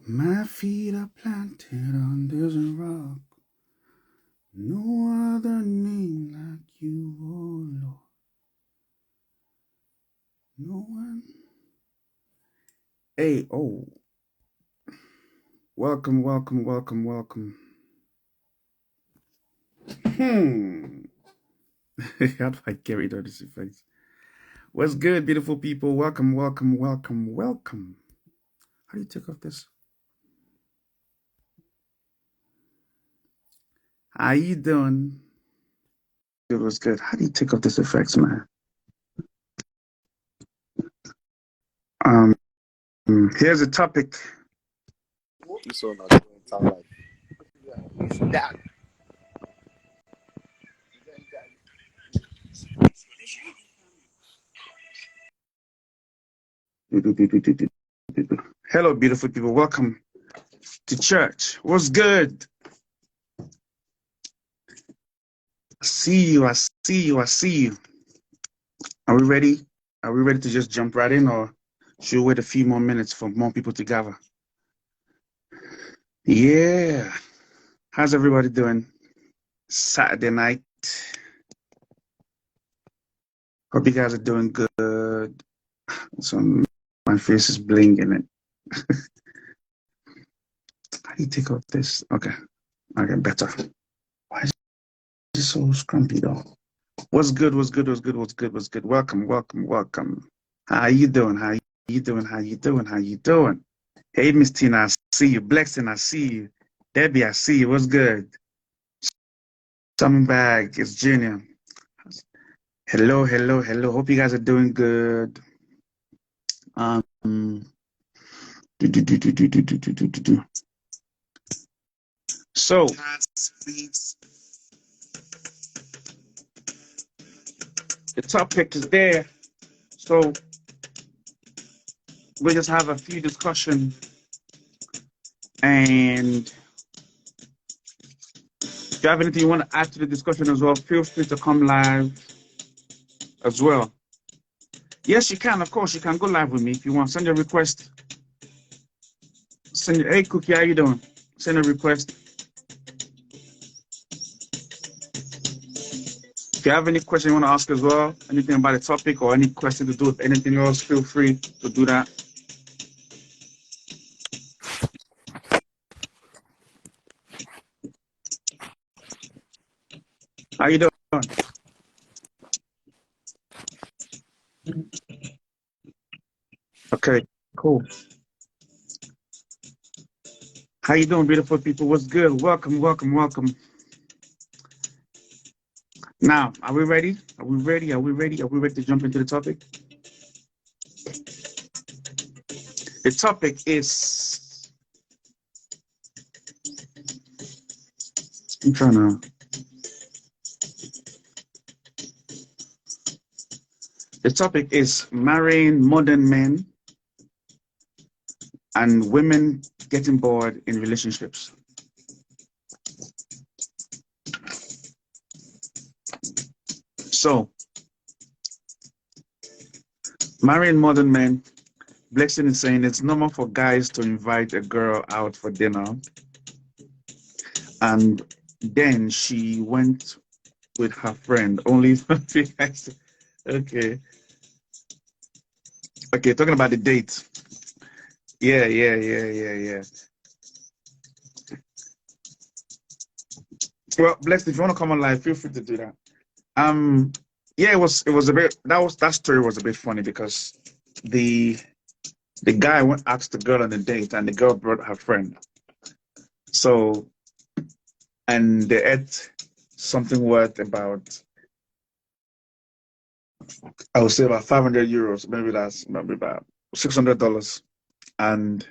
My feet are planted on this rock. No other name like you, oh Lord. No one. Hey, oh. Welcome, welcome, welcome, welcome. How do I get rid of this effect? What's good, beautiful people? Welcome, welcome, welcome, welcome. How do you take off this? How you doing? It was good. How do you take off this effects, man? Um, Here's a topic. You saw not time like that. Hello, beautiful people. Welcome to church. What's good? I see you. I see you. I see you. Are we ready? Are we ready to just jump right in, or should we wait a few more minutes for more people to gather? Yeah. How's everybody doing? Saturday night. Hope you guys are doing good. So my face is blinging it. How do you take off this? Okay. Okay, better. Why is it so scrumpy though? What's good? What's good? What's good? What's good? What's good? Welcome, welcome, welcome. How you doing? How you doing? How you doing? How you doing? Hey, Miss Tina, I see you. Blessing, I see you. Debbie, I see you. What's good? Coming back. It's Junior. Hello, hello, hello. Hope you guys are doing good. Um, So, the topic is there. So, we'll just have a few discussion. And if you have anything you want to add to the discussion as well, feel free to come live as well. Yes, you can. Of course, you can go live with me if you want. Send a request. Hey, Cookie, how you doing? Send a request. If you have any question you want to ask as well, anything about the topic or any question to do with anything else, feel free to do that. How you doing? Okay, cool. How you doing, beautiful people? What's good? Welcome, welcome, welcome. Now, are we ready? Are we ready? Are we ready? Are we ready to jump into the topic? The topic is... I'm trying to... The topic is marrying modern men and women getting bored in relationships. So, marrying modern men, Blessing is saying it's normal for guys to invite a girl out for dinner, and then she went with her friend. Only three guys. Okay. Okay, talking about the date. Yeah. Well, Blessed, if you want to come on live, feel free to do that. Yeah, it was a bit that story was a bit funny because the guy went asked the girl on a date and the girl brought her friend. So, and they ate something worth about, I would say about 500 euros, maybe about $600. And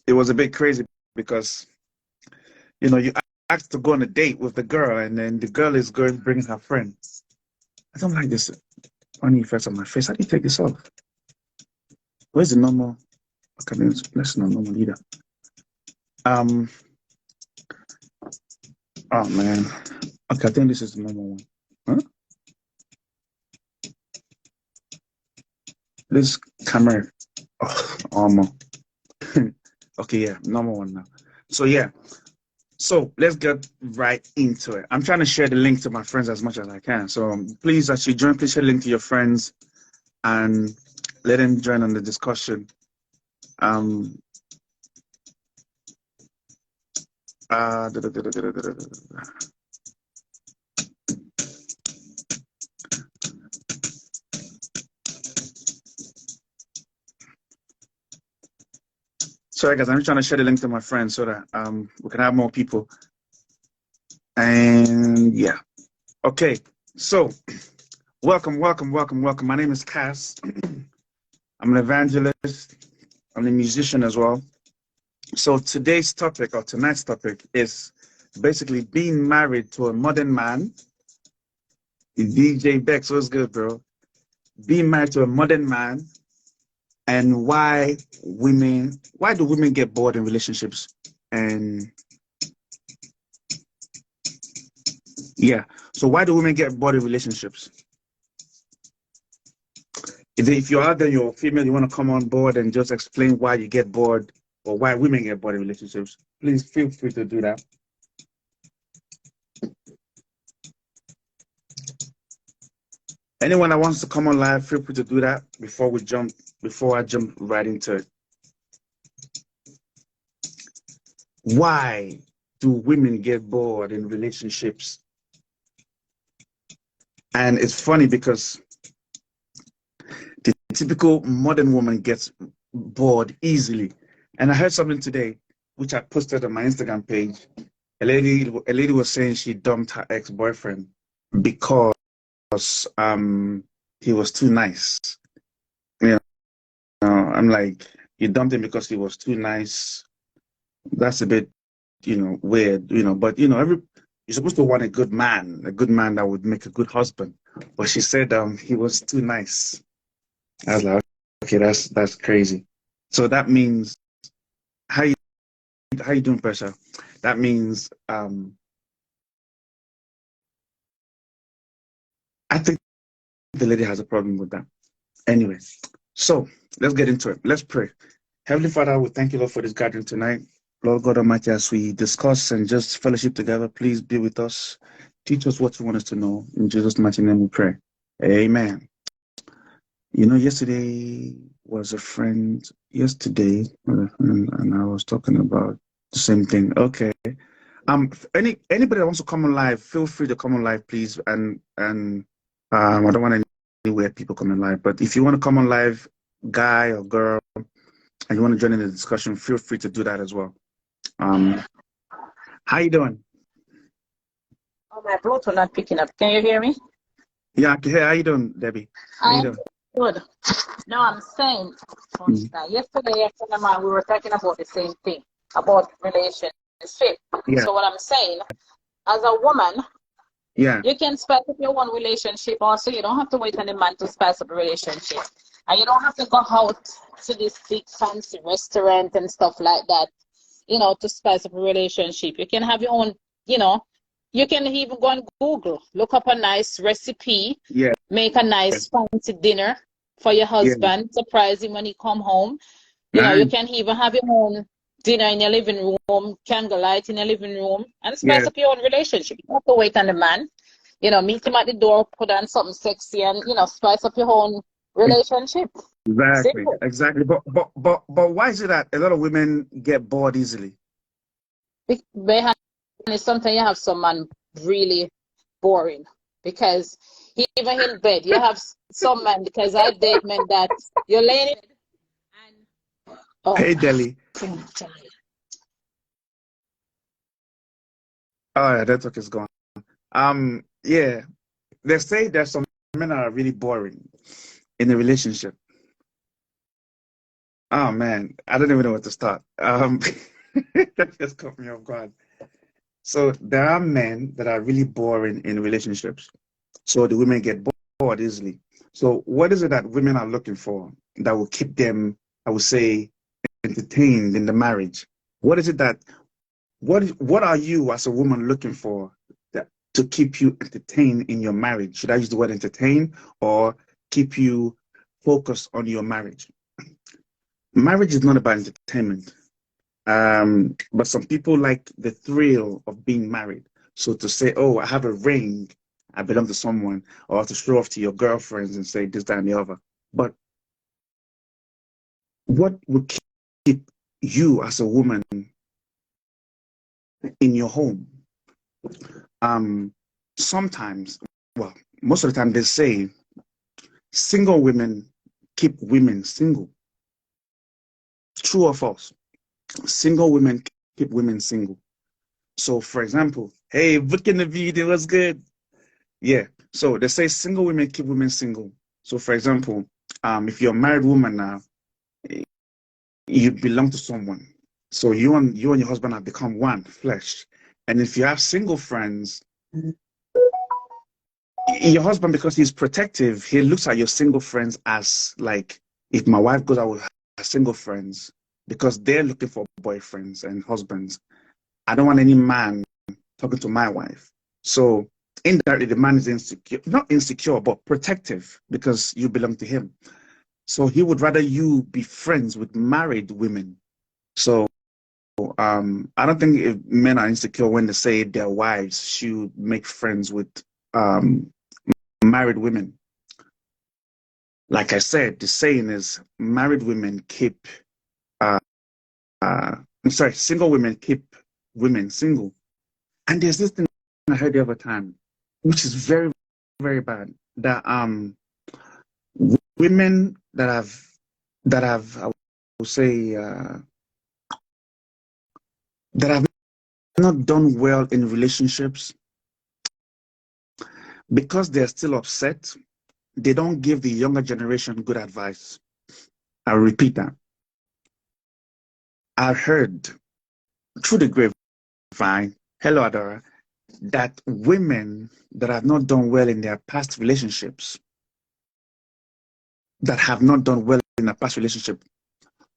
it was a bit crazy because, you asked to go on a date with the girl and then the girl is going bringing her friend. I don't like this funny effects on my face. How do you take this off? Where's the normal? Okay, let's not normal either. Oh man. Okay, I think this is the normal one. Huh? This camera. Oh, almost. Okay, yeah, number one now. So yeah, so let's get right into it. I'm trying to share the link to my friends as much as I can. So please, as you join, please share the link to your friends and let them join on the discussion. Um. Da, da, da, da, da, da, da, da. Sorry, guys, I'm just trying to share the link to my friends so that we can have more people. And yeah, okay. So welcome, welcome, welcome, welcome. My name is Kas. I'm an evangelist. I'm a musician as well. So today's topic or tonight's topic is basically being married to a modern man. DJ Bex, what's good, bro? Being married to a modern man and why do women get bored in relationships? And yeah, so why do women get bored in relationships? If you're out there, you're female, you want to come on board and just explain why you get bored or why women get bored in relationships, please feel free to do that. Anyone that wants to come on live, feel free to do that before I jump right into it. Why do women get bored in relationships? And it's funny because the typical modern woman gets bored easily. And I heard something today, which I posted on my Instagram page. A lady was saying she dumped her ex-boyfriend because he was too nice. You know, I'm like, you dumped him because he was too nice. That's a bit, weird, but you're supposed to want a good man that would make a good husband. But she said he was too nice. I was like, okay, that's crazy. So that means how you doing, Pressure? That means I think the lady has a problem with that. Anyway, so let's get into it. Let's pray. Heavenly Father, we thank you, Lord, for this gathering tonight. Lord God Almighty, as we discuss and just fellowship together, please be with us. Teach us what you want us to know. In Jesus' mighty name we pray. Amen. Yesterday was a friend, and I was talking about the same thing. Okay. Anybody that wants to come on live, feel free to come on live, please. And I don't want any weird people coming live, but if you want to come on live, guy or girl, and you want to join in the discussion, feel free to do that as well. How you doing? Oh, my Bluetooth not picking up. Can you hear me? Yeah, I can hear. How you doing, Debbie? How you doing? Good. No, I'm saying, yesterday after the man, we were talking about the same thing, about relationship. Yeah. So what I'm saying, as a woman, yeah, you can spice up your one relationship also. You don't have to wait on the man to spice up a relationship. And you don't have to go out to this big fancy restaurant and stuff like that, to spice up a relationship. You can have your own, you can even go on Google, look up a nice recipe, make a nice fancy dinner for your husband, surprise him when he come home. You can even have your own dinner in your living room, candlelight in your living room, and spice up your own relationship. You don't have to wait on the man. Meet him at the door, put on something sexy, and spice up your own relationship. Exactly. Simple. Exactly. But why is it that a lot of women get bored easily? Sometimes you have some man really boring because even in bed you have some man, because I date men that you're laying in bed and hey Delhi. Oh yeah, that talk is gone. Yeah, they say there's some men that are really boring in a relationship. Oh man, I don't even know where to start. That just caught me off guard. So there are men that are really boring in relationships. So the women get bored easily. So what is it that women are looking for that will keep them, I would say, entertained in the marriage? What is it that, what are you as a woman looking for to keep you entertained in your marriage? Should I use the word entertain or keep you focused on your marriage? Marriage is not about entertainment. But some people like the thrill of being married. So to say, oh, I have a ring, I belong to someone, or to show off to your girlfriends and say this, that, and the other. But what would keep you as a woman in your home? Sometimes, well, most of the time they say single women keep women single. True or false? Single women keep women single. So, for example, hey, look in the video, what's good? Yeah. So they say single women keep women single. So, for example, if you're a married woman now, you belong to someone. So you and your husband have become one flesh. And if you have single friends, your husband, because he's protective, he looks at your single friends as like, if my wife goes out with her single friends, because they're looking for boyfriends and husbands, I don't want any man talking to my wife. So indirectly, the man is insecure, not insecure, but protective because you belong to him. So he would rather you be friends with married women. So I don't think if men are insecure when they say their wives should make friends with married women. Like I said, the saying is married women keep, I'm sorry, single women keep women single. And there's this thing I heard the other time, which is very, very bad, that women that have I would say that have not done well in relationships, because they're still upset, they don't give the younger generation good advice. I'll repeat that. I heard through the grapevine, hello Adora, that women that have not done well in their past relationships, that have not done well in a past relationship,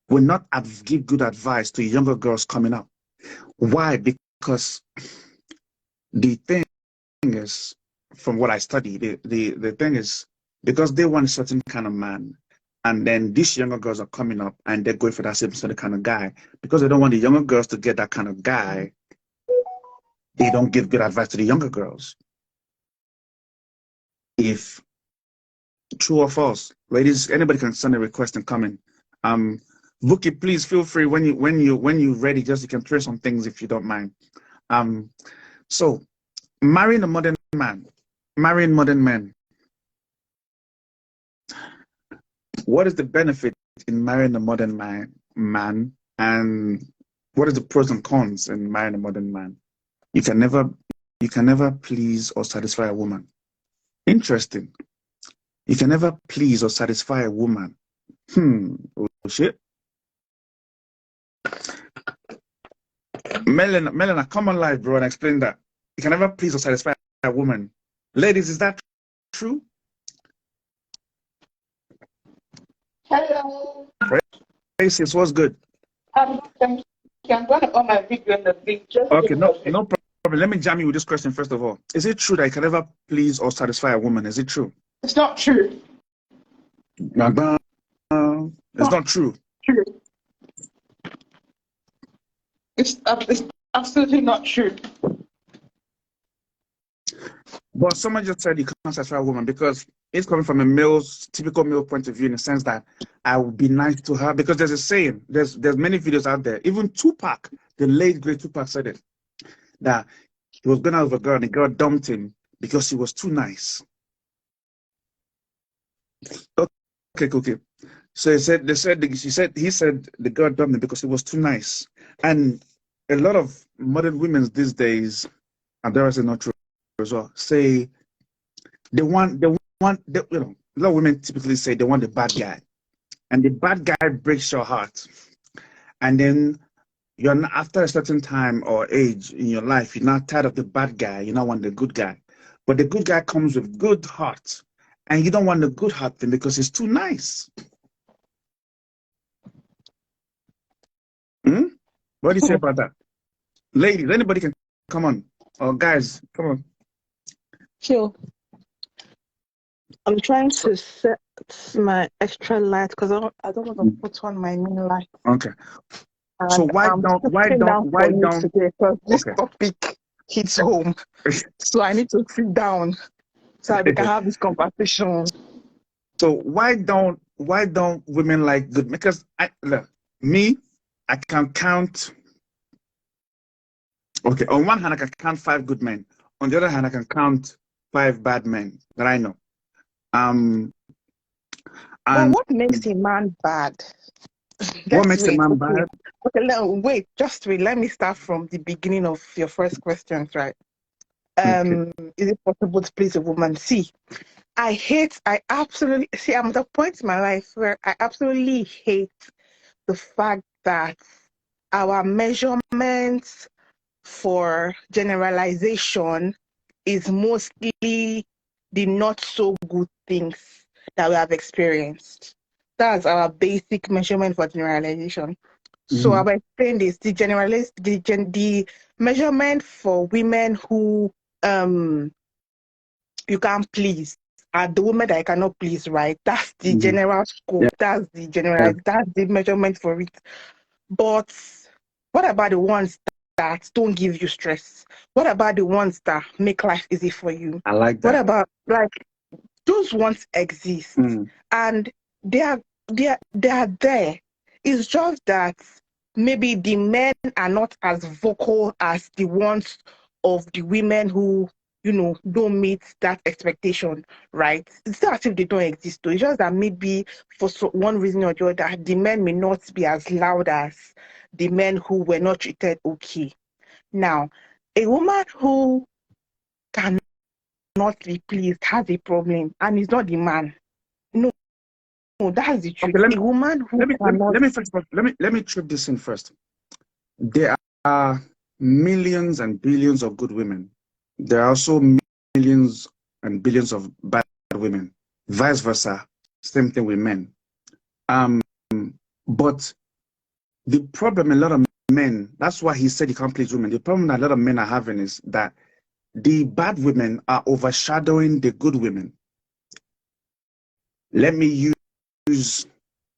will not give good advice to younger girls coming up. Why? Because the thing is, from what I study, the thing is, because they want a certain kind of man, and then these younger girls are coming up and they're going for that same sort of kind of guy. Because they don't want the younger girls to get that kind of guy, they don't give good advice to the younger girls. If true or false, ladies, anybody can send a request and comment. Vuki, please feel free when you're ready, just you can clear some things if you don't mind. So marrying a modern man, marrying modern men. What is the benefit in marrying a modern man, and what is the pros and cons in marrying a modern man? You can never please or satisfy a woman. Interesting. You can never please or satisfy a woman. Oh shit. Melena, come on live, bro, and explain that. You can never please or satisfy a woman. Ladies, is that true? Hello. Praise, what's good? I'm going to on my video in the picture. Okay, no problem. Let me jam you with this question first of all. Is it true that you can never please or satisfy a woman? Is it true? It's not true. It's not true. True. It's absolutely not true. But someone just said you can't satisfy a woman because it's coming from a typical male point of view, in the sense that I would be nice to her. Because there's a saying, there's many videos out there. Even Tupac, the late great Tupac, said it, that he was going out with a girl and the girl dumped him because he was too nice. Okay. So he said the girl dumped him because he was too nice. And a lot of modern women these days, and there is not true as well, say a lot of women typically say they want the bad guy, and the bad guy breaks your heart, and then you're not, after a certain time or age in your life, you're not tired of the bad guy, you now want the good guy. But the good guy comes with good heart, and you don't want the good heart thing because it's too nice. What do you say about that? Ladies, anybody can come on. Or guys, come on. Sure. I'm trying to set my extra light because I don't want to put on my main light. Okay. So And I'm sitting down why for you don't? today because this Okay. topic hits home. So I need to sit down so that we can have this conversation. So why don't women like good? Because look, me, I can count. Okay, on one hand, I can count 5 good men. On the other hand, I can count 5 bad men that I know. Um, But and what makes a man bad? what Let's makes a wait. man Okay. bad? Okay, wait. Just wait. Let me start from the beginning of your first questions, right? Okay. Is it possible to please a woman? See, I absolutely see. I'm at the point in my life where I absolutely hate the fact that our measurements for generalization is mostly the not so good things that we have experienced. That's our basic measurement for generalization. So Mhm. I'll explain this. The measurement for women who you can't please are the women that I cannot please, right? That's the Mhm. general Yeah. scope. Yeah. That's the measurement for it. But what about the ones that don't give you stress? What about the ones that make life easy for you? I like What that. about like those ones exist Mm. and they are there. It's just that maybe the men are not as vocal as the ones of the women who don't meet that expectation, right? It's not as if they don't exist though. It's just that maybe for one reason or the other, the men may not be as loud as the men who were not treated okay. Now, a woman who cannot be pleased has a problem, and it's not the man. No, no, that's the truth. Okay. A woman who cannot. Let me first. Let me trip this in first. There are millions and billions of good women. There are also millions and billions of bad women. Vice versa. Same thing with men. Um, but the problem a lot of men, that's why he said he can't please women. The problem that a lot of men are having is that the bad women are overshadowing the good women. Let me use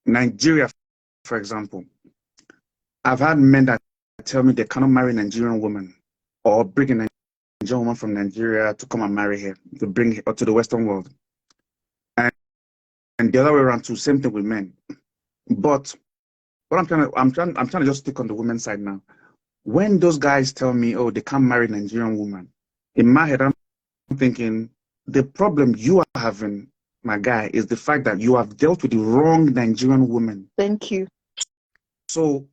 Nigeria, for example. I've had men that tell me they cannot marry a Nigerian woman or bring a Nigerian woman from Nigeria to come and marry her, to bring her to the Western world. And the other way around too, same thing with men. But what I'm trying to just stick on the women's side now. When those guys tell me, oh, they can't marry a Nigerian woman, in my head, I'm thinking the problem you are having, my guy, is the fact that you have dealt with the wrong Nigerian woman. Thank you. So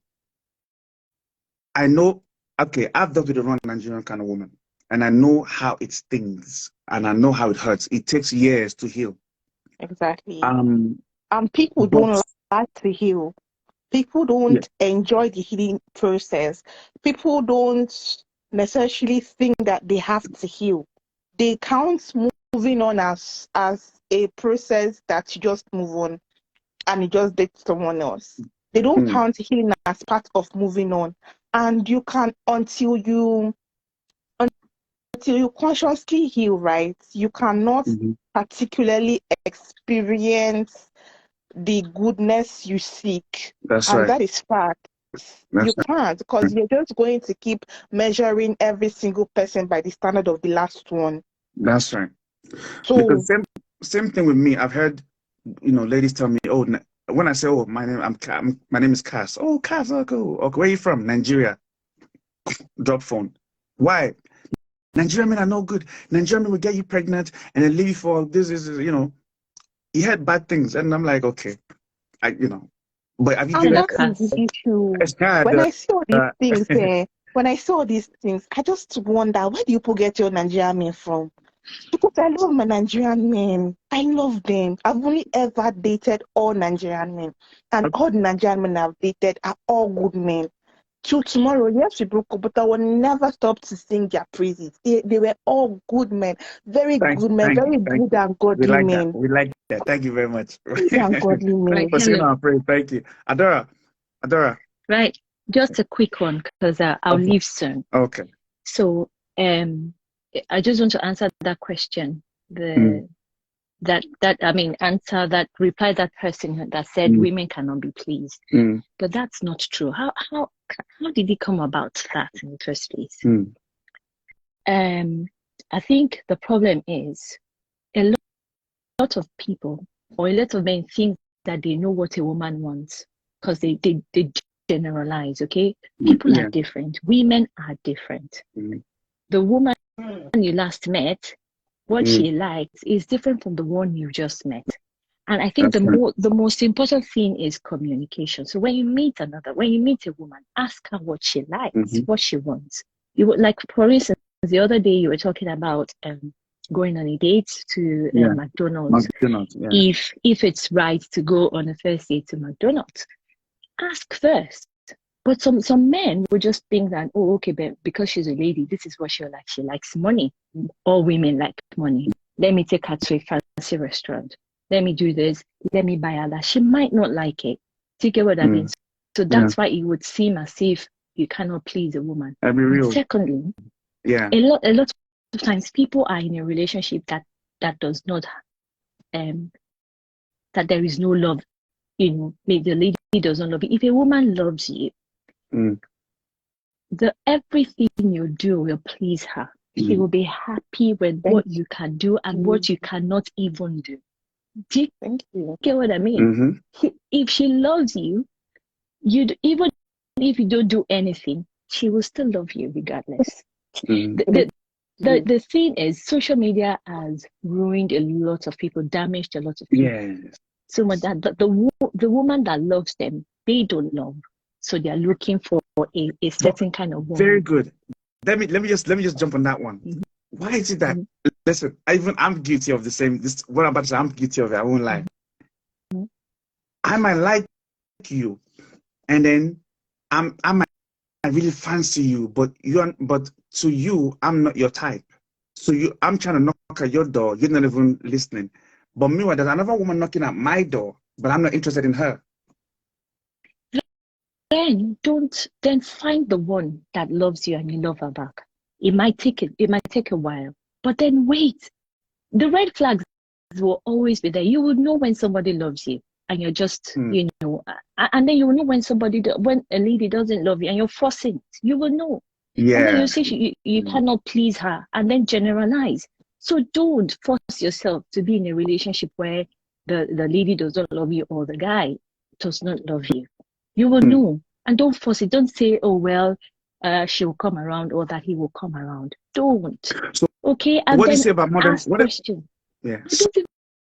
I know, okay, I've dealt with the wrong Nigerian kind of woman, and I know how it stings, and I know how it hurts. It takes years to heal. Exactly. Um, And people but don't like to heal. People yeah, don't enjoy the healing process. People don't necessarily think that they have to heal. They count moving on as a process that you just move on and you just date someone else. They don't mm, count healing as part of moving on. And you can until you consciously heal, right? You cannot mhm, particularly experience the goodness you seek. that's And right. that is fact. You That's can't because right. you're just going to keep measuring every single person by the standard of the last one. That's right. So Because same thing with me. I've heard, ladies tell me, oh, when I say, oh, my name is Kas. Oh, Kas, oh, cool. Okay, where are you from? Nigeria. Drop phone. Why? Nigerian men are no good. Nigerian men will get you pregnant and then leave you for this is. You heard bad things, and I'm like, okay, but have you and given? that is the issue. It's not. When I see all these Uh, things, when I saw these things, I just wonder where do people get your Nigerian men from? Because I love my Nigerian men. I love them. I've only ever dated all Nigerian men. And all the Nigerian men I've dated are all good men. Till tomorrow, yes, we broke up, but I will never stop to sing their praises. They were all good men, very good men, thank you, very thank good you. and We godly like that. men. We like that. Thank you very much. Good and godly Right, men. For saying hello. our praise, thank you, Adora. Right, just a quick one because I'll Okay, leave soon. okay. So, I just want to answer that question. Mm, Reply that person that said mm, women cannot be pleased. mm, But that's not true. How how did it come about that in the first place? I think the problem is a lot of people or a lot of men think that they know what a woman wants because they generalize, okay? People are different. Women are different. The woman you last met, what she likes is different from the one you just met. And I think the most important thing is communication. So when you meet a woman, ask her what she likes, what she wants. You would, like, for instance, the other day you were talking about going on a date to McDonald's. If it's right to go on a first date to McDonald's, ask first. But some men would just think that, oh, okay, but because she's a lady, this is what she likes. She likes money. All women like money. Let me take her to a fancy restaurant. Let me do this. Let me buy her that. She might not like it. Do you get what I mean? So that's why it would seem as if you cannot please a woman. And secondly, a lot of times people are in a relationship that does not, that there is no love. You know, maybe the lady does not love you. If a woman loves you, everything you do will please her. She will be happy with what you can do and what you cannot even do. Do you get what I mean? If she loves you, even if you don't do anything, she will still love you regardless. The thing is, social media has ruined a lot of people, damaged a lot of people. So much that the woman that loves them, they don't love. So they are looking for a certain kind of woman. Very good. Let me just jump on that one. Why is it that listen, I'm guilty of the same. What I'm about to say, I'm guilty of it. I won't lie. I might like you, and then I might really fancy you, but to you, I'm not your type. So I'm trying to knock at your door, you're not even listening. But meanwhile, there's another woman knocking at my door, but I'm not interested in her. Then find the one that loves you and you love her back. It might take a while, but then wait. The red flags will always be there. You will know when somebody loves you and you're just, you know, and then you will know when a lady doesn't love you and you're forcing it. You will know. And then you say you cannot please her and then generalize. So don't force yourself to be in a relationship where the lady does not love you or the guy does not love you. You will know. And don't force it. Don't say, oh, well, she'll come around or that he will come around. Don't. So, okay? And what do then you say about modern? ask question. Yeah.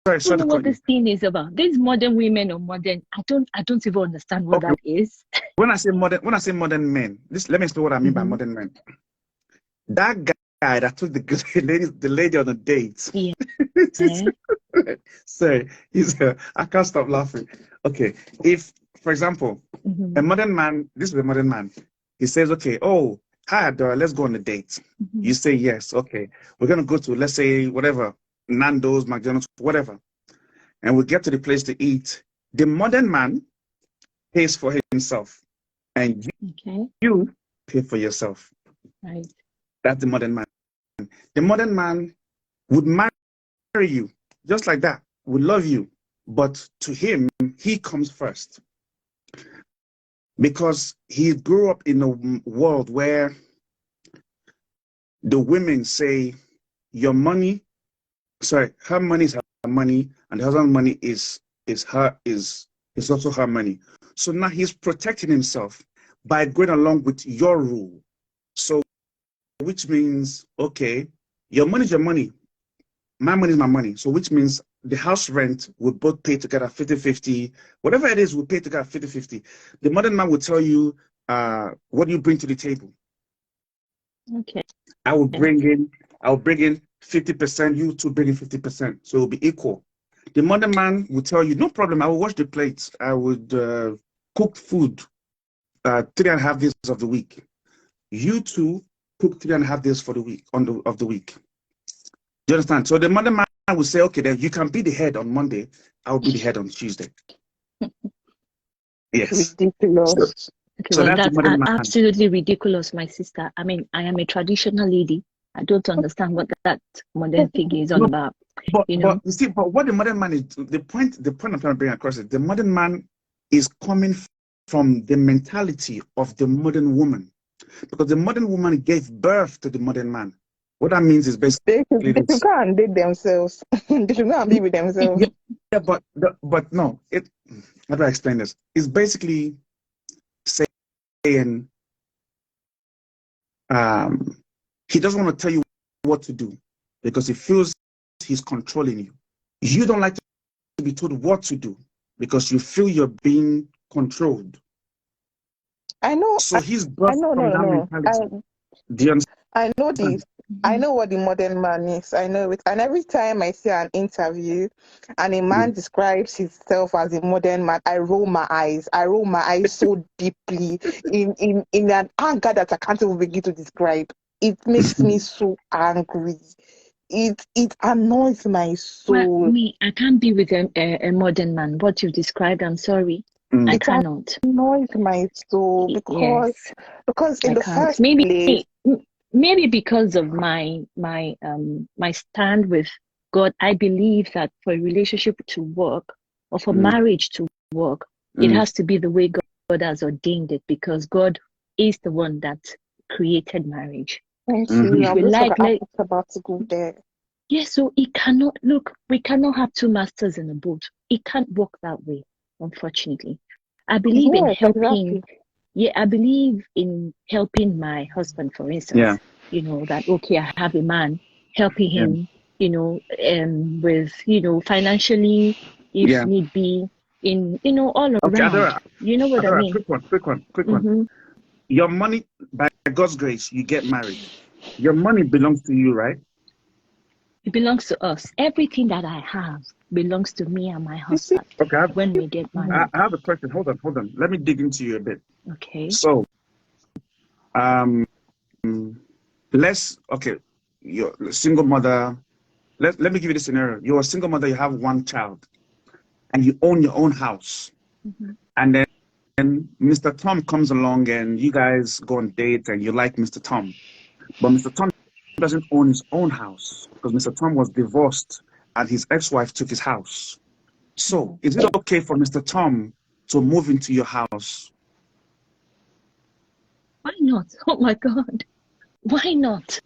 I don't know what this thing is about. These modern women or modern, I don't even understand what that is. When I say modern men, let me explain what I mean by modern men. That guy that took the lady on a date. Yeah. Sorry, I can't stop laughing. Okay, if, for example, a modern man, this is a modern man, he says, okay, oh, hi, Adora, let's go on a date. You say yes, okay. We're going to go to, let's say, whatever, Nando's, McDonald's, whatever. And we get to the place to eat. The modern man pays for himself. And you pay for yourself. Right. That's the modern man. The modern man would marry you, just like that, would love you. But to him, he comes first. Because he grew up in a world where the women say, her money is her money, and the husband's money is also her money. So now he's protecting himself by going along with your rule. So, which means, okay, your money is your money, my money is my money. So which means the house rent will both pay together 50-50. Whatever it is, we'll pay together 50-50. The modern man will tell you, what do you bring to the table? Okay. I will bring in 50%, you two bring in 50%. So it will be equal. The modern man will tell you, no problem, I will wash the plates. I would cook food 3.5 days of the week. You two cook 3.5 days for the week of the week. Do you understand? So the modern man will say, okay, then you can be the head on Monday. I will be the head on Tuesday. Yes. Ridiculous. So that's absolutely ridiculous, my sister. I mean, I am a traditional lady. I don't understand what that modern thing is all about. But you see, but what the modern man is, the point I'm trying to bring across is the modern man is coming from the mentality of the modern woman, because the modern woman gave birth to the modern man. What that means is basically They should go and date themselves. They should go and be with themselves. yeah, but no. How do I explain this? It's basically saying he doesn't want to tell you what to do because he feels he's controlling you. You don't like to be told what to do because you feel you're being controlled. I know. So he's brought I know. from that mentality. Do you understand? I know this. I know what the modern man is. I know it. And every time I see an interview and a man describes himself as a modern man, I roll my eyes. I roll my eyes so deeply in an anger that I can't even begin to describe. It makes me so angry. It annoys my soul. Well, I can't be with a modern man. What you described, I'm sorry. I cannot. It annoys my soul because in the first place, maybe because of my stand with God, I believe that for a relationship to work or for marriage to work, it has to be the way God has ordained it, because God is the one that created marriage. Thank you. I'm about to go there. Yes, so it cannot we cannot have two masters in a boat. It can't work that way, unfortunately. I believe in helping. Exactly. Yeah, I believe in helping my husband, for instance. Yeah. You know, that okay, I have a man, helping him, you know, with, you know, financially, if need be, in, you know, all around. Adora, you know what I mean? Quick one. Your money, by God's grace, you get married. Your money belongs to you, right? It belongs to us. Everything that I have belongs to me and my husband. Okay. When we get married. I have a question. Hold on. Let me dig into you a bit. Okay. So, you're a single mother. Let me give you this scenario. You're a single mother, you have one child, and you own your own house. And then Mr. Tom comes along and you guys go on dates and you like Mr. Tom. But Mr. Tom doesn't own his own house because Mr. Tom was divorced and his ex-wife took his house. So, is it okay for Mr. Tom to move into your house? Why not? Oh my God. Why not?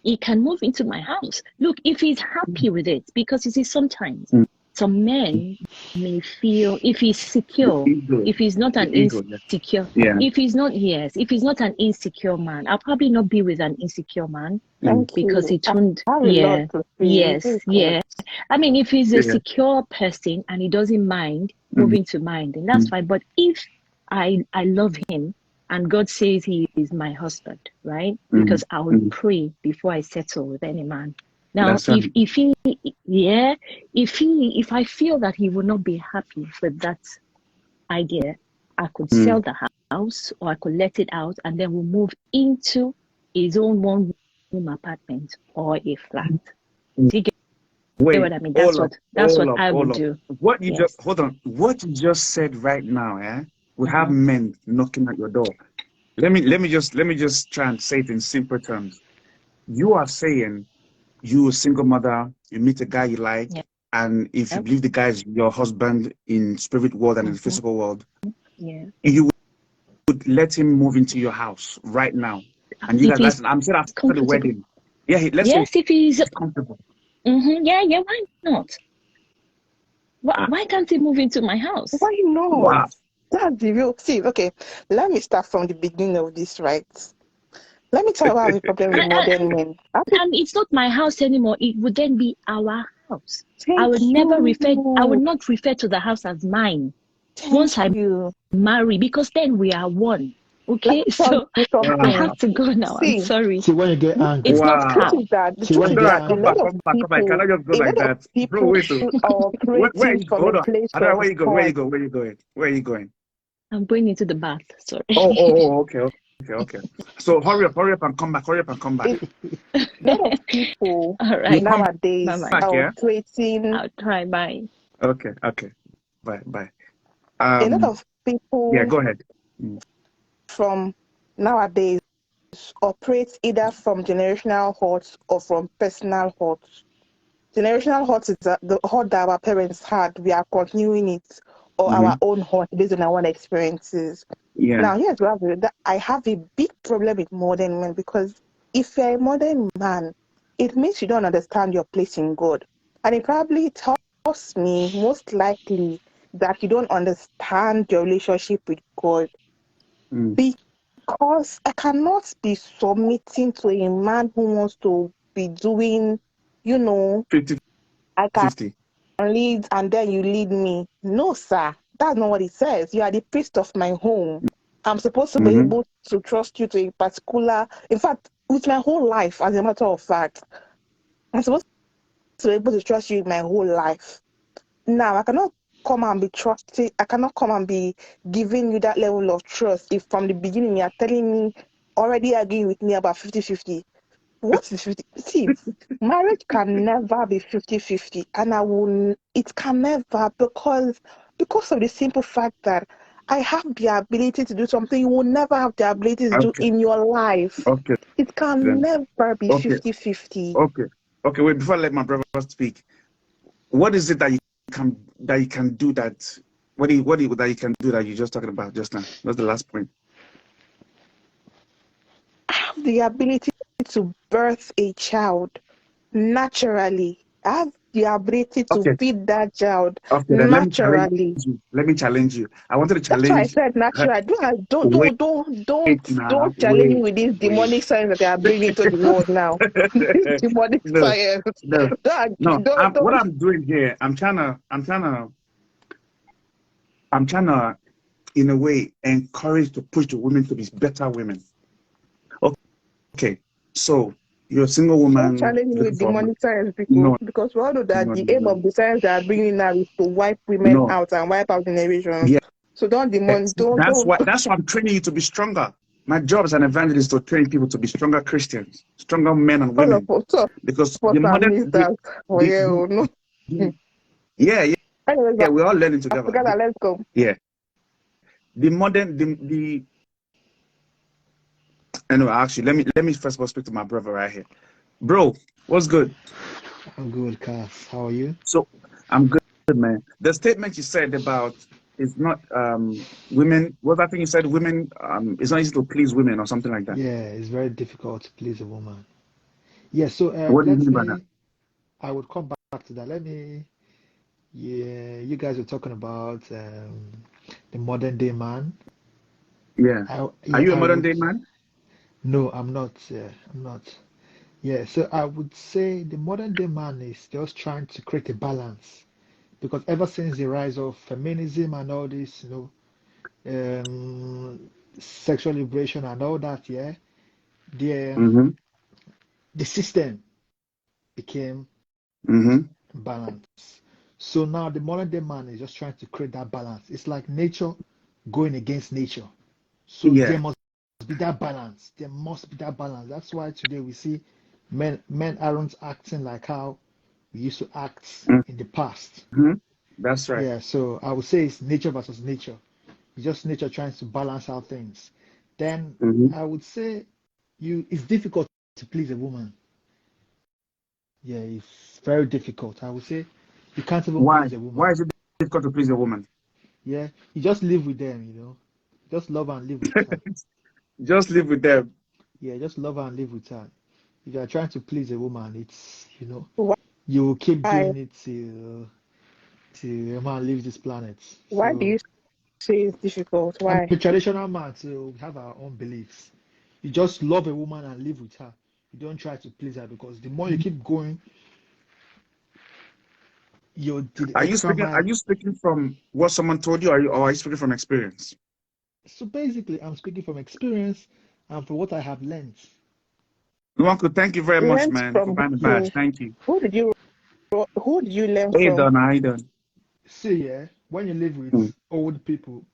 He can move into my house. Look, if he's happy with it, because you see, sometimes some men may feel if he's secure, if he's not an insecure, if he's not an insecure man, I'll probably not be with an insecure man because it won't. I mean, if he's a secure person and he doesn't mind moving to mine, then that's fine. But if I love him, and God says he is my husband, right? Because I will pray before I settle with any man. Now, if I feel that he will not be happy with that idea, I could sell the house or I could let it out, and then we'll move into his own one-room apartment or a flat. Do you get what I mean? That's what I would do. What you just hold on. What you just said right now, we have men knocking at your door. Let me just try and say it in simple terms. You are saying you a single mother, you meet a guy you like, and if you believe the guy is your husband in spirit world and in the physical world, you would let him move into your house right now. And you guys, listen, I'm saying after the wedding. Yeah, if he's comfortable. Why not? Why can't he move into my house? Why not? Wow. That's the real thing. Okay, let me start from the beginning of this, right? Let me tell you why I have a problem with modern men. And it's not my house anymore. It would then be our house. I would not refer to the house as mine. Once I marry, because then we are one. Okay, so I have to go now. I'm sorry. See, when you get angry, it's not how. See, when you get angry, Come back. Can I just go like that? Bro, wait. Where you going? I'm going into the bath. Sorry. Okay. So hurry up and come back. A lot of people nowadays are operating. I'll try. Bye. Okay. Bye. A lot of people. Yeah, go ahead. From nowadays operate either from generational hurts or from personal hurts. Generational hurt is the hurt that our parents had. We are continuing it. or our own heart based on our own experiences. Yeah. Now, here's what I have a big problem with modern men, because if you're a modern man, it means you don't understand your place in God. And it probably tells me, most likely, that you don't understand your relationship with God. Because I cannot be submitting to a man who wants to be doing, 50, I can 50. lead and then you lead me. No, sir. That's not what it says. You are the priest of my home. I'm supposed to be able to trust you to a particular, in fact, with my whole life, as a matter of fact. I'm supposed to be able to trust you with my whole life. Now, I cannot come and be trusted. I cannot come and be giving you that level of trust if from the beginning you're telling me, already agreeing with me about 50-50. What is 50? See, marriage can never be 50-50, and it can never, because of the simple fact that I have the ability to do something you will never have the ability to do in your life. Okay. It can never be 50-50. Okay. Wait, before I let my brother speak, what is it that you can do that? What that you can do that you're just talking about just now? That's the last point. I have the ability to birth a child naturally. I have the ability to feed that child naturally. Let me challenge you. I wanted to challenge. That's why I said natural. Don't challenge me with these demonic science that they are bringing to the world now. Demonic science. What I'm doing here, I'm trying to, in a way, encourage to push the women to be better women. Okay, so you're a single woman. Don't challenge me with demonic science, people, because we all know that the aim of the science they are bringing now is to wipe women out and wipe out generations. Yeah. So That's why I'm training you to be stronger. My job as an evangelist is to train people to be stronger Christians, stronger men and women. Because the modern, yeah, we're all learning together. Let's go. Yeah. Anyway, actually, let me first of all speak to my brother right here. Bro, what's good? I'm good, Kas. How are you? So I'm good, man. The statement you said about it's not women. What I think you said, women. It's not easy to please women or something like that. Yeah, it's very difficult to please a woman. Yeah. So What do you let's mean by say that? I would come back to that. Yeah, you guys were talking about the modern day man. Yeah. Are you a modern day man? No, I'm not. I'm not. Yeah. So I would say the modern day man is just trying to create a balance, because ever since the rise of feminism and all this, sexual liberation and all that, yeah, the system became balanced. So now the modern day man is just trying to create that balance. It's like nature going against nature. So there must be that balance. There must be that balance. That's why today we see men aren't acting like how we used to act in the past. That's right. Yeah, so I would say it's nature versus nature. It's just nature trying to balance out things. Then I would say it's difficult to please a woman. Yeah, it's very difficult. I would say you can't even please a woman. Why is it difficult to please a woman? Yeah, you just live with them, Just love and live with her. Just live with them. Yeah, just love her and live with her. If you are trying to please a woman, it's, Why? you will keep doing it till a man leaves this planet. Why do you say it's difficult? I'm Why? a traditional man, so we have our own beliefs. You just love a woman and live with her. You don't try to please her, because the more you keep going, you're the Are extra mile. you speaking from what someone told you, or are you speaking from experience? So basically, I'm speaking from experience and from what I have learned. Uncle, thank you very much, man, for buying the badge. Thank you. Who did you learn How you from? done? How you done? See, yeah, when you live with old people,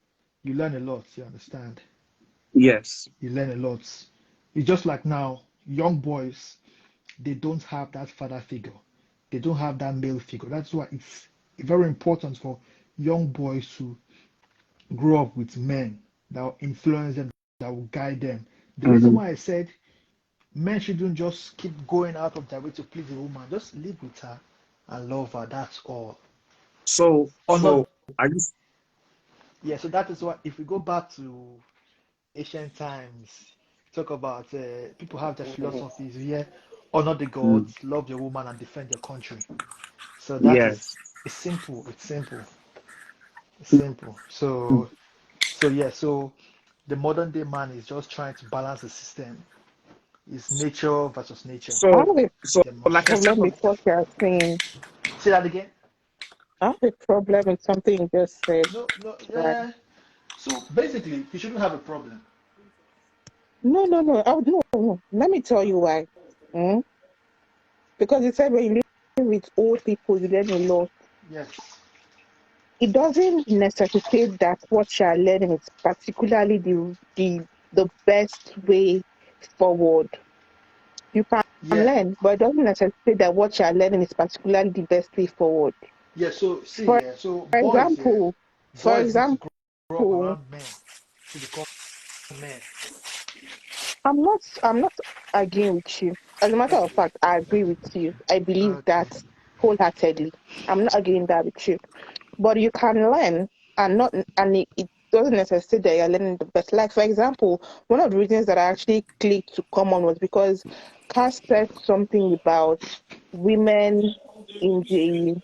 you learn a lot. You understand? Yes. You learn a lot. It's just like now, young boys, they don't have that father figure. They don't have that male figure. That's why it's very important for young boys to grow up with men that will influence them, that will guide them. The reason why I said men shouldn't just keep going out of their way to please a woman, just live with her and love her. That's all. So are Yeah, so that is what, if we go back to ancient times, talk about people have their philosophies, yeah, honor the Mm. gods, love your woman, and defend your country. So that is, Yes. it's simple, it's simple, it's simple. Mm. So yeah, so the modern day man is just trying to balance the system. It's nature versus nature. I So, have a so The like I said problem from with what you're saying. Say that again. I have a problem with something you just said. No, no, Right? yeah. So basically, you shouldn't have a problem. No, no, no. Oh, no, no. Let me tell you why. Mm? Because you said when you live with old people, you learn a lot. Yes. It doesn't necessitate that what you're learning is particularly the best way forward. You can Yeah. learn, but it doesn't necessitate that what you're learning is particularly the best way forward. Yeah. So see, For yeah. So boys, yeah, example, for boys need to example, grow up around men to become men. I'm not arguing with you. As a matter of Okay. fact, I agree with you. I believe Okay. that wholeheartedly. I'm not arguing that with you. But you can learn and it doesn't necessarily that you're learning the best. Like for example, one of the reasons that I actually clicked to come on was because Cass said something about women in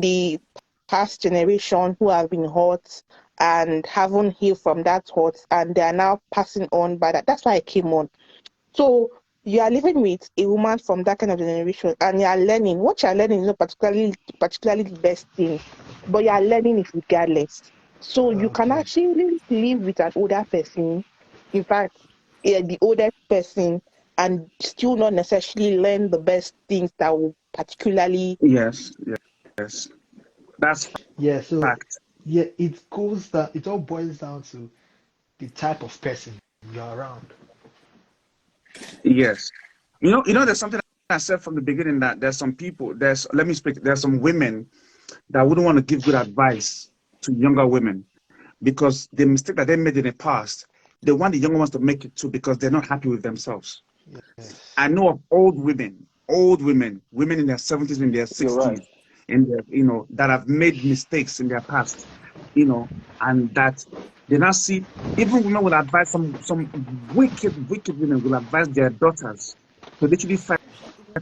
the past generation who have been hurt and haven't healed from that hurt and they are now passing on by that. That's why I came on. So you are living with a woman from that kind of generation and you are learning. What you are learning is not particularly the best thing, but you are learning it regardless. So you can Okay. actually live with an older person, in fact, the oldest person, and still not necessarily learn the best things that will particularly. yes, yes, that's Yeah. So fact. yeah, it goes down. It all boils down to the type of person you're around. Yes. There's something I said from the beginning that there's some people, let me speak, there's some women that wouldn't want to give good advice to younger women because the mistake that they made in the past, they want the younger ones to make it too because they're not happy with themselves. Yes. I know of old women in their 70s, in their You're 60s, right. in their, that have made mistakes in their past, and that they now see, even women will advise some wicked women will advise their daughters to literally fight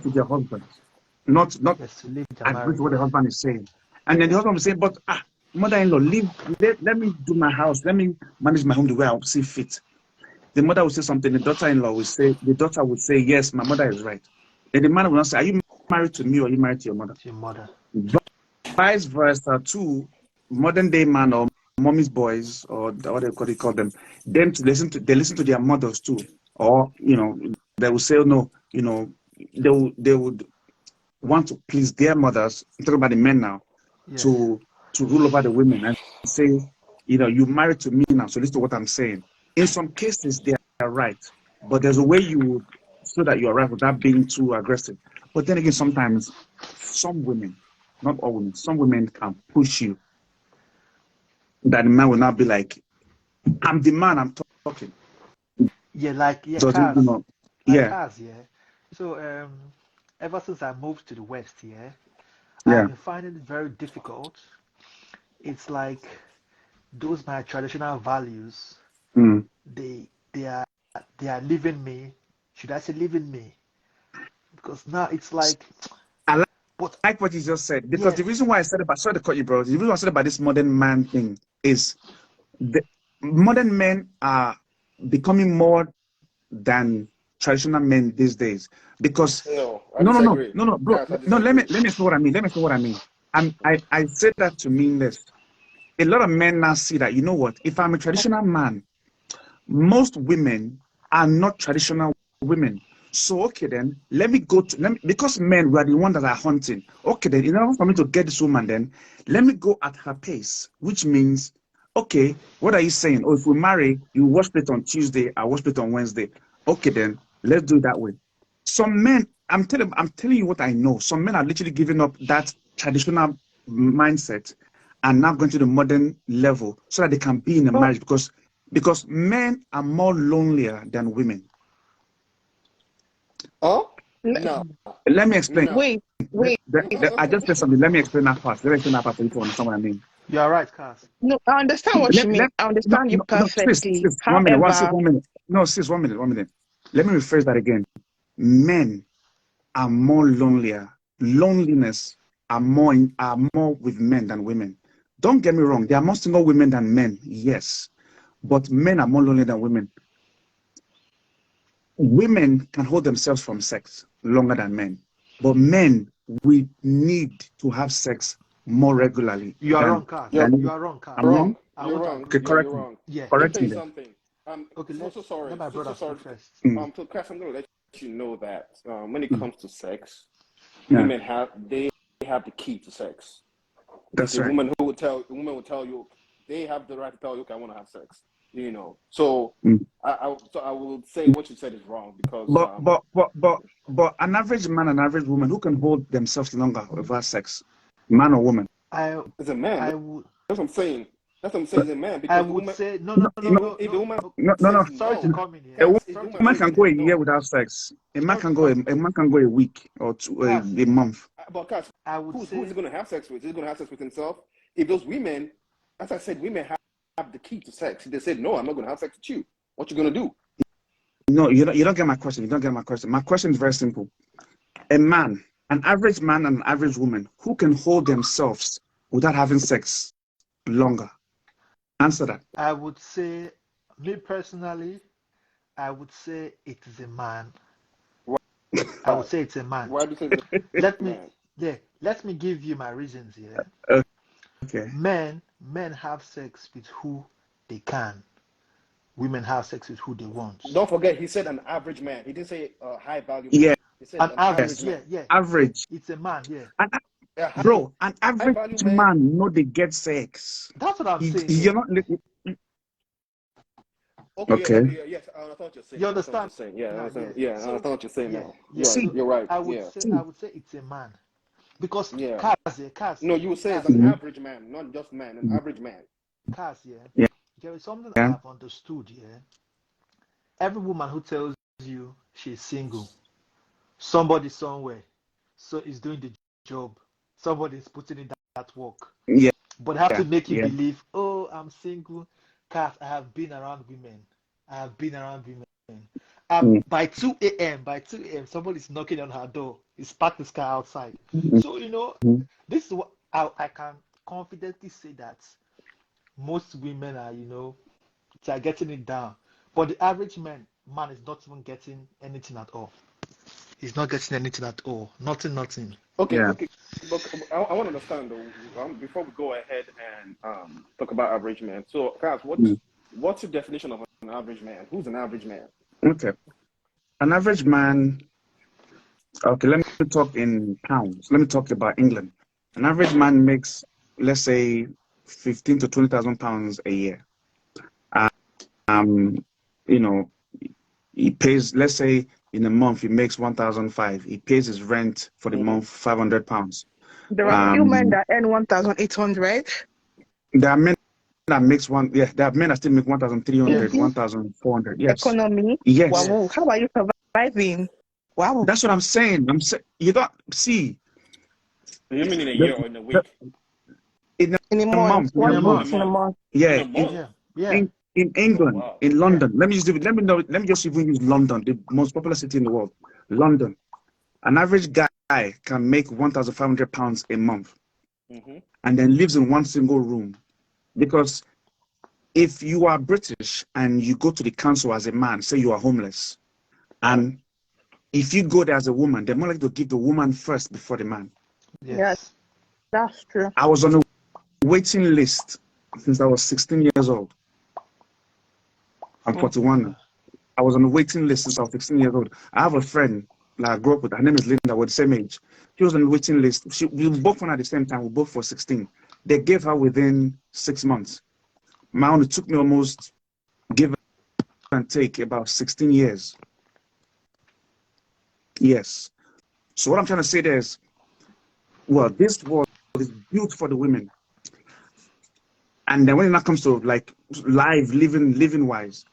with their husbands, not Yes. To leave their agree to what marriage. the husband is saying. And then the husband will say, but mother-in-law, let me do my house, let me manage my home the way I see fit. The mother will say something, the daughter would say, yes, my mother is right. Then the man will not say, are you married to me or are you married to your mother? To your mother. Vice versa, too, modern day man or mommy's boys or what they call them, them to listen to their mothers too. Or, they will say, no, they would want to please their mothers. I'm talking about the men now, Yes. to rule over the women and say, you married to me now, so listen to what I'm saying. In some cases, they are right, but there's a way you would so that you're right without being too aggressive. But then again, sometimes some women, not all women, some women can push you that the man will not be like, I'm the man, I'm talking. Yeah. Like yeah, Doesn't, cars. Like yeah, cars. Yeah. So ever since I moved to the West, yeah, I've yeah. been finding it very difficult. It's like those my traditional values, Mm. they they are they are leaving me. Should I say leaving me? Because now it's like, I but like what you just said because the yes, reason why I said about sorry to cut you, bro. The reason why I said about this modern man thing is the modern men are becoming more than traditional men these days because No, I no, no, no, disagree. no, no, bro, Guys, I no. Let me disagree. let me explain what I mean. Let me explain what I mean. I said that to mean this. A lot of men now see that, you know what? If I'm a traditional man, most women are not traditional women. So okay, then because men were the one that are hunting. Okay, then in order for me to get this woman, then let me go at her pace, which means, okay, what are you saying? Oh, if we marry, you wash plate on Tuesday, I wash plate on Wednesday. Okay, then let's do it that way. Some men, I'm telling you what I know. Some men are literally giving up that traditional mindset and now going to the modern level so that they can be in a Oh, marriage because men are more lonelier than women. Huh? No, Let me explain. no. Wait, wait. I just said something. Let me explain that part. Let me explain that part for you to understand what I mean. You are right, Cass. No, I understand what you mean. I No, understand you no, no, perfectly. sis, However, 1 minute. No, sis, 1 minute, 1 minute. Let me rephrase that again. Men are more lonelier. Loneliness are more with men than women. Don't get me wrong. There are more single women than men, yes, but men are more lonely than women. Women can hold themselves from sex longer than men, but men, we need to have sex more regularly You are than wrong, Cass. You're You are wrong, Cass. men. I You're want to wrong. agree Okay, with Yeah, you. correct you're me. wrong. Yeah. Let me Correct tell me you then. something. Okay, So sorry. let my So brother sorry. speak first. So Chris, I'm gonna let you know that when it Mm. comes to sex, Yeah, women have the key to sex. It's that's the right. woman who will tell you they have the right to tell you, okay, I want to have sex. You know. So Mm. I will say what you said is wrong because But an average man, an average woman who can hold themselves longer without sex, man or woman. I it's a man. I would That's what I'm saying. That's what I'm saying. It's a man I because the would woman. say no No, no no no, no If the no. woman no, no, says no. Sorry to no, come in here. A Cass, if the Sorry to woman woman come says can in go here. a year No. without sex. A man Sorry can to go. come. A man can go a week or two, Cass, a month. but Cass, I would who's say he going to have sex with? Is he going to have sex with himself? If those women, as I said, women have the key to sex. They said, no, I'm not going to have sex with you. What you going to do? No, you don't get my question. You don't get my question. My question is very simple. A man, an average man and an average woman who can hold themselves without having sex longer. Answer that. I would say me personally, I would say it is a man. I would Why? say it's a man. Why do you say it's Let a me man? let me give you my reasons here. Okay. Men have sex with who they can. Women have sex with who they want. Don't forget, he said an average man. He didn't say a high value man. Yeah. He said An an average, average Yes. man. yeah. Average. It's a man, yeah. An, A bro, an high average value man. man know they get sex. That's what I'm saying You're here. not. Okay, Okay. yes, I understand what you're saying. You I understand what understand you're saying. Yeah, I now? understand. Yeah. Yeah, I So understand what you're saying yeah, now. yeah. See, You're So right. I Yeah, see. would say it's a man. Because yeah. Cass, No, you would say it's an Mhm. average man, not just man, an average man. Yeah. Yeah. There is something I Yeah. have understood here. Every woman who tells you she's single, somebody somewhere, so is doing the job. Somebody is putting in that work. Yeah. But have to make you Yeah. believe, oh, I'm single. Cass, I have been around women. I have been around women. Mm. By 2 a.m., somebody's knocking on her door. He's parked his car outside. Mhm. So, this is what I can confidently say that most women are, they are getting it down. But the average man is not even getting anything at all. He's not getting anything at all. Nothing. Okay, Yeah. okay. But I want to understand though, before we go ahead and talk about average man. So, guys, Mm. what's your definition of an average man? Who's an average man? Okay. An average man. Okay. Let me talk in pounds. Let me talk about England. An average man makes, let's say, 15 to 20,000 pounds a year. Um, you know, he pays. Let's say in a month he makes 1,005. He pays his rent for the Mm-hmm. month, £500. there are Mm-hmm. few men Um, that earn 1,800. there are men that makes one. Yeah, there are men that still make 1,300, Yes. Mhm. 1,400. Yes, Economy. yes. Wow. Yes. How are you surviving? Wow. That's what I'm saying. You don't see You mean in a the, year or in a the, week? in In a a month. month. In In a What a he In a month. makes month. in a month? month. In Yeah, a month? Yeah. in Oh England, wow. in Yeah. London. Let me just even use London, the most popular city in the world. London. An average guy can make £1,500 a month, Mm-hmm. and then lives in one single room. Because if you are British and you go to the council as a man, say you are homeless, Right. and if you go there as a woman, they're more likely to give the woman first before the man. Yeah, Yes. that's true. I was on a waiting list since I was 16 years old. I'm Oh, 41 now. I was on a waiting list since I was 16 years old. I have a friend that I grew up with. Her name is Linda. We're the same age. She was on the waiting list. We both went at the same time. We both were 16. They gave her within 6 months. My own, it took me almost, give and take, about 16 years. Yes. So what I'm trying to say there is, well, this world is built for the women. And then when it comes to like live, living wise,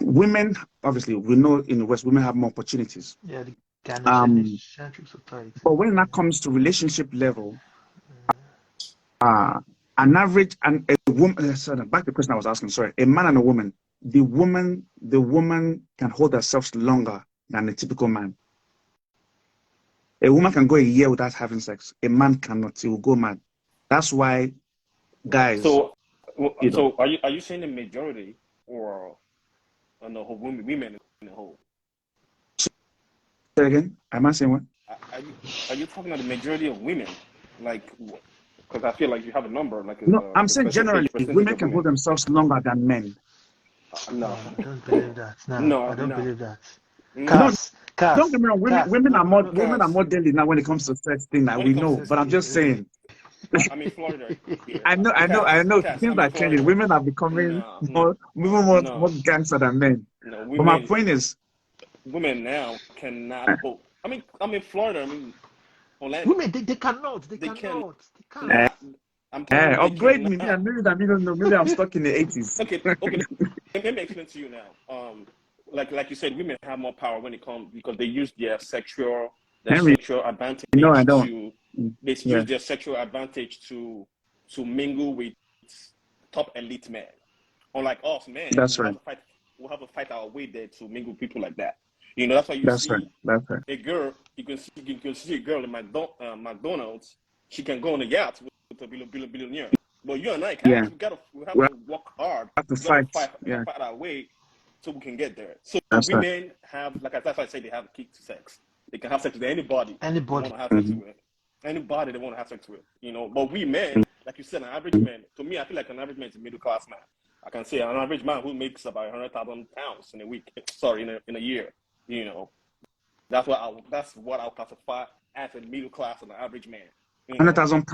women, obviously, we know in the West, women have more opportunities. Yeah, the Um, gynocentric society. but when that comes to relationship level, an average and a woman. Sorry, back to the question I was asking. Sorry, a man and a woman. The woman can hold herself longer than a typical man. A woman can go a year without having sex. A man cannot. He will go mad. That's why, guys. So are you saying the majority or the whole women in the whole? Say again. Am I saying what? Are you talking about the majority of women? Like, because I feel like you have a number. Like, No, I'm saying generally, women can hold themselves longer than men. No, I don't believe that. No, I don't believe that. Don't get me wrong. Women are more deadly now when it comes to sex thing. That we know, but I'm just saying. I'm in Florida. Here. I know. Cass, Things are changing. Women are becoming more gangster than men. No, but my point is, women now cannot hold. I'm in Florida. Orlando. Women, they cannot. They cannot. I'm telling you, upgrade me. Maybe I don't know. Maybe I'm stuck in the 80s. Okay. Let me explain to you now. Like you said, women have more power when it comes because they use their sexual advantage to. They use their sexual advantage to mingle with top elite men. Unlike us, men, that's right. We'll have to fight our way there to mingle with people like that. You know, that's why That's right. A girl. You can see a girl in McDonald's. She can go on a yacht with a billionaire. But you and I, we have to work hard. We have to fight our way so we can get there. So that's women right. have, like I said, they have a key to sex. They can have sex with anybody. They want to have sex with. Anybody they want to have sex with, you know. But we men, like you said, an average man. To me, I feel like an average man is a middle class man. I can say an average man who makes about 100,000 pounds in a week. Sorry, in a year. You know, that's what I'll classify as a middle class and an average man. 100,000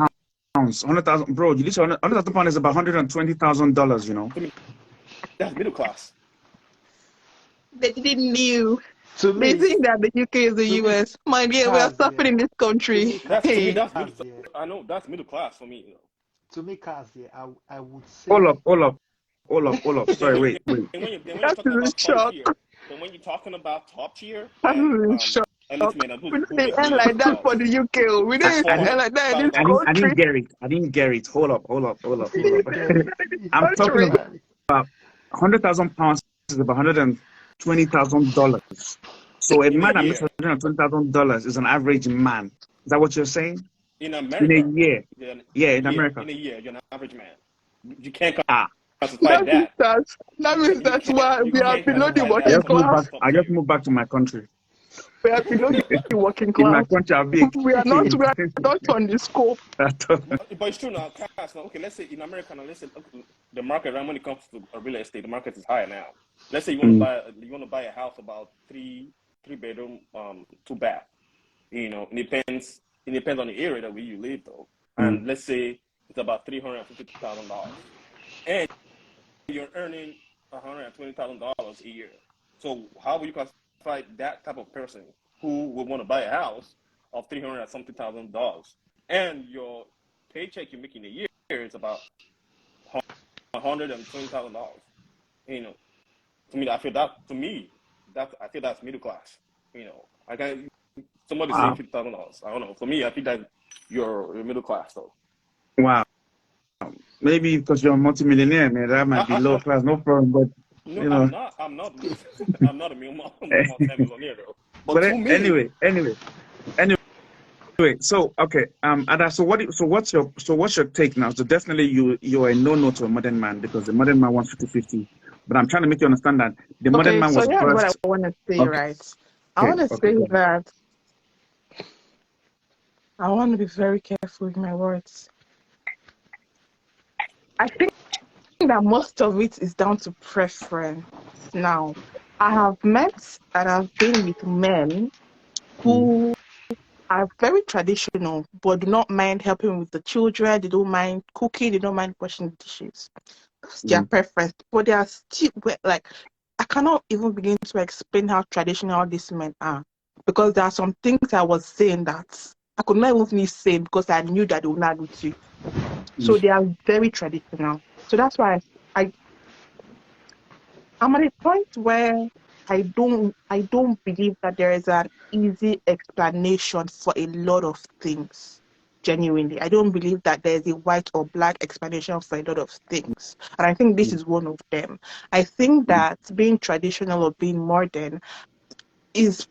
pounds. 100,000, bro. You listen, 100,000 pounds is about $120,000. You know. To me, that's middle class. They didn't know. To me, they think that the UK is the US. My dear, we are suffering in this country. To me, that's middle. I know that's middle class for me. You know. To me, Kas, I would say. Hold up. Sorry, wait. When you're talking about top tier, elite men, they end like that for the UK. We didn't end like that in this country. I didn't get it. Hold up. I'm talking about 100,000 pounds is about $120,000. So a man that makes $120,000 is an average man. Is that what you're saying? In America. In a year. In America. In a year, you're an average man. You can't classify that. That means that's why we are below the working class. I just moved back to my country. We are below the working class. In my country, I'll be we are not on the scope. But it's true now, Cass. Okay, let's say in America, the market around when it comes to real estate, the market is higher now. Let's say you want to buy a house about three bedroom, 2 bath. You know, it depends on the area that where you live though. And let's say it's about $350,000, and you're earning $120,000 a year. So how will you classify that type of person who would want to buy a house of $300,000 and your paycheck you're making a year is about $120,000? You know, I feel that's middle class. You know, somebody saying $50,000. I don't know. For me, I think that you're middle class though. Wow. Maybe because you're a multimillionaire, man, that might be low class, no problem. But no, you know, I'm not a millionaire though. But anyway. So okay, Ada, so what's your take now? So definitely you're a no to a modern man because the modern man wants 50-50. But I'm trying to make you understand that the modern man was so birthed. What I want to say, right? I want to say that I want to be very careful with my words. I think that most of it is down to preference. Now, I have met and I've been with men who are very traditional, but do not mind helping with the children. They don't mind cooking. They don't mind washing dishes. That's their preference. But they are still like, I cannot even begin to explain how traditional these men are, because there are some things I was saying that I could not even finish saying because I knew that they would not do it. So they are very traditional. So that's why I'm at a point where I don't believe that there is an easy explanation for a lot of things. Genuinely, I don't believe that there's a white or black explanation for a lot of things, and I think this is one of them. I think that being traditional or being modern is,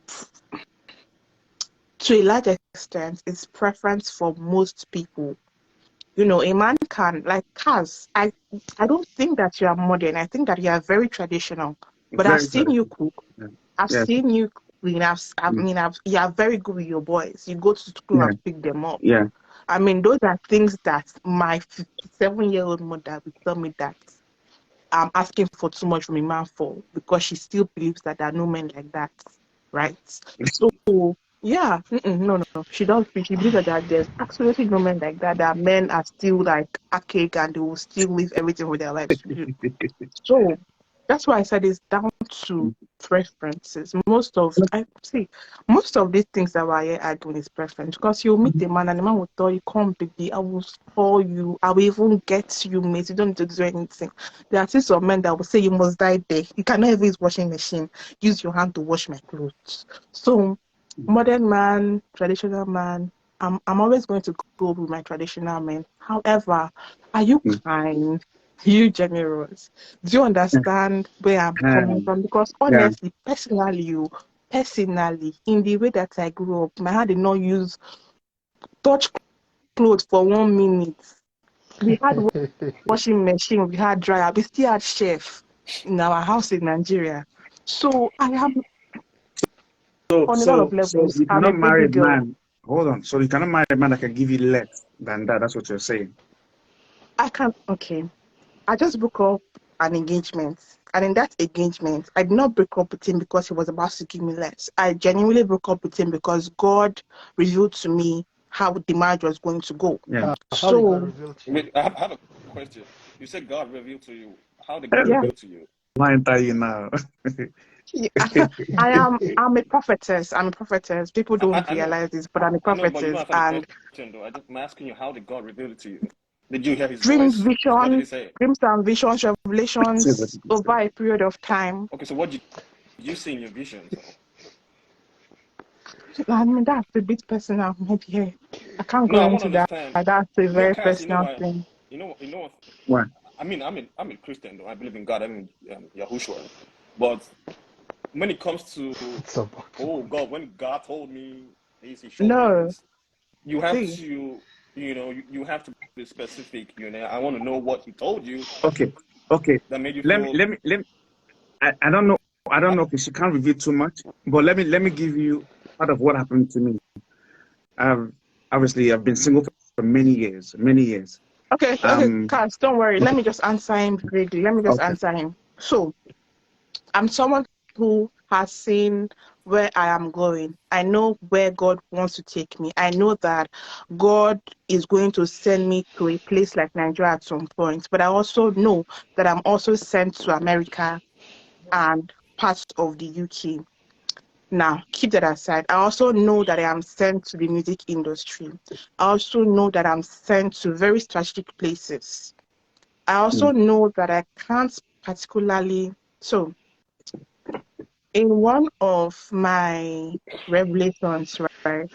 to a large extent, is preference for most people. A man can, like Kaz, I don't think that you are modern. I think that you are very traditional. But I've Very seen you traditional. cook. Yeah. I've Yeah. seen you clean. You are very good with your boys. You go to school Yeah. and pick them up. Yeah. I mean, those are things that my 57-year-old mother would tell me that I'm asking for too much from a man for, because she still believes that there are no men like that, right? So yeah, no, no, she don't. She believes that there's absolutely no men like that. That men are still like archaic and they will still leave everything with their lives to do. So that's why I said it's down to preferences. Most of these things that we're here arguing is preference, because you'll meet a man and the man will tell you, come baby, I will spoil you, I will even get you, mate. You don't need to do anything. There are still some men that will say you must die there. You cannot even use washing machine. Use your hand to wash my clothes. So modern man, traditional man, I'm always going to go with my traditional men. However, are you kind? Are you generous? Do you understand where I'm coming from? Because Yeah. honestly, personally, in the way that I grew up, my hand did not use touch clothes for 1 minute. We had washing machine, we had dryer, we still had chef in our house in Nigeria. So I am, So, on a lot of so levels, you I'm a cannot marry baby a girl. man. Hold on. So you cannot marry a man that can give you less than that. That's what you're saying. I can't, okay. I just broke up an engagement. And in that engagement, I did not break up with him because he was about to give me less. I genuinely broke up with him because God revealed to me how the marriage was going to go. Yeah. How did God So, reveal to you? Wait, I have a question. You said God revealed to you. How did God Hell, yeah, reveal to you? why tell you now? I'm a prophetess. I'm a prophetess. People don't I know, realize this, but I'm a I know, but you don't prophetess. answer the And question though. I'm asking you, how did God reveal it to you? Did you hear His dreams, voice? What did He visions, say? dreams and visions, Jesus revelations Christ. over a period of time. Okay, so what did you see in your visions? I mean, that's a bit personal, maybe. I can't No, go I want to into that. understand. That's a No, very Cass, you know personal what? thing. You know what? Why? I mean, I'm a Christian though. I believe in God. I mean, Yahushua. But when it comes to, It's about to oh God. God, when God told me this, He showed me No, this, you have see. to, you have to be specific. I want to know what He told you Okay. Okay. that made you Let me feel. let me let me I don't know. I don't I, know if she can't reveal too much, but let me give you part of what happened to me. I've obviously I've been single for many years, many years. Okay, Cass, don't worry. Let me just answer him vaguely. Let me just Okay. answer him. So, I'm someone who has seen where I am going. I know where God wants to take me. I know that God is going to send me to a place like Nigeria at some point. But I also know that I'm also sent to America and parts of the UK. Now, keep that aside. I also know that I am sent to the music industry. I also know that I'm sent to very strategic places. I also Mm. know that I can't particularly. So, in one of my revelations, right,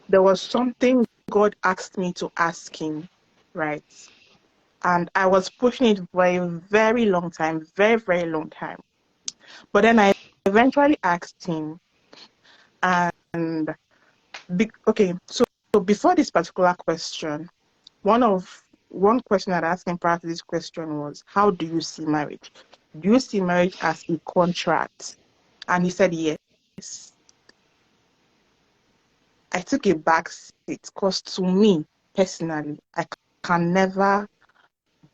there was something God asked me to ask him, right? And I was pushing it for a very long time, very, very long time. But then I eventually asked him, and okay, so before this particular question, one question I'd asked him prior to this question was, how do you see marriage? Do you see marriage as a contract? And he said yes. I took a back seat because to me personally, I can never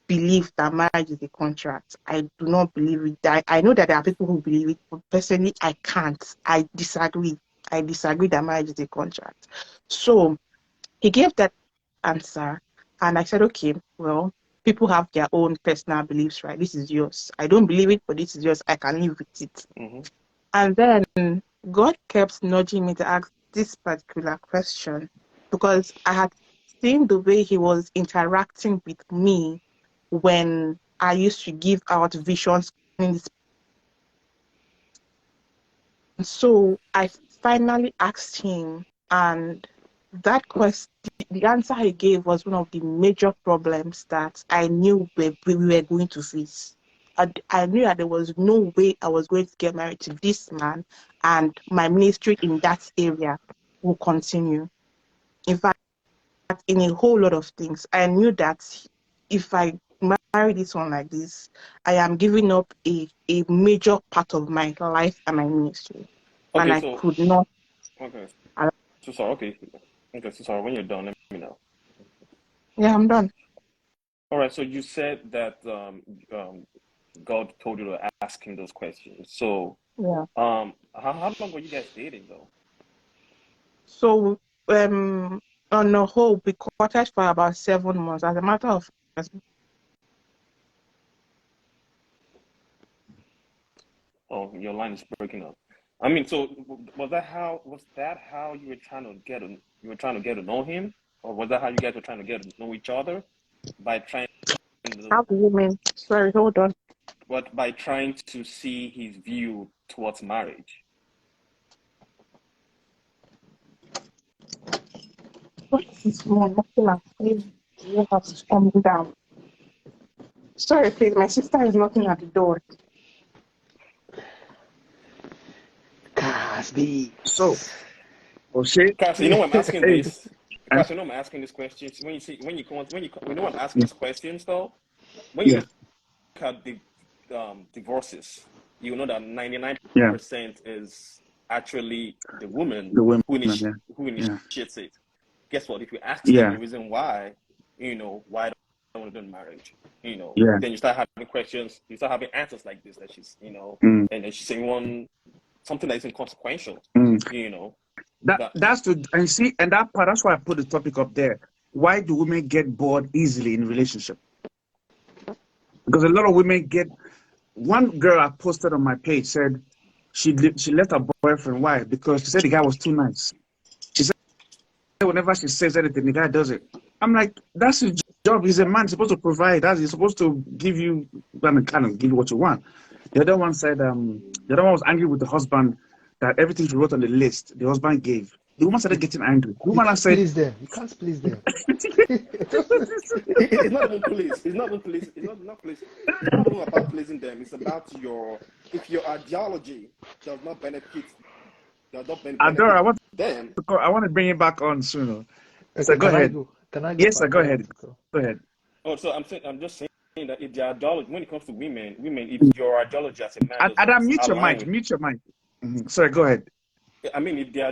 believe that marriage is a contract. I do not believe it. I know that there are people who believe it, but personally, I can't. I disagree. I disagree that marriage is a contract. So he gave that answer, and I said, okay, well, people have their own personal beliefs, right? This is yours. I don't believe it, but this is yours. I can live with it. mm-hmm. And then God kept nudging me to ask this particular question because I had seen the way he was interacting with me when I used to give out visions in this so I finally asked him, and that question, the answer he gave was one of the major problems that I knew we were going to face. I knew that there was no way I was going to get married to this man, and my ministry in that area will continue. In fact, in a whole lot of things, I knew that if I marry this one like this, I am giving up a major part of my life and my ministry, and Okay, I so could not. okay, allow- so sorry. Okay, so sorry. When you're done, let me know. Yeah, I'm done. All right. So you said that God told you to ask him those questions. So Yeah. how long were you guys dating though? So, on the whole, we courted for about 7 months. As a matter of fact, Oh, your line is breaking up. I mean, so was that how you were trying to get to know him, or was that how you guys were trying to get to know each other by trying to how do you mean? Sorry, hold on. by trying to see his view towards marriage? What is this one knocking at? Please, you have to calm down. Sorry, please. My sister is knocking at the door. Kas So, Topics. O'Shea, Cass, you know why I'm asking hey, this? and, Cass, you know I'm asking these questions. You know I'm asking these questions though. When you yeah, look at the divorces, you know that yeah, 99% is actually the woman the women, who yeah, who yeah, initiates it. Guess what? If you ask them yeah, the reason why, why don't want to do marriage, yeah. then you start having questions, you start having answers like this that she's, Mm, and then she's saying something that is inconsequential, mm. you know, that That's the and see, and that part. That's why I put the topic up there. Why do women get bored easily in relationship? Because a lot of women get. One girl I posted on my page said she left her boyfriend. Why? Because she said the guy was too nice. She said whenever she says anything, the guy does it. I'm like, that's his job. He's a man. He's supposed to provide. He's supposed to give you, I mean, kind of give you what you want. The other one said, the other one was angry with the husband that everything she wrote on the list, the husband gave. The woman started getting angry. The You woman can't said, please them. You can't please them. it's not even police. It's not even police. Not police. It's not even about pleasing them. It's about if your ideology does not benefit Adora, benefit them. I want to bring you back on soon. So Okay, go can I ahead. go? Can I go? Yes, sir, go I want ahead. to go. Go ahead. Oh, so I'm just saying that if the ideology, when it comes to women, if your ideology as a man doesn't Adam, mute your align mic. with, Mute your mic. Sorry, go ahead. I mean, if your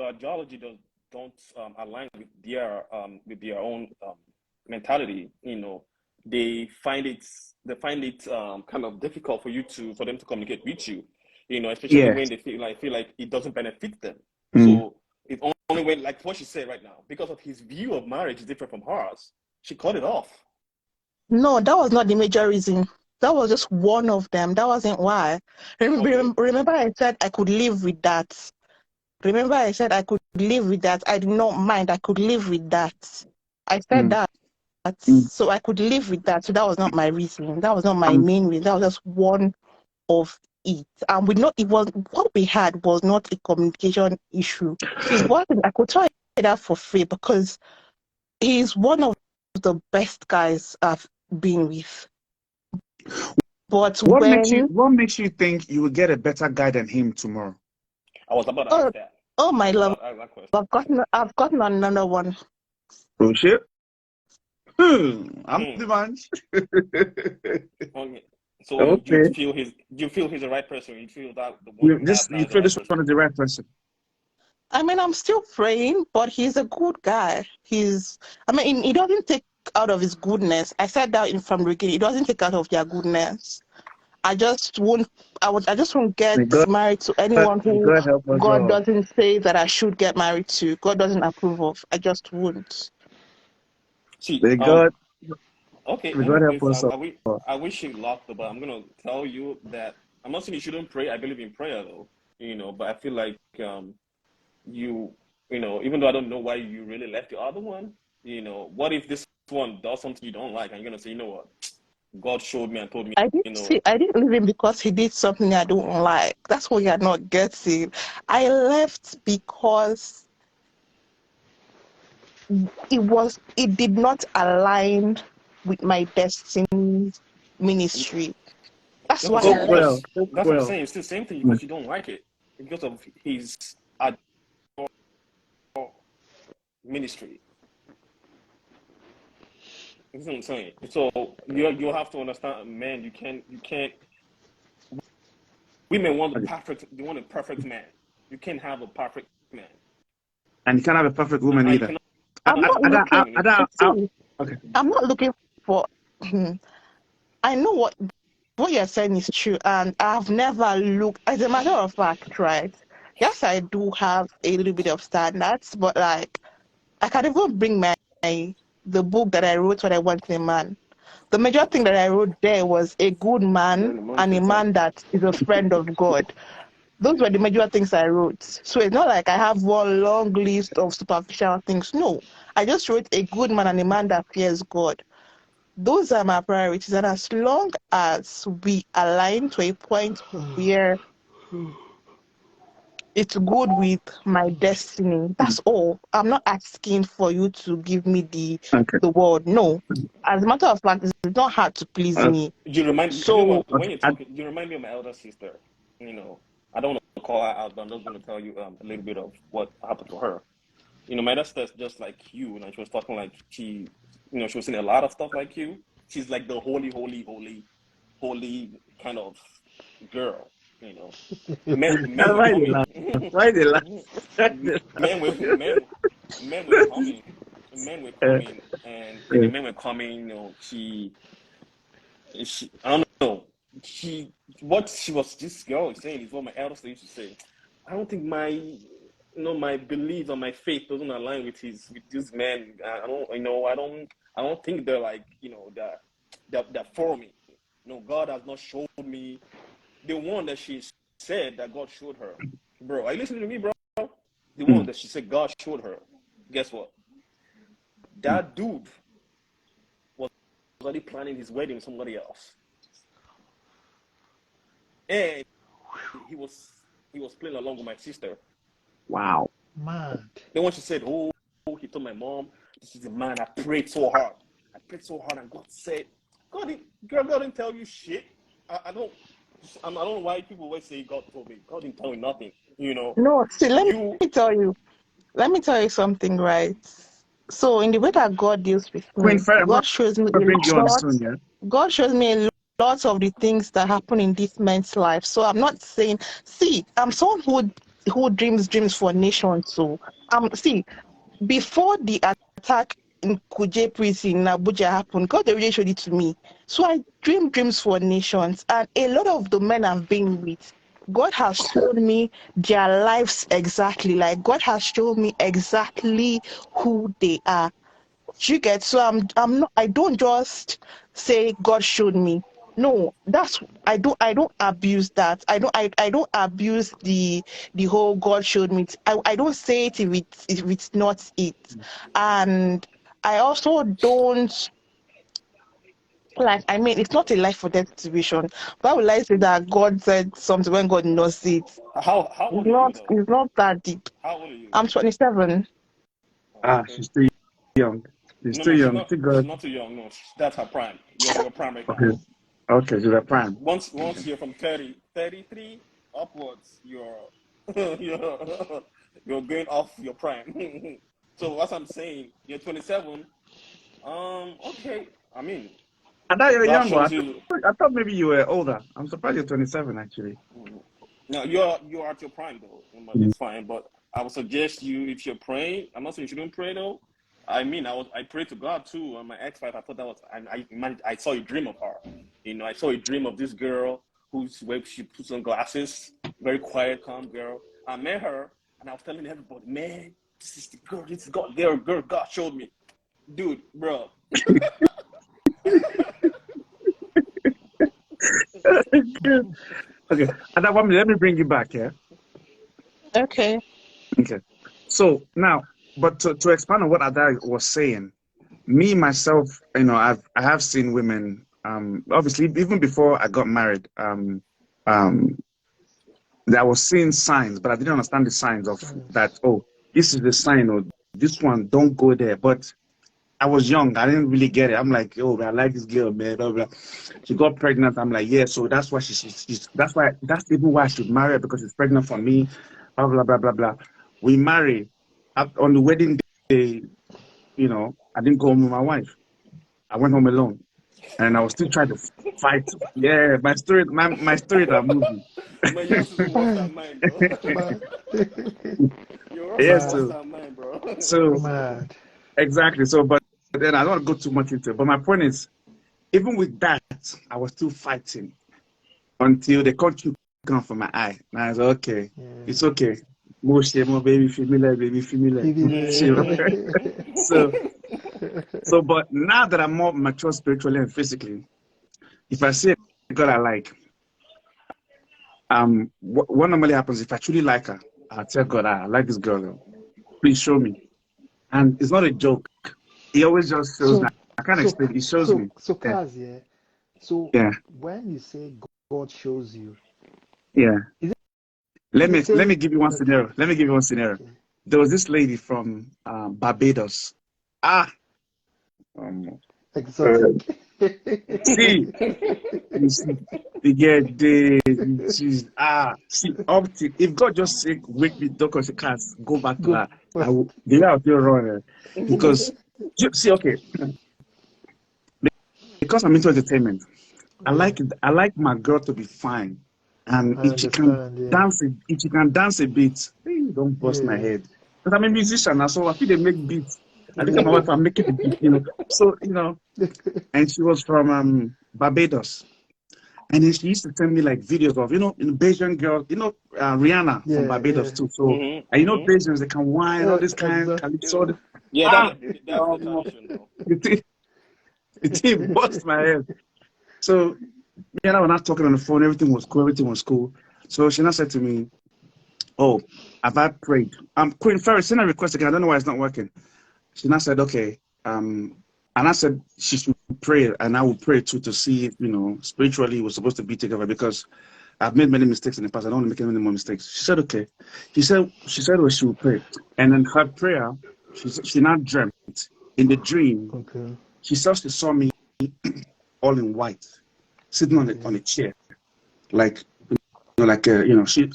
ideology don't align with their own mentality, they find it kind of difficult for them to communicate with you, especially Yeah. when they feel like it doesn't benefit them. Mm. So it's only when, like what she said right now, because of his view of marriage is different from hers, she cut it off. No, that was not the major reason. That was just one of them. That wasn't why. Okay. Remember, I said I could live with that. Remember, I said I could live with that. I did not mind. I could live with that. I said Mm. that. Mm. So I could live with that. So that was not my reason. That was not my Um, main reason. That was just one of it. And it was what we had was not a communication issue. It wasn't. I could tell you that for free because he's one of the best guys I've been with. But when what makes you think you will get a better guy than him tomorrow? I was about to oh ask that. oh my I was love, about to ask that question. I've gotten another one. Oh shit. I'm Hmm. the man. Okay. So Okay. you feel he's the right person. You feel that the one you have now You is the feel right this person. one is the right person. I mean, I'm still praying, but he's a good guy. I mean, he doesn't take out of his goodness. I said that from the beginning. He doesn't take out of their goodness. I just won't. I just won't get May God, married to anyone may who God help us God all. doesn't say that I should get married to. God doesn't approve of. I just won't. See, May God, okay. may God help Anyways, us all. I wish you luck, but I'm gonna tell you that I'm not saying you shouldn't pray. I believe in prayer, though. But I feel like you, even though I don't know why you really left the other one. What if this one does something you don't like, and you're gonna say, you know what? God showed me and told me, I didn't see. I didn't leave him because he did something I don't like. That's what you're not getting. I left because it did not align with my destiny ministry. That's why I Hope left. well. that's what I'm saying. It's the same thing because you don't like it because of his ministry. That's what I'm saying. So you have to understand, man. You can't. Women want the perfect. They want a perfect man. You can't have a perfect man, And you can't have a perfect woman and you either. cannot I'm have not a perfect looking. woman either. Okay. I'm not looking for. I know what you're saying is true, and I've never looked. As a matter of fact, right? Yes, I do have a little bit of standards, but like I can even bring the book that I wrote when I wanted a man. The major thing that I wrote there was a good man and a man that is a friend of God. Those were the major things I wrote. So it's not like I have one long list of superficial things. No, I just wrote a good man and a man that fears God. Those are my priorities. And as long as we align to a point where it's good with my destiny, that's all. I'm not asking for you to give me Okay. the world. No. As a matter of fact, it's not hard to please me. You know So what? When you're talking, you remind me of my elder sister. You know, I don't want to call her out, but I'm just going to tell you a little bit of what happened to her. You know, my elder sister's just like you, and she was talking like she was saying a lot of stuff like you. She's like the holy kind of girl. You know, men were Why they coming. laugh? Why they laugh? Men were coming. Men were coming, and the men were coming. You know, she I don't know. What she was this girl is saying is what my elder sister used to say. I don't think my beliefs or my faith doesn't align with this man. I don't think they're like, they're for me. God has not showed me the one that she said that God showed her. Bro, are you listening to me, bro? The one that she said God showed her. Guess what? That dude was already planning his wedding with somebody else. And he was playing along with my sister. Wow. Mad. Then when she said, "Oh," he told my mom, "This is the man I prayed so hard. And God said, God didn't tell you shit. I don't know why people always say God told me. God didn't tell me nothing. no, see, let me tell you. Let me tell you something, right? So in the way that God deals with Queen me, Fair, I'm God shows me gonna bring you a on lot. soon, yeah? God shows me a lot of the things that happen in this man's life. So I'm not saying, see, I'm someone who dreams for nations. So see, before the attack in Kuje prison in Abuja happened, God already showed it to me. So I dreams for nations, and a lot of the men I've been with, God has shown me their lives exactly. Like God has shown me exactly who they are. Do you get? So I'm not. I don't just say God showed me. No, I don't abuse that. I don't abuse the whole God showed me. I don't say it if it's not it. And I also don't like, I mean, it's not a life or death situation. Why would I say that God said something when God knows it? How old are you though? It's not that deep. How old are you? I'm 27. Oh, okay. She's still young. She's still She's young. not. Still She's good. not too young. No, that's her prime. You're in your prime right now. Okay. Okay, she's a prime. Once you're from 33 upwards, you're going off your prime. So as I'm saying, you're 27. Okay. I mean, I thought you were God younger. shows you. I thought maybe you were older. I'm surprised you're 27, actually. No, you're at your prime though. But it's fine. But I would suggest you, if you're praying. I'm not saying you shouldn't pray though. I mean, I prayed to God too. On my ex-wife, I thought that was, and I saw a dream of her. I saw a dream of this girl where she puts on glasses, very quiet, calm girl. I met her, and I was telling everybody, man, this is the girl. This is God. Girl, God showed me, dude, bro. Okay. And that one, let me bring you back here. Okay. Okay. So now, but to expand on what Ada was saying, me myself, I have seen women obviously, even before I got married, I was seeing signs, but I didn't understand the signs of that. Oh, this is the sign, or this one, don't go there. But I was young. I didn't really get it. I'm like, oh, I like this girl, man. Blah, blah. She got pregnant. I'm like, yeah. So that's why that's even why I should marry her, because she's pregnant for me. Blah blah blah blah blah. We marry. On the wedding day, I didn't go home with my wife. I went home alone, and I was still trying to fight. Yeah, my story that movie. Man, yours is worse than mine, bro. Yours Yeah, is worse than mine, bro. so Mad. exactly. So, but then I don't want to go too much into it. But my point is, even with that, I was still fighting until the country come from my eye. And I was okay. It's okay. More shame, more baby, familiar, baby, familiar. So, but now that I'm more mature spiritually and physically, if I see a girl I like, what normally happens if I truly like her, I'll tell God, I like this girl. Please show me. And it's not a joke. He always just shows me. I can't explain. He shows me. So Kaz, So yeah. When you say God shows you, yeah. Let me give you one okay. scenario. Let me give you one scenario. Okay. There was this lady from Barbados. Exotic. See, she's optic. If God just say wake me, doctor, she can't go back to her. The way I feel wrong, because see, okay, because I'm into entertainment, I like my girl to be fine, and if she can dance a bit, hey, don't bust my head. Because I'm a musician, so I feel they make beats. I look at my wife, I'm making the beat, So and she was from Barbados, and then she used to send me like videos of Bayesian girls, Rihanna from Barbados too. So and Bayesians, they can whine all this kind of calypso. Yeah, that's the tradition, though. It bust my head. So me and I were not talking on the phone. Everything was cool. So she now said to me, "Oh, have I prayed? Queen Ferris, send a request again. I don't know why it's not working." She now said, "Okay." And I said she should pray, and I will pray too to see if, spiritually we're supposed to be together, because I've made many mistakes in the past. I don't want to make any more mistakes. She said, "Okay." She said, well, she will pray. And in her prayer, she now dreamt. In the dream, she saw me all in white, sitting on a chair, like she.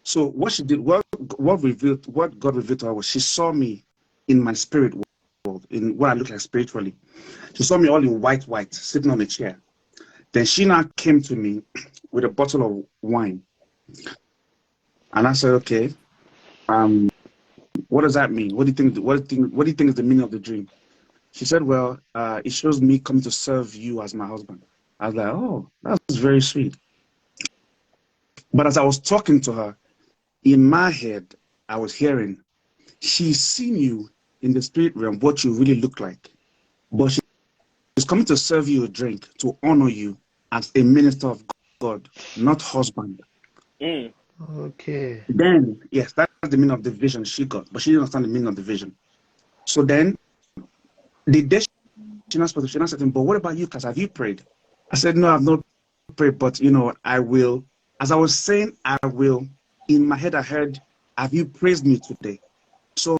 So what she did, what God revealed to her was, she saw me in my spirit world, in what I look like spiritually. She saw me all in white, sitting on a chair. Then she now came to me with a bottle of wine, and I said, "Okay, what does that mean? What do you think? What do you think is the meaning of the dream?" She said, "Well, it shows me coming to serve you as my husband." I was like, "Oh, that's very sweet." But as I was talking to her, in my head, I was hearing, "She's seen you in the spirit realm, what you really look like, but she's coming to serve you a drink to honor you as a minister of God, not husband." Okay. Then, yes, that's the meaning of the vision she got, but she didn't understand the meaning of the vision. So then, the day she not supposed to, she not said to me, "But what about you, Kas? Have you prayed?" I said, "No, I've not prayed, but I will." As I was saying, "I will," in my head I heard, "Have you praised me today?" So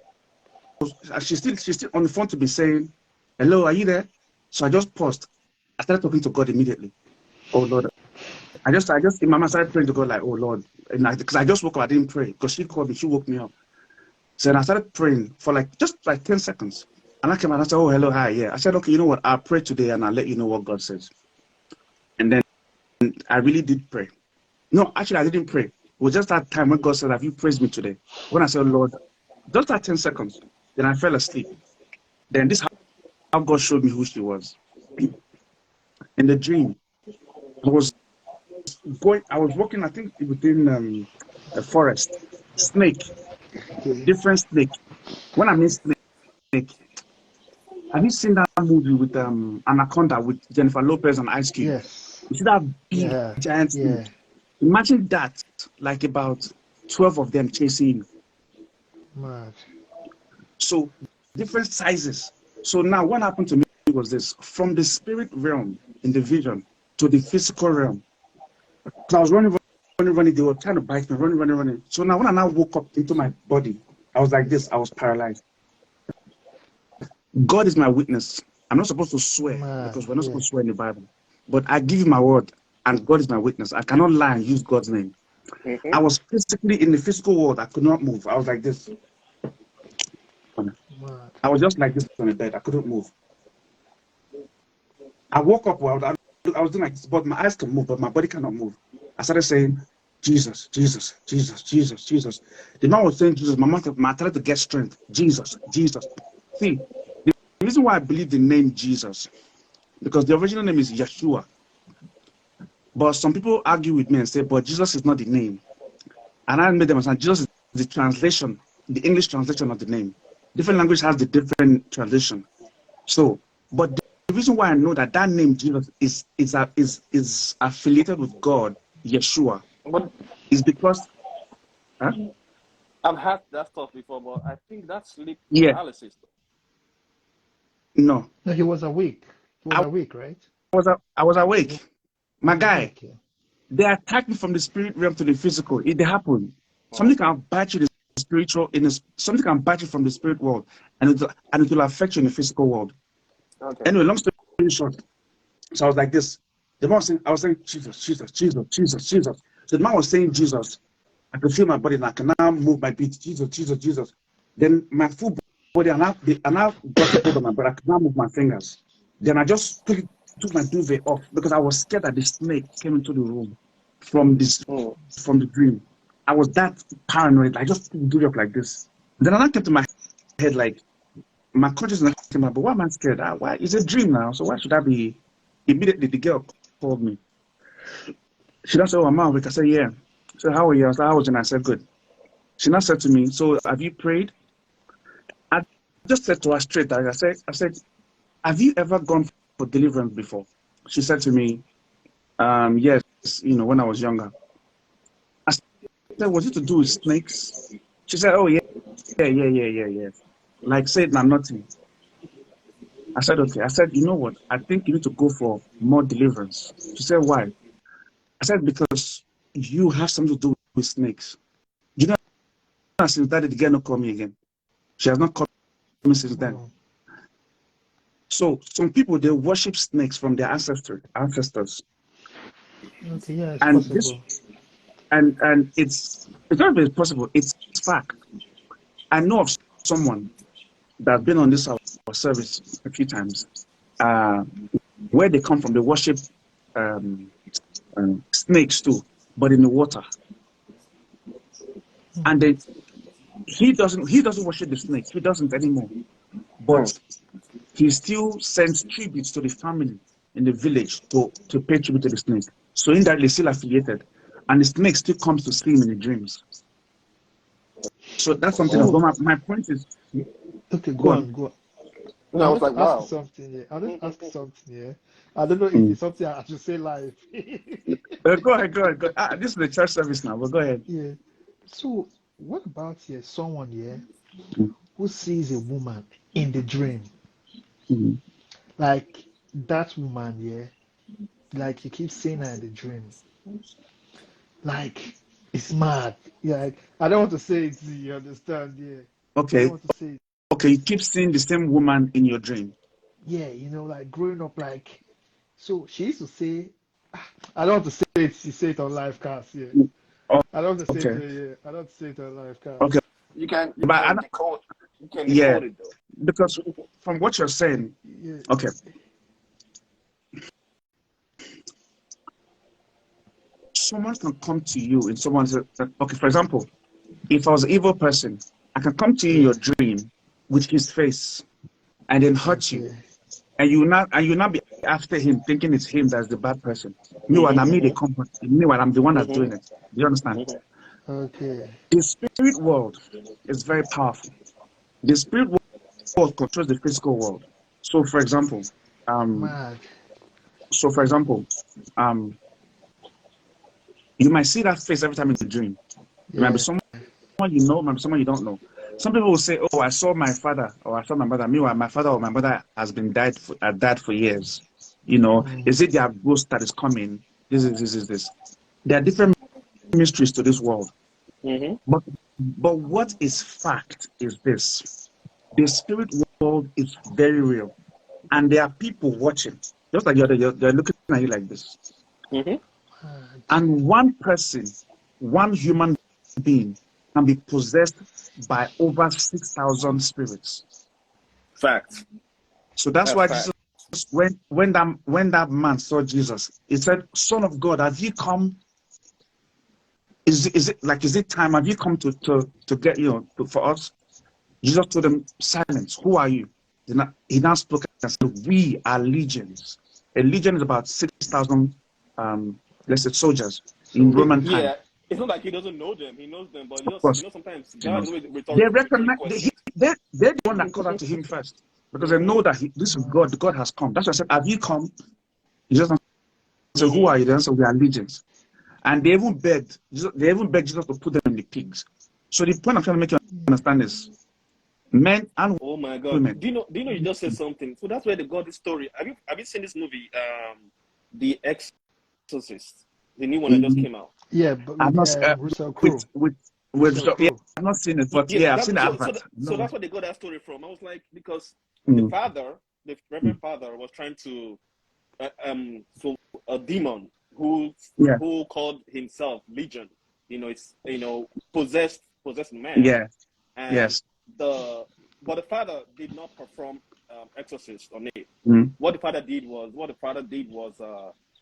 she's still on the phone to be saying, "Hello, are you there?" So I just paused. I started talking to God immediately. "Oh Lord," I just in my mind started praying to God, like, "Oh Lord," and because I just woke up, I didn't pray because she called me, she woke me up. So I started praying for just 10 seconds. And I came out and I said, "Oh, hello, hi, yeah." I said, "Okay, you know what? I'll pray today and I'll let you know what God says." And then I really did pray. No, actually, I didn't pray. It was just that time when God said, "Have you praised me today?" When I said, "Lord," just that 10 seconds, then I fell asleep. Then this how God showed me who she was. In the dream, I was walking, I think, within a forest. Snake, different snake. When I mean snake, have you seen that movie with Anaconda with Jennifer Lopez and Ice Cube? Yes. You see that big giant snake? Imagine that, like about 12 of them chasing. Mad. So different sizes. So now what happened to me was this: from the spirit realm, in the vision to the physical realm. So I was running. They were trying to bite me, running. So now when I now woke up into my body, I was like this. I was paralyzed. God is my witness. I'm not supposed to swear because we're not supposed to swear in the Bible. But I give you my word, and God is my witness. I cannot lie and use God's name. I was physically in the physical world. I could not move. I was like this. I was just like this on the bed. I couldn't move. I woke up. I was doing like this, but my eyes can move, but my body cannot move. I started saying, Jesus, Jesus, Jesus, Jesus, Jesus. The man was saying Jesus. My tried to get strength. Jesus, Jesus. See, the reason why I believe the name Jesus, because the original name is Yeshua. But some people argue with me and say, but Jesus is not the name. And I made them understand Jesus is the translation, the English translation of the name. Different language has the different translation. So, but the reason why I know that that name Jesus is affiliated with God, Yeshua, But is because I've had that stuff before, but I think that's sleep yeah, paralysis. no, No, he was awake. He was awake, right? I was awake. My guy, Awake, yeah. they attacked me from the spirit realm to the physical. It happened. Something can bite you in the spiritual, something can bite you from the spirit world, and it will affect you in the physical world. Okay. Anyway, long story short, so I was like this. The man was saying, I was saying Jesus, Jesus, Jesus, Jesus, Jesus. So the man was saying Jesus. I could feel my body and I can now move my beat. Jesus, Jesus, Jesus. Then my full body, and I now got a hold of my body. I could now move my fingers. Then I just took my duvet off because I was scared that the snake came into the room from the dream. I was that paranoid. I just took the duvet off like this. Then I came to my head like, my consciousness came out, but why am I scared? Why? It's a dream now, so why should I be? Immediately, the girl called me. She now said, oh, I'm awake. I said, yeah. So how are you? I was like, how was you? And I said, good. She now said to me, so have you prayed? I just said to her straight, I said, have you ever gone for deliverance before? She said to me, yes, when I was younger. I said, was it to do with snakes? She said, oh, yeah. Like said, I'm nothing. I said, okay. I said, you know what? I think you need to go for more deliverance. She said, why? I said, because you have something to do with snakes. You know, since that, the girl not call me again. She has not called me since then. So some people, they worship snakes from their ancestors. Okay, yeah, it's And possible. and it's not very possible. It's fact. I know of someone that's been on this service a few times. Where they come from, they worship snakes too, but in the water. And he doesn't worship the snakes. He doesn't anymore. But he still sends tributes to the family in the village to pay tribute to the snake. So indirectly still affiliated. And the snake still comes to see him in the dreams. So that's something else. But my point is, Okay, go on. No, I was like, wow. Something here. I'll just ask something here. I don't know if it's something I should say live. Go ahead. This is the church service now, but go ahead. Yeah. So, what about here someone here who sees a woman in the dream? Like that woman, yeah. Like you keep seeing her in the dream. Like it's mad. Yeah. Like, I don't want to say it. You understand? Yeah. Okay. I don't want to say it. Okay, you keep seeing the same woman in your dream. Yeah, like growing up, like, so she used to say, I don't want to say it, she say it on live cast, yeah. I don't want to say it, yeah. I don't want to say it on live cast. Okay. You can decode it though. Because from what you're saying, okay. Someone can come to you and someone says, okay, for example, if I was an evil person, I can come to you in your dream with his face and then hurt you. And you not be after him thinking it's him that's the bad person. Meanwhile, I'm the one that's doing it. Do you understand? Okay. The spirit world is very powerful. The spirit world controls the physical world. So for example, you might see that face every time in the dream. You might be someone you know, might be someone you don't know. Some people will say, oh, I saw my father or I saw my mother. Meanwhile, my father or my mother has been died for years. You know, is it their ghost that is coming? This. There are different mysteries to this world. Mm-hmm. But what is fact is this: the spirit world is very real, and there are people watching, just like they're looking at you like this. Mm-hmm. And one person, one human being, can be possessed by over 6,000 spirits. Facts. So that's why fact. Jesus, when that man saw Jesus, he said, "Son of God, have you come? Is it time? Have you come to get for us?" Jesus told them, "Silence. Who are you?" He now spoke and said, "We are legions." A legion is about 6,000, let's say, soldiers in Roman time. Yeah, it's not like he doesn't know them. He knows them, but just sometimes God is They rhetorical recognize questions. they're the one that called out to him first, because they know that this is God. God has come. That's why I said, "Have you come?" He just said, "Who are you?" Then said, "We are legions." And they even begged Jesus to put them in the pigs. So the point I'm trying to make you understand is, men and Oh my God! women. Do you know? You just said something? So that's where they got this story. Have you seen this movie, The Exorcist, the new one that just came out? Yeah, but I've not Russell Crowe. I've not seen it, but yeah, I've seen the advert. So that's where they got that story from. I was like, because Mm. the Reverend Father, was trying to so a demon who called himself Legion, it's possessed man. Yeah. And Yes. but the father did not perform exorcist on it. Mm. What the father did was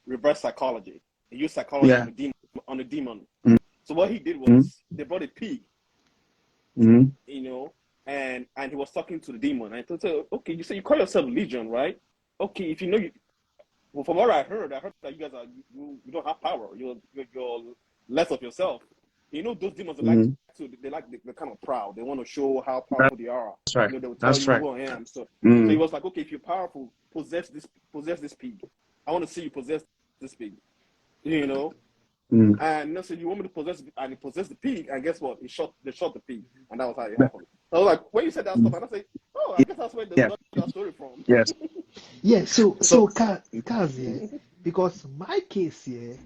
reverse psychology. He used psychology on the demon. Mm. So what he did was they brought a pig, Mm. and he was talking to the demon. And I told him, okay, you say you call yourself Legion, right? Okay, if you know you. Well, from what I heard that you guys you don't have power. You're less of yourself. Those demons they're kind of proud. They want to show how powerful they are. That's right. They will tell That's you right. who I am. So he was like, okay, if you're powerful, possess this pig. I want to see you possess this pig. And so you want me to possess, and he possessed the pig, and guess what? They shot the pig, and that was how it happened. I was like, when you said that stuff, and I say, oh, I guess that's where they got that story from. Yes. Yeah, so Kaz, yeah, because my case here,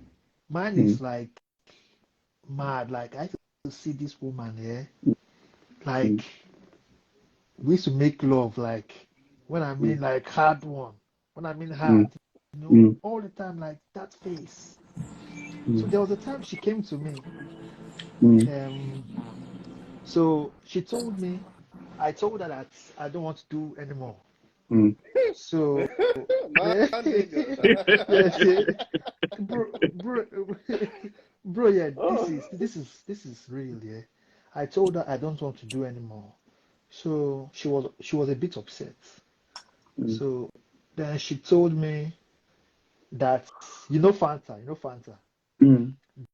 mine is like mad. Like, I used to see this woman here, like we used to make love, like when I mean like hard one, when I mean hard, all the time, like that face. So there was a time she came to me, so she told me, I told her that I don't want to do anymore. So My nigga. yes, yeah. Bro, yeah, this is real, yeah. I told her I don't want to do anymore. So she was a bit upset. So then she told me that Fanta,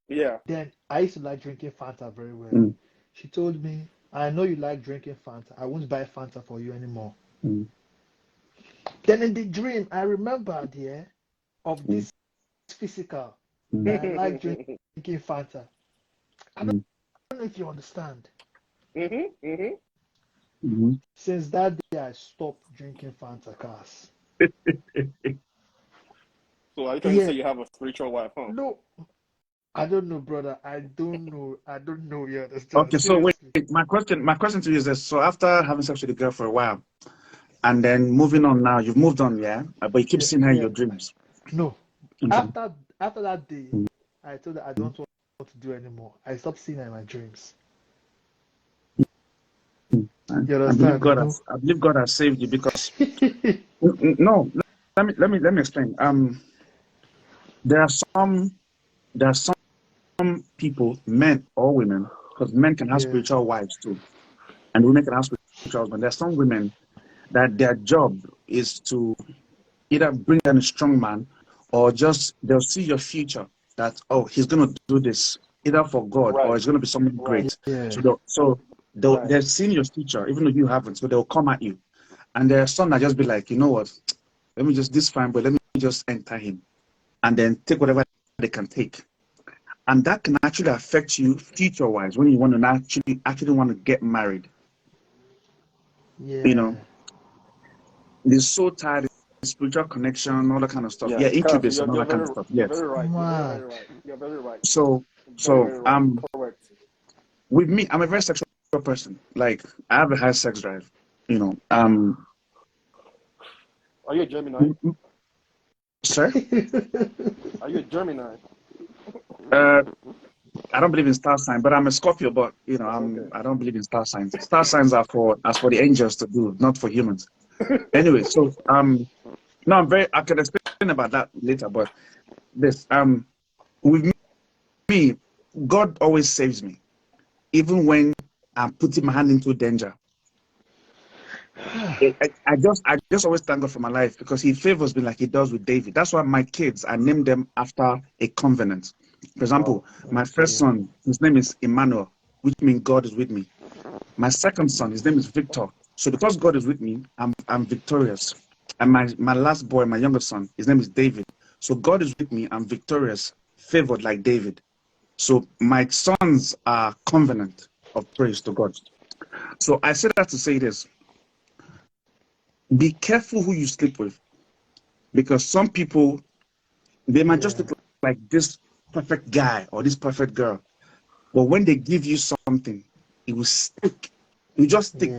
Yeah. Then I used to like drinking Fanta very well. She told me, I know you like drinking Fanta. I won't buy Fanta for you anymore. Then in the dream, I remembered, yeah, of this physical that I like drinking Fanta. I don't know if you understand. Since that day, I stopped drinking Fanta, Kas. So are you trying to say you have a spiritual wife, huh? No, I don't know, brother. I don't know. You understand? Okay, so wait. My question to you is this: so after having sex with the girl for a while, and then moving on now, you've moved on, yeah, but you keep seeing her in your dreams. No. After that day, I told her I don't want to do anymore. I stopped seeing her in my dreams. I believe God has saved you, because no. Let me explain. There are some people, men or women, because men can have spiritual wives too, and women can have spiritual husbands. There are some women that their job is to either bring in a strong man, or just they'll see your future that, oh, he's going to do this either for God or it's going to be something great. They're seeing your future even though you haven't, so they'll come at you. And there are some that just be like, you know what, this fine, but let me just enter him and then take whatever they can take. And that can actually affect you future wise when you want to actually want to get married. It's so tired spiritual connection, all that kind of stuff. Yeah, Yeah, Cas, incubus and all you're that kind of very, stuff. you're Yes. very right. You're very, very Mad. right. You're very right. So Very, so very right. Correct. with me, I'm a very sexual person. Like I have a high sex drive. You know. Are you a Gemini? Sir? Are you a Gemini? I don't believe in star sign, but I'm a Scorpio. But Okay. I don't believe in star signs. Star signs are for the angels to do, not for humans. Anyway, so no, I can explain about that later. But this with me, God always saves me, even when I'm putting my hand into danger. I just always thank God for my life because He favors me like He does with David. That's why my kids, I named them after a covenant. For example, my first son, his name is Emmanuel, which means God is with me. My second son, his name is Victor. So because God is with me, I'm victorious. And my last boy, my youngest son, his name is David. So God is with me, I'm victorious, favored like David. So my sons are covenant of praise to God. So I say that to say this. Be careful who you sleep with, because some people, they might just look like this perfect guy or this perfect girl, but when they give you something, it will stick. It will just stick.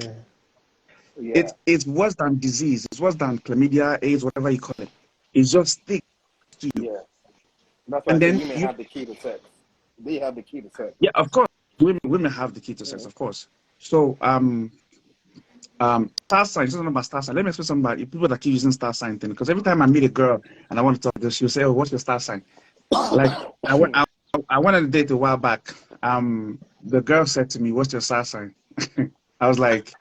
Yeah. It's worse than disease. It's worse than chlamydia, AIDS, whatever you call it. It just sticks to you. Yeah. That's why I And say then women have the key to sex. They have the key to sex. yeah, of course, women have the key to sex, of course. So star sign, something about star sign. Let me explain something about people that keep using star sign thing. Because every time I meet a girl and I want to talk to her, she'll say, "Oh, what's your star sign?" Like I went on a date a while back. The girl said to me, "What's your star sign?" I was like,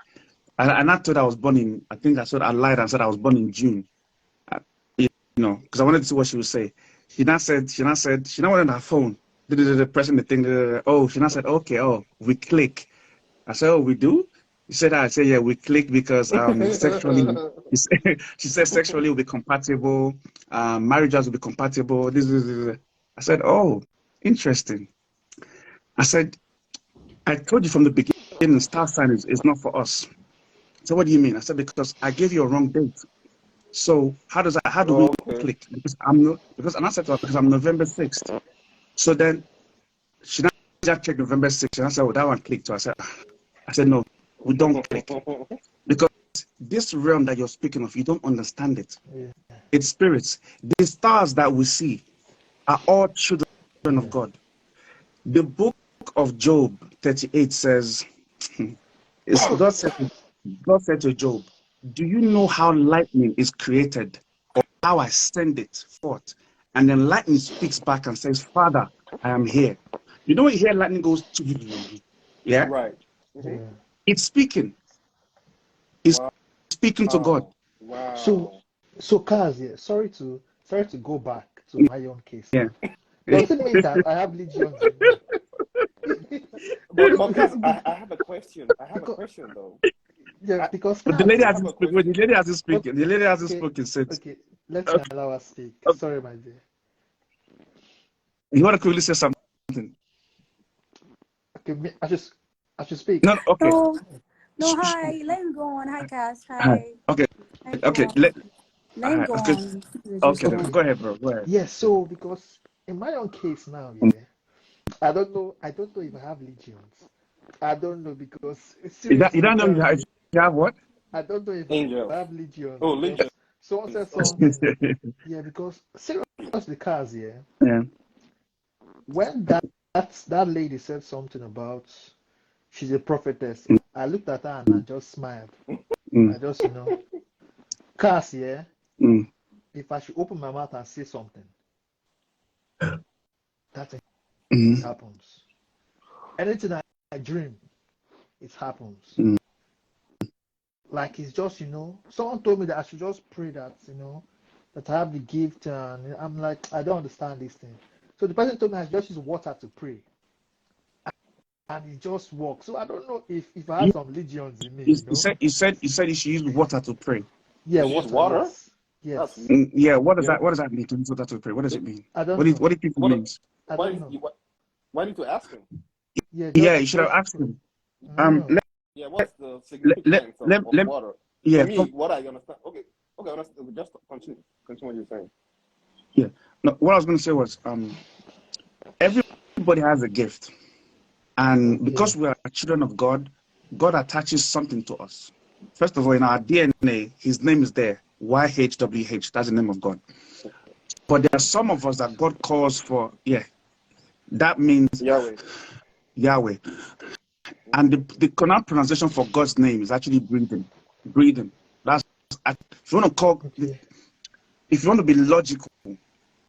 and I thought I was born in. I think I lied and said I was born in June. Because I wanted to see what she would say. She now went on her phone, pressing the thing. Oh, she now said, "Okay, oh, we click." I said, "Oh, we do?" She said, "I said, yeah, we click because sexually." She said, "Sexually will be compatible. Marriages will be compatible." This. I said, "Oh, interesting." I said, "I told you from the beginning, star sign is not for us." So what do you mean? I said, "Because I gave you a wrong date. So how do we click? Because and I said to her, because I'm November 6th. So then she now just checked November 6th, and I said, "Oh, that one clicked." So I said, "No, we don't click. Because this realm that you're speaking of, you don't understand it. It's spirits. The stars that we see are all children of God." The book of Job 38 says, God said to Job, "Do you know how lightning is created, or how I send it forth?" And then lightning speaks back and says, "Father, I am here." You know when you hear lightning goes, yeah? Right. It's speaking. It's speaking to God. Wow. So Kaz, yeah, sorry to go back to my own case Yeah. now. Does it mean that I have legions in me? But Cas, I have a question. I have a because question though. yeah, because But the Kaz, lady yeah. hasn't spoken. The lady hasn't spoken. The lady hasn't Okay, spoken since. okay, let me Okay. allow her speak. Okay. Sorry, my dear. You want to quickly say something? Okay, I should speak. No, okay. No, hi. Let him go on. Hi, Cass. Hi. Hi. Okay. Hi, Okay. everyone. Let him go Okay. on. Okay. Okay, Then go ahead, bro. Go ahead. yes. So because in my own case now, yeah, I don't know. I don't know if I have legions. I don't know because You seriously, don't know currently, you have what? I don't know if Angels. I have legions Oh, because legions. someone said Okay. something. Yeah, because seriously, cars, yeah. Yeah. When that lady said something about she's a prophetess, I looked at her and I just smiled. I Mm, just, cars, yeah. mm, If I should open my mouth and say something, that thing mm, happens. Anything I dream, it happens. mm. Like it's just, someone told me that I should just pray that, that I have the gift, and I'm like, I don't understand this thing. So the person told me I just use water to pray, and it just works. So I don't know if I have You, some legions in me, you should use water to pray. Yeah, You should use water, water? yes. That's Yes. Yeah. weird. What does that mean to use water to pray? What does it mean? I don't know. What do you think it What? means? I don't know. Why need to ask him? Yeah, Yeah, you should have just to asked pray. him. Mm. Yeah, what's the Let, let, significance let, of let water? For yeah. me, what I understand. Okay, Okay, just continue what you're saying. Yeah. No, what I was going to say was, everybody has a gift, and because we are children of God, God attaches something to us. First of all, in our DNA, His name is there. YHWH. That's the name of God. But there are some of us that God calls for. Yeah, that means Yahweh. And the correct pronunciation for God's name is actually breathing. Breathing. That's if you want to call. If you want to be logical,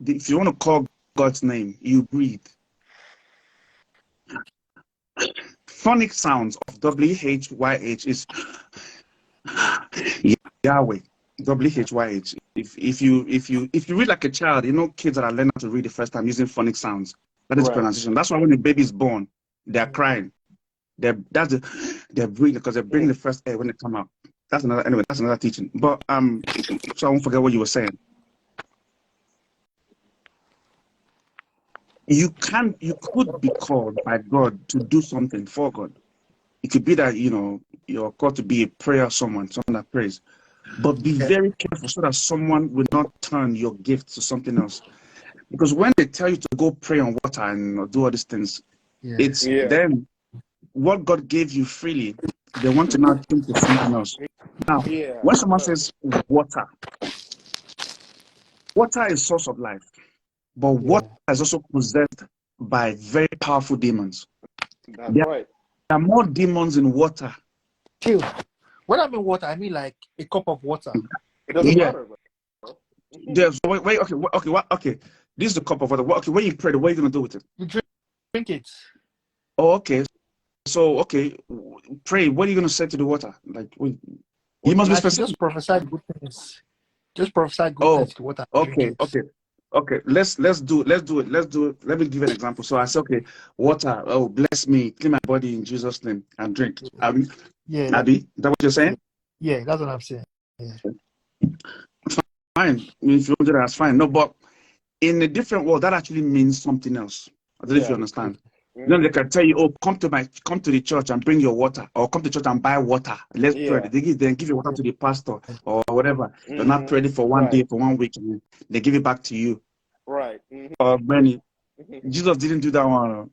if you want to call God's name, you breathe. Phonic sounds of WHYH is Yahweh. WHYH. If you read like a child, you know, kids that are learning to read the first time using phonic sounds. That is pronunciation. That's why when a baby is born, they're crying. They're breathing because they're bringing the first air when they come out. That's another teaching. But so I won't forget what you were saying. You could be called by God to do something for God. It could be that, you know, you're called to be a prayer someone that prays. But be very careful so that someone will not turn your gift to something else. Because when they tell you to go pray on water and do all these things, it's then what God gave you freely, they want to now change to something else. Now, when someone says water is source of life, but water is also possessed by very powerful demons. There are more demons in water. Chill. When I mean water, I mean like a cup of water. It doesn't matter. Okay. This is a cup of water. Okay, when you pray, what are you gonna do with it? You drink it. Oh, okay. So, okay, pray. What are you gonna say to the water? Like, you must be specific. Just prophesy good things. Just prophesy good things to water. Okay. Let's do it. Let me give you an example. So I say, okay, water. Oh, bless me, clean my body in Jesus' name, and drink. Abby, is that what you're saying? Yeah, that's what I'm saying. Yeah. Fine. If you do that, that's fine. No, but in a different world, that actually means something else. I don't know if you understand. You know, they can tell you, oh, come to the church and bring your water, or come to church and buy water. Let's pray. They give your water to the pastor or whatever. You're not ready for one day, for 1 week, and they give it back to you. Right. Or many. Jesus didn't do that one.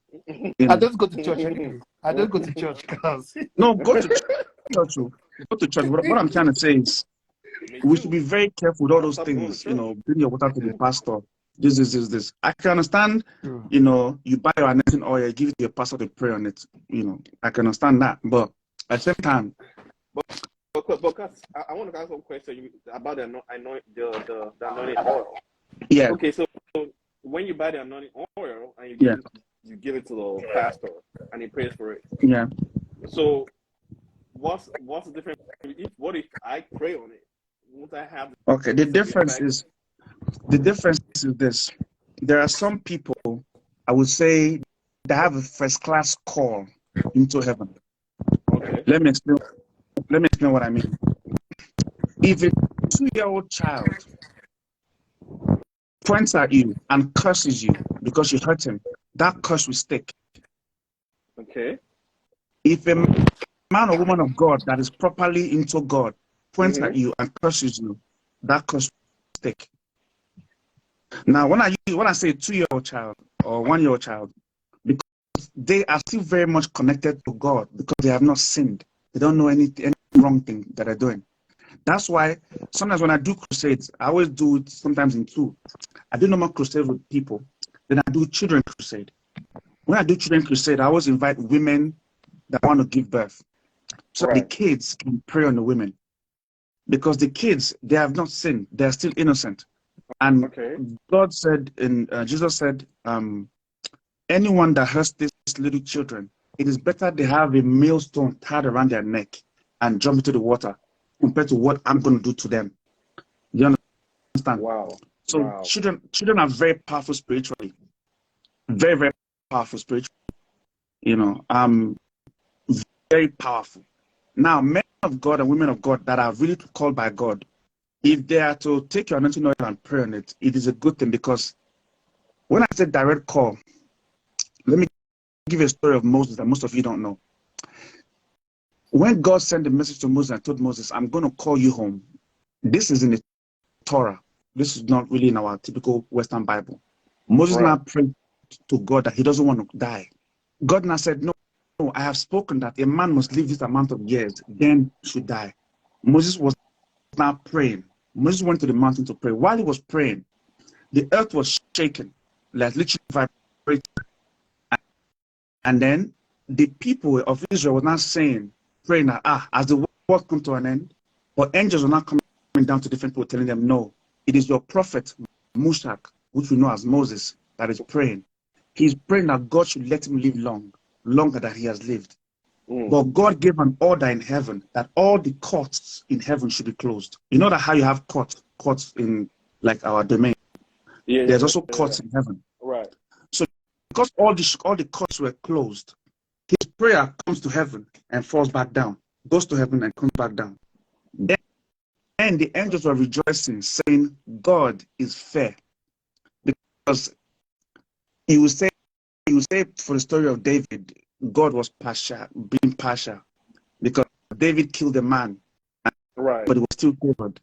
I don't go to church anyway. I don't go to church because no, go to church. Go to church. What I'm trying to say is, we should be very careful with all those things. You know, bring your water to the pastor. This. I can understand, you know, you buy your anointing oil, you give it to your pastor to pray on it. You know, I can understand that. But at the same time. But I want to ask one question about the anointing oil. Yeah. Okay, so when you buy the anointing oil and you give it to the pastor and he prays for it. Yeah. So what's the difference? What if I pray on it? Won't I have? Okay. The difference is this. There are some people, I would say, that have a first-class call into heaven. Okay. Let me explain what I mean. If a 2-year-old child points at you and curses you because you hurt him, that curse will stick. Okay. If a man or woman of God that is properly into God points at you and curses you, that curse will stick. Now, when I say 2-year-old child or 1-year-old child, because they are still very much connected to God because they have not sinned. They don't know any wrong thing that they're doing. That's why sometimes when I do crusades, I always do it sometimes in two. I do normal crusade with people, then I do children crusade. When I do children crusade, I always invite women that want to give birth. So the kids can pray on the women. Because the kids, they have not sinned. They're still innocent. And God said, Jesus said, anyone that hurts these little children, it is better they have a millstone tied around their neck and jump into the water compared to what I'm going to do to them. You understand? Wow. So children are very powerful spiritually. Very, very powerful spiritually. You know, very powerful. Now, men of God and women of God that are really called by God, if they are to take your anointing oil and pray on it, it is a good thing, because when I say direct call, let me give you a story of Moses that most of you don't know. When God sent the message to Moses and told Moses, I'm going to call you home. This is in the Torah. This is not really in our typical Western Bible. Moses now prayed to God that he doesn't want to die. God now said, no, I have spoken that a man must live this amount of years, then should die. Moses was now praying. Moses went to the mountain to pray. While he was praying, the earth was shaking, like literally vibrating. And then the people of Israel were now saying, praying that, as the world comes to an end, but angels are not coming down to different people telling them, no, it is your prophet, Mushak, which we know as Moses, that is praying. He's praying that God should let him live longer than he has lived. But God gave an order in heaven that all the courts in heaven should be closed. You know that how you have courts in like our domain. There's also courts in heaven. Right. So because all the courts were closed, his prayer comes to heaven and falls back down, goes to heaven and comes back down. Then the angels were rejoicing, saying, God is fair. Because you will say for the story of David, God was being partial. Because David killed a man, but he was still favored.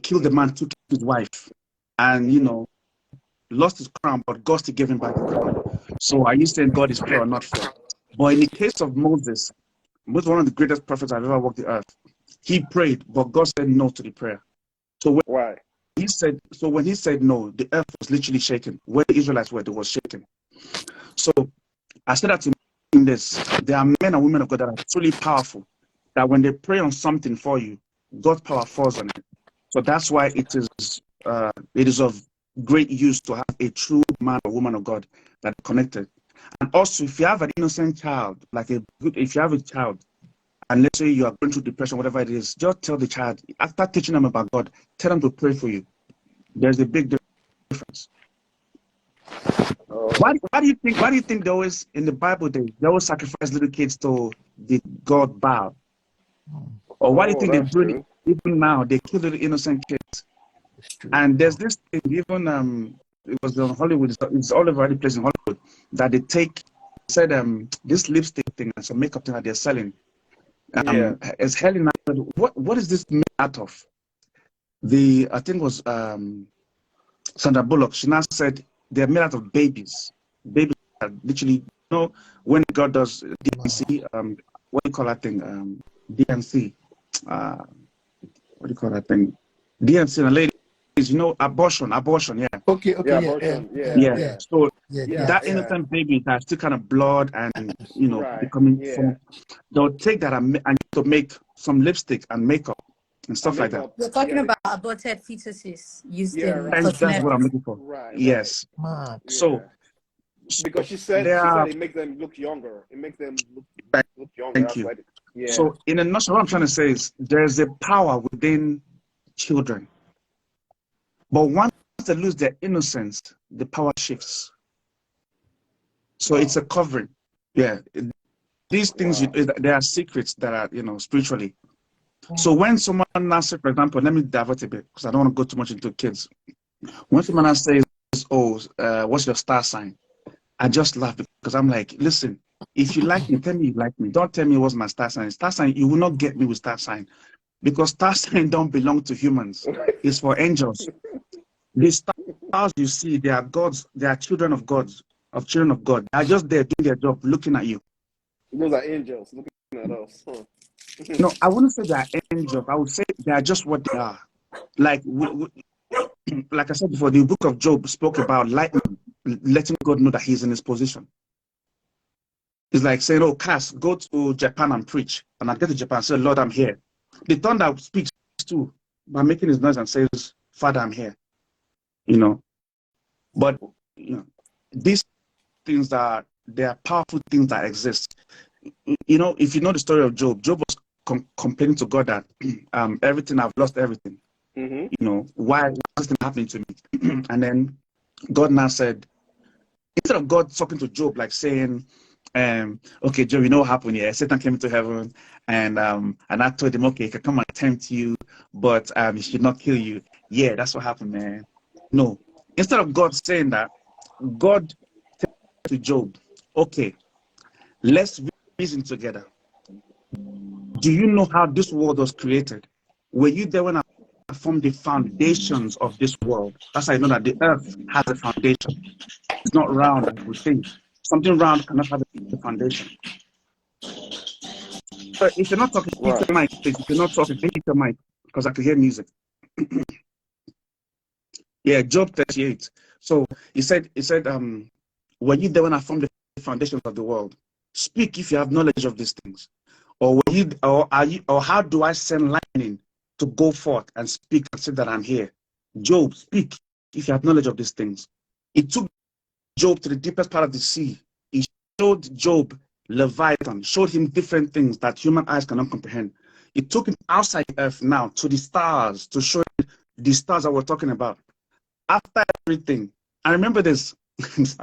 Killed a man, took his wife, and, lost his crown, but God still gave him back the crown. So are you saying God is fair or not fair? But in the case of Moses, one of the greatest prophets I've ever walked the earth, he prayed, but God said no to the prayer. So when he said no, the earth was literally shaking. Where the Israelites were, it was shaking. So I said that to mean this: there are men and women of God that are truly powerful, that when they pray on something for you, God's power falls on it. So that's why it is of great use to have a true man or woman of God that are connected. And also, if you have an innocent child, if you have a child, and let's say you are going through depression, whatever it is, just tell the child, after teaching them about God, tell them to pray for you. There's a big difference. Why do you think they always, in the Bible, they always sacrifice little kids to the god Baal? Or why do you think they do it even now? They kill little innocent kids. And there's this thing, even it was on Hollywood, it's all over the place in Hollywood, that they said this lipstick thing and some makeup thing that they're selling. It's Helen. What is this made out of? I think it was Sandra Bullock. She now said they're made out of babies. Babies are literally, when God does DNC, what do you call that thing? DNC. What do you call that thing? DNC, and ladies, abortion, yeah. Okay, abortion, yeah. So that innocent baby that still kind of blood and becoming from, they'll take that and to make some lipstick and makeup and stuff like that. You're talking about aborted fetuses used in That's what I'm looking for. Yes. So because she said it makes them look younger. It makes them look younger. Thank you. So in a nutshell, what I'm trying to say is there's a power within children. But once they lose their innocence, the power shifts. So it's a covering. Yeah. These things, there are secrets that are, spiritually. So when someone now says, for example, let me divert a bit because I don't want to go too much into kids. When someone now says, what's your star sign? I just laugh because I'm like, listen, if you like me, tell me you like me. Don't tell me what's my star sign. Star sign, you will not get me with star sign because star sign don't belong to humans. It's for angels. The stars you see, they are gods. They are children of gods, of children of God. They are just there doing their job, looking at you. Those are angels looking at us. No, I wouldn't say they are angels. I would say they are just what they are. Like I said before, the book of Job spoke about lightning, letting God know that he's in his position. It's like saying, oh, Kas, go to Japan and preach. And I get to Japan and say, Lord, I'm here. The thunder speaks too by making his noise and says, Father, I'm here. But these things they are powerful things that exist. If you know the story of Job, Job was complaining to God that everything, I've lost everything. Why is this thing happening to me? And then God now said, instead of God talking to Job like saying, okay, Job, you know what happened here? Satan came into heaven and I told him, okay, he can come and tempt you, but he should not kill you. Yeah, that's what happened, man. No. Instead of God saying that, God said to Job, okay, let's reason together. Do you know how this world was created? Were you there when I formed the foundations of this world. That's how you know that the earth has a foundation. It's not round as we think. Something round cannot have a foundation. But if you're not talking, mute your mic, please. If you're not talking, mute your mic, because I can hear music. Yeah, Job 38. So he said, were you there when I formed the foundations of the world? Speak if you have knowledge of these things. Or how do I send lightning to go forth and speak and say that I'm here? Job, speak if you have knowledge of these things. It took Job to the deepest part of the sea. He showed Job Leviathan, showed him different things that human eyes cannot comprehend. It took him outside the earth now to the stars to show him the stars that we're talking about. After everything, I remember this.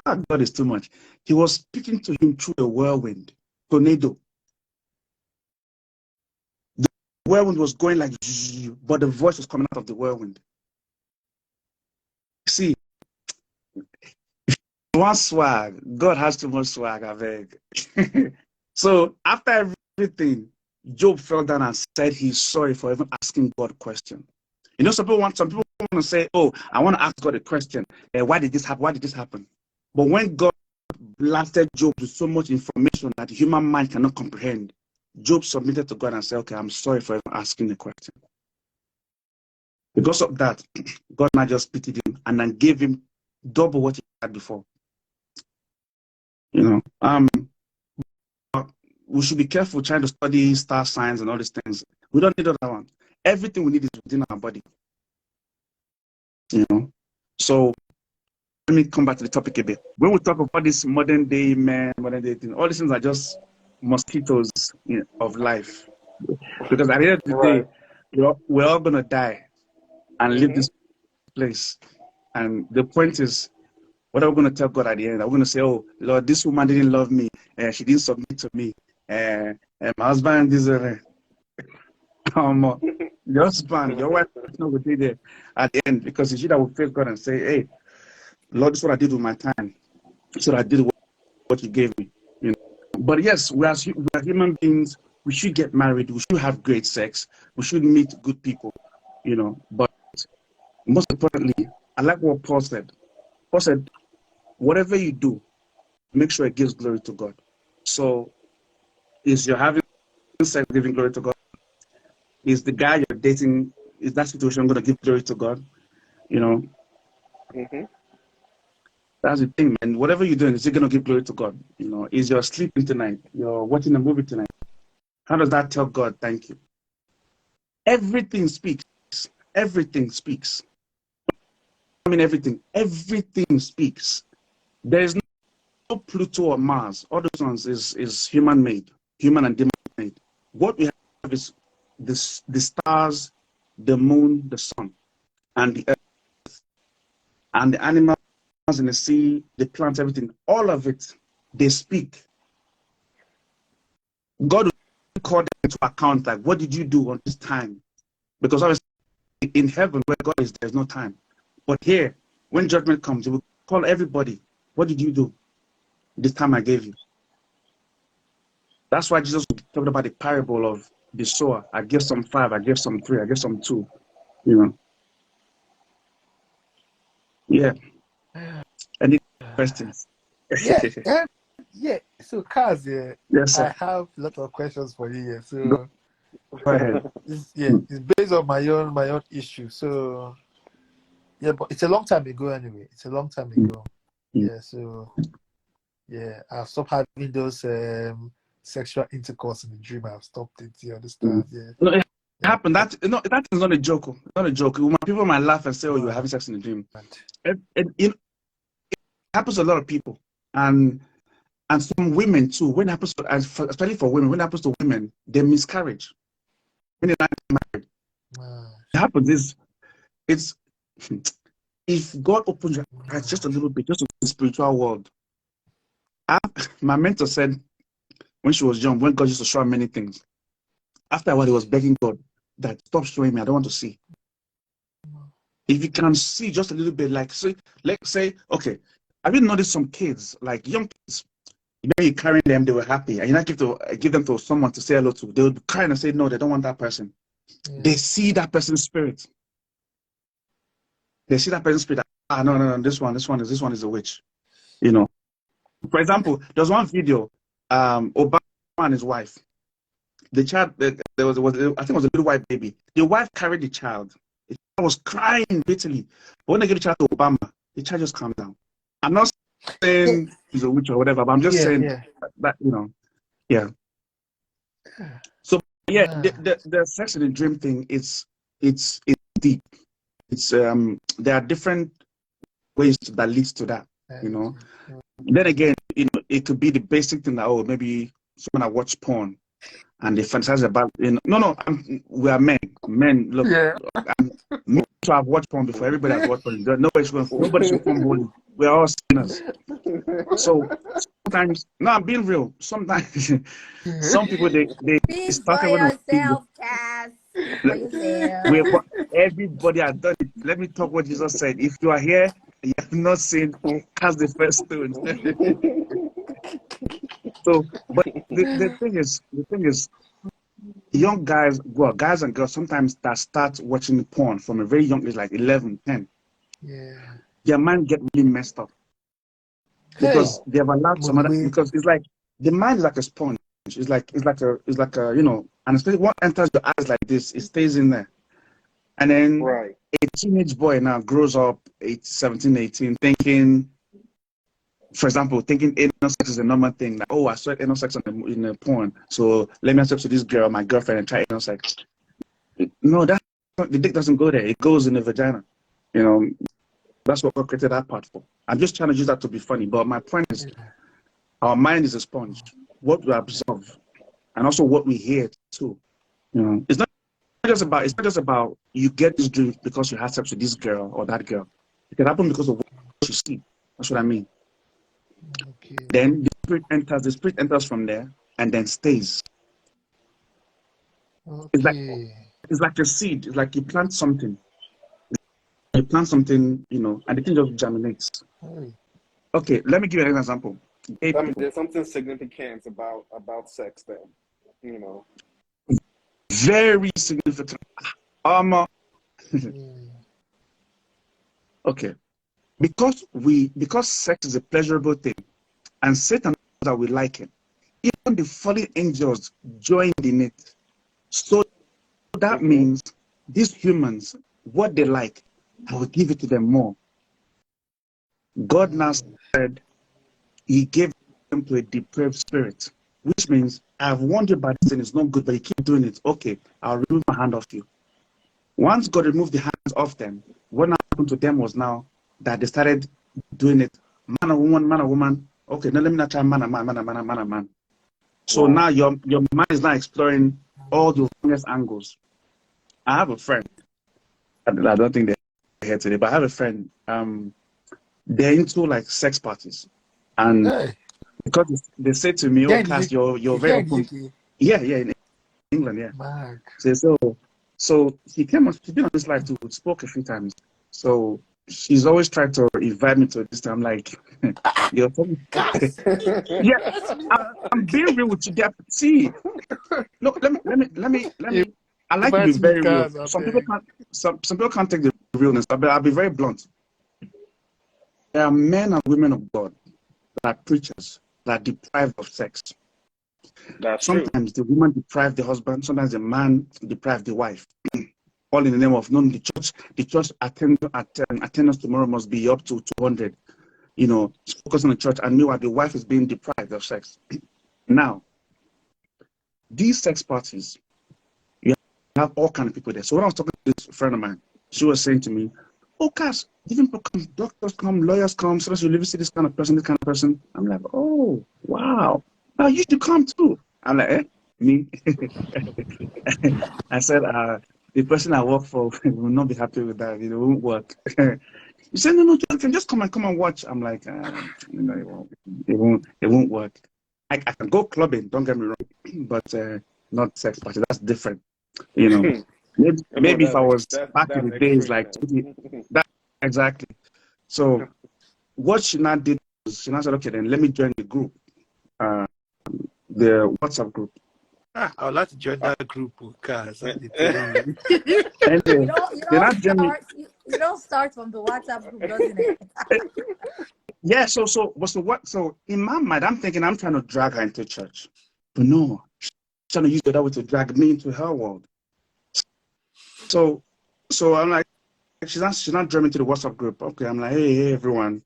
God is too much. He was speaking to him through a whirlwind, tornado. The whirlwind was going like, but the voice was coming out of the whirlwind. See, one swag. God has too much swag, I beg. So after everything, Job fell down and said he's sorry for even asking God a question. You know, some people want to say, oh, I want to ask God a question. Why did this happen? Why did this happen? But when God blasted Job with so much information that the human mind cannot comprehend, Job submitted to God and said, okay, I'm sorry for even asking a question. Because of that, God now just pitied him and then gave him double what he had before. You know, we should be careful trying to study star signs and all these things. We don't need all that one. Everything we need is within our body. You know, so let me come back to the topic a bit. When we talk about this modern day man, modern day thing, all these things are just mosquitoes of life. Because at the end of the day, we're all gonna die and leave this place. And the point is, what are we gonna tell God at the end? Are we gonna say, "Oh Lord, this woman didn't love me, she didn't submit to me, my husband is your husband, your wife is not gonna be there at the end because it's you that will face God and say, hey, Lord, this is what I did with my time. So I did what you gave me. You know. But yes, we are human beings. We should get married. We should have great sex. We should meet good people. You know. But most importantly, I like what Paul said. Paul said, whatever you do, make sure it gives glory to God. So, is you're having sex giving glory to God? Is the guy you're dating, is that situation going to give glory to God? You know? That's the thing, man. Whatever you're doing, is it going to give glory to God? You know, is you're sleeping tonight? You're watching a movie tonight? How does that tell God, thank you? Everything speaks. Everything speaks. I mean, everything speaks. There is no Pluto or Mars. All those ones is human-made, human and demon-made. What we have is the stars, the moon, the sun, and the earth, and the animals in the sea, the plants, everything. All of it, they speak. God will call them to account, like, what did you do on this time? Because obviously, in heaven, where God is, there's no time. But here, when judgment comes, He will call everybody. What did you do this time I gave you? That's why Jesus talked about the parable of the sower. I gave some 5, I gave some 3, I gave some 2. You know. Yeah. Any questions? Yeah. So, Kaz, Yes, I sir. have a lot of questions for you here. Go So, ahead. it's based on my own issue. So, yeah, but it's a long time ago anyway. It's a long time ago. Yeah. So, yeah, I've stopped having those sexual intercourse in the dream. I've stopped it. You understand? Yeah. No, it happened. That is not a joke. It's not a joke. People might laugh and say, "Oh, you're having sex in a dream." It happens to a lot of people, and some women too. When it happens to, especially for women, when it happens to women, they miscarriage. When they're not married, it happens. It's if God opens your eyes just a little bit, just to the spiritual world. My mentor said when she was young, when God used to show her many things, after a while he was begging God that stop showing me, I don't want to see. If you can see just a little bit, like, so, let's say, okay, have you noticed some kids, like young kids, when you carry them, they were happy, and you not give them to someone to say hello to, they would cry and say no, they don't want that person. They see that person's spirit. they see that person's spirit. No, this one is a witch. You know. For example, there's one video, Obama and his wife. The child, there was I think it was a little white baby. The wife carried the child. The child was crying bitterly. But when they gave the child to Obama, the child just calmed down. I'm not saying he's a witch or whatever, but I'm just saying that, you know, yeah. So yeah, the sex in the dream thing, it's deep. It's there are different ways that leads to that, you know. Then again, you know, it could be the basic thing that, oh, maybe someone that watch porn and they fantasize about, you know, no, we are men. Men, look, me too, I've watched porn before. Everybody has watched porn. Nobody should come holy. We're all sinners. So sometimes, no, I'm being real. Sometimes, some people they Speak start for having yourself, Cass. For yourself. everybody has done it. Let me talk what Jesus said. If you are here, you have not sinned, cast the first stone. So, but the thing is, young guys, well, guys and girls sometimes that start watching porn from a very young age, like 11, 10. Yeah. Their mind get really messed up because they have allowed some other. Because it's like the mind is like a sponge. It's like a you know, and especially what enters your eyes like this, it stays in there. And then a teenage boy now grows up, 17, 18, thinking, for example, thinking anal sex is a normal thing. Like, oh, I saw anal sex in a porn, so let me have sex with this girl, my girlfriend, and try anal sex. No, the dick doesn't go there. It goes in the vagina. You know, that's what God created that part for. I'm just trying to use that to be funny, but my point is, our mind is a sponge. What we observe, and also what we hear too. You know, it's not just about you get this dream because you had sex with this girl or that girl. It can happen because of what you see. That's what I mean. Okay. Then the spirit enters from there and then stays. Okay. It's like a seed. It's like you plant something. You plant something, you know, and the thing just germinates. Okay, let me give you an example. I mean, there's something significant about sex then, you know. Very significant. Okay. Because sex is a pleasurable thing, and Satan knows that we like it. Even the fallen angels joined in it. So that means these humans, what they like, I will give it to them more. God now said he gave them to a depraved spirit, which means I've warned you about this and it's not good, but you keep doing it. Okay, I'll remove my hand off you. Once God removed the hands off them, what happened to them was now that they started doing it. Man or woman. Okay, now let me not try man. So now your mind is now exploring all the wrongest angles. I have a friend. I don't think they're here today, but I have a friend. They're into like sex parties, and because they say to me, "Oh, Cass, you're very open." Yeah, in England, yeah. So she's been on this life too. Spoke a few times. So she's always tried to invite me to this. I'm like, you're talking. Yeah, I'm being real with you. See, look, let me. I like to be very real. Some people can't take the realness. I'll be very blunt. There are men and women of God that are preachers that are deprived of sex. Sometimes the woman deprives the husband. Sometimes the man deprives the wife. All in the name of the church attendance tomorrow must be up to 200. You know, focus on the church, and meanwhile the wife is being deprived of sex. Now, these sex parties, you have all kinds of people there. So when I was talking to this friend of mine, she was saying to me, "Oh, Cass, different people come, doctors come, lawyers come. Sometimes you live see this kind of person. I'm like, oh, wow. Now you should come too. I'm like, me? I said, the person I work for will not be happy with that. It won't work. He said, no, you can just come and watch. I'm like, it won't work. I can go clubbing, don't get me wrong, but not sex party. That's different. You know, maybe if I was back in the days, like that exactly. So what she now did was she now said, okay, then let me join the group, the WhatsApp group. I would like to join that group, Cass. You don't You don't start from the WhatsApp group, doesn't it? Yeah, so in my mind, I'm thinking I'm trying to drag her into church. But no, she's trying to use that way to drag me into her world. So I'm like, she's not drawn me to the WhatsApp group. Okay, I'm like, hey everyone.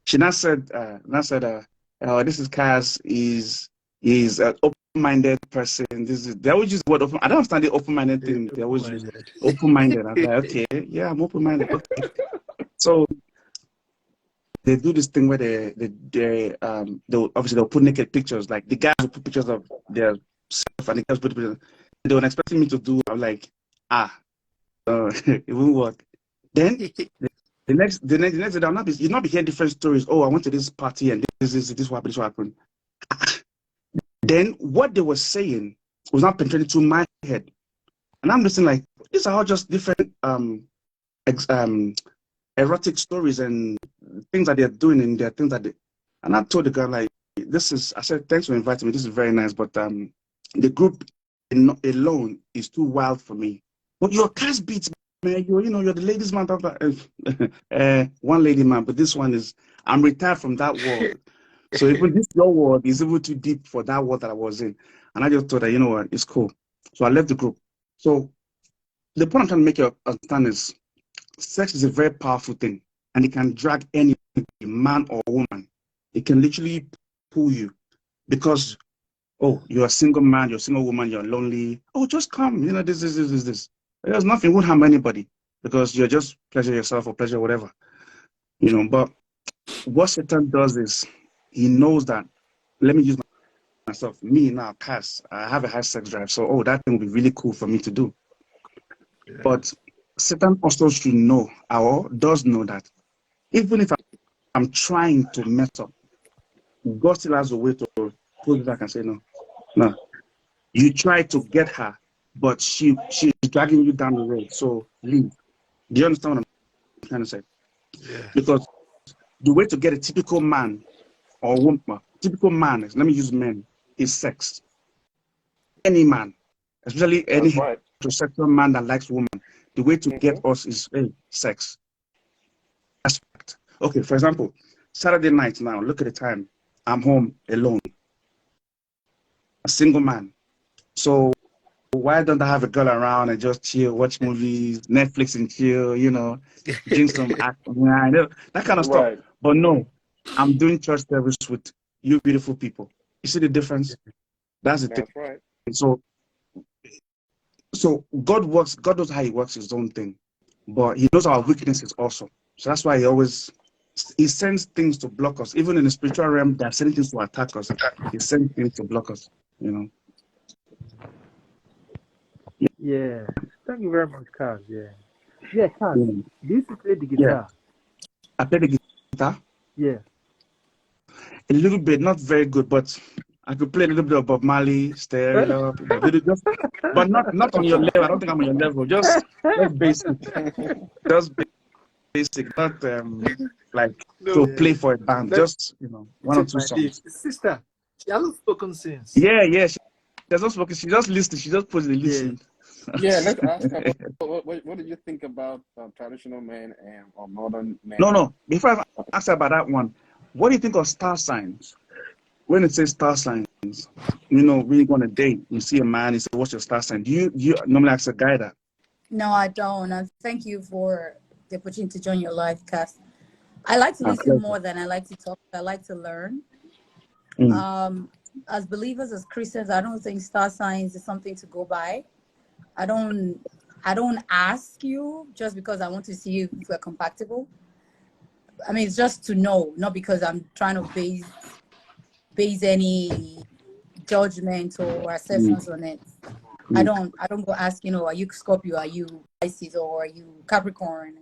She not said, oh, this is Kas, is an open-minded person. They always use the word open. I don't understand the open-minded thing. They always use open-minded. I'm like, okay, yeah, I'm open-minded. Okay. So they do this thing where they'll put naked pictures. Like the guys will put pictures of their self and the girls put pictures. They were expecting me to do. I'm like, it won't work. Then the next day, you'll not be hearing different stories. Oh, I went to this party and this what happened. Then what they were saying was not penetrating to my head, and I'm listening like these are all just different erotic stories and things that they're doing, and they're things that they. And I told the girl like, this is. I said, thanks for inviting me. This is very nice, but the group alone is too wild for me. But your Kas beats, man. You're the ladies man. One lady man, but this one is. I'm retired from that world. So even this your world is even too deep for that world that I was in. And I just thought that, you know what, it's cool. So I left the group. So the point I'm trying to make you understand is sex is a very powerful thing. And it can drag any man or woman. It can literally pull you. Because, oh, you're a single man, you're a single woman, you're lonely. Oh, just come. This. There's nothing, won't harm anybody. Because you're just pleasure yourself or pleasure whatever. But what Satan does is, he knows that, let me use myself, me now, Kas, I have a high sex drive, so that thing would be really cool for me to do. Yeah. But Satan also should know, or does know that, even if I'm trying to mess up, God still has a way to pull it back and say, no. You try to get her, but she's dragging you down the road, so leave. Do you understand what I'm trying to say? Yeah. Because the way to get a typical man or woman, typical man, let me use men, is sex. Any man, especially any heterosexual man that likes women, the way to get us is sex. That's fact. Okay, for example, Saturday night now, look at the time. I'm home alone, a single man. So why don't I have a girl around and just chill, watch movies, Netflix and chill, drink some that kind of stuff. But no, I'm doing church service with you beautiful people. You see the difference? That's the thing. Right. So God knows how he works his own thing, but he knows our weaknesses also. So that's why he sends things to block us. Even in the spiritual realm, they're sending things to attack us. He sends things to block us, Yeah. Thank you very much, Kas. Yeah, Kas. Do you play the guitar? Yeah. I play the guitar? Yeah. A little bit, not very good, but I could play a little bit of Bob Marley, stir it up, but not on your level. I don't think I'm on your level. Just basic. Just basic, not to play for a band. Just one or two songs. Sister, she hasn't spoken since. Yeah. She hasn't spoken. She just listened. She just put the listen. Yeah, let's ask about what do you think about traditional men or modern men? No. Before I ask about that one, what do you think of star signs? When it says star signs, when you go on a date, you see a man, you say, "What's your star sign?" Do you normally ask a guy that? No, I don't. And thank you for the opportunity to join your live, Kas. I like to listen more than I like to talk. I like to learn. As believers, as Christians, I don't think star signs is something to go by. I don't ask you just because I want to see if we're compatible. I mean, it's just to know, not because I'm trying to base any judgment or assessments on it. I don't go ask, are you Scorpio, are you Pisces, or are you Capricorn?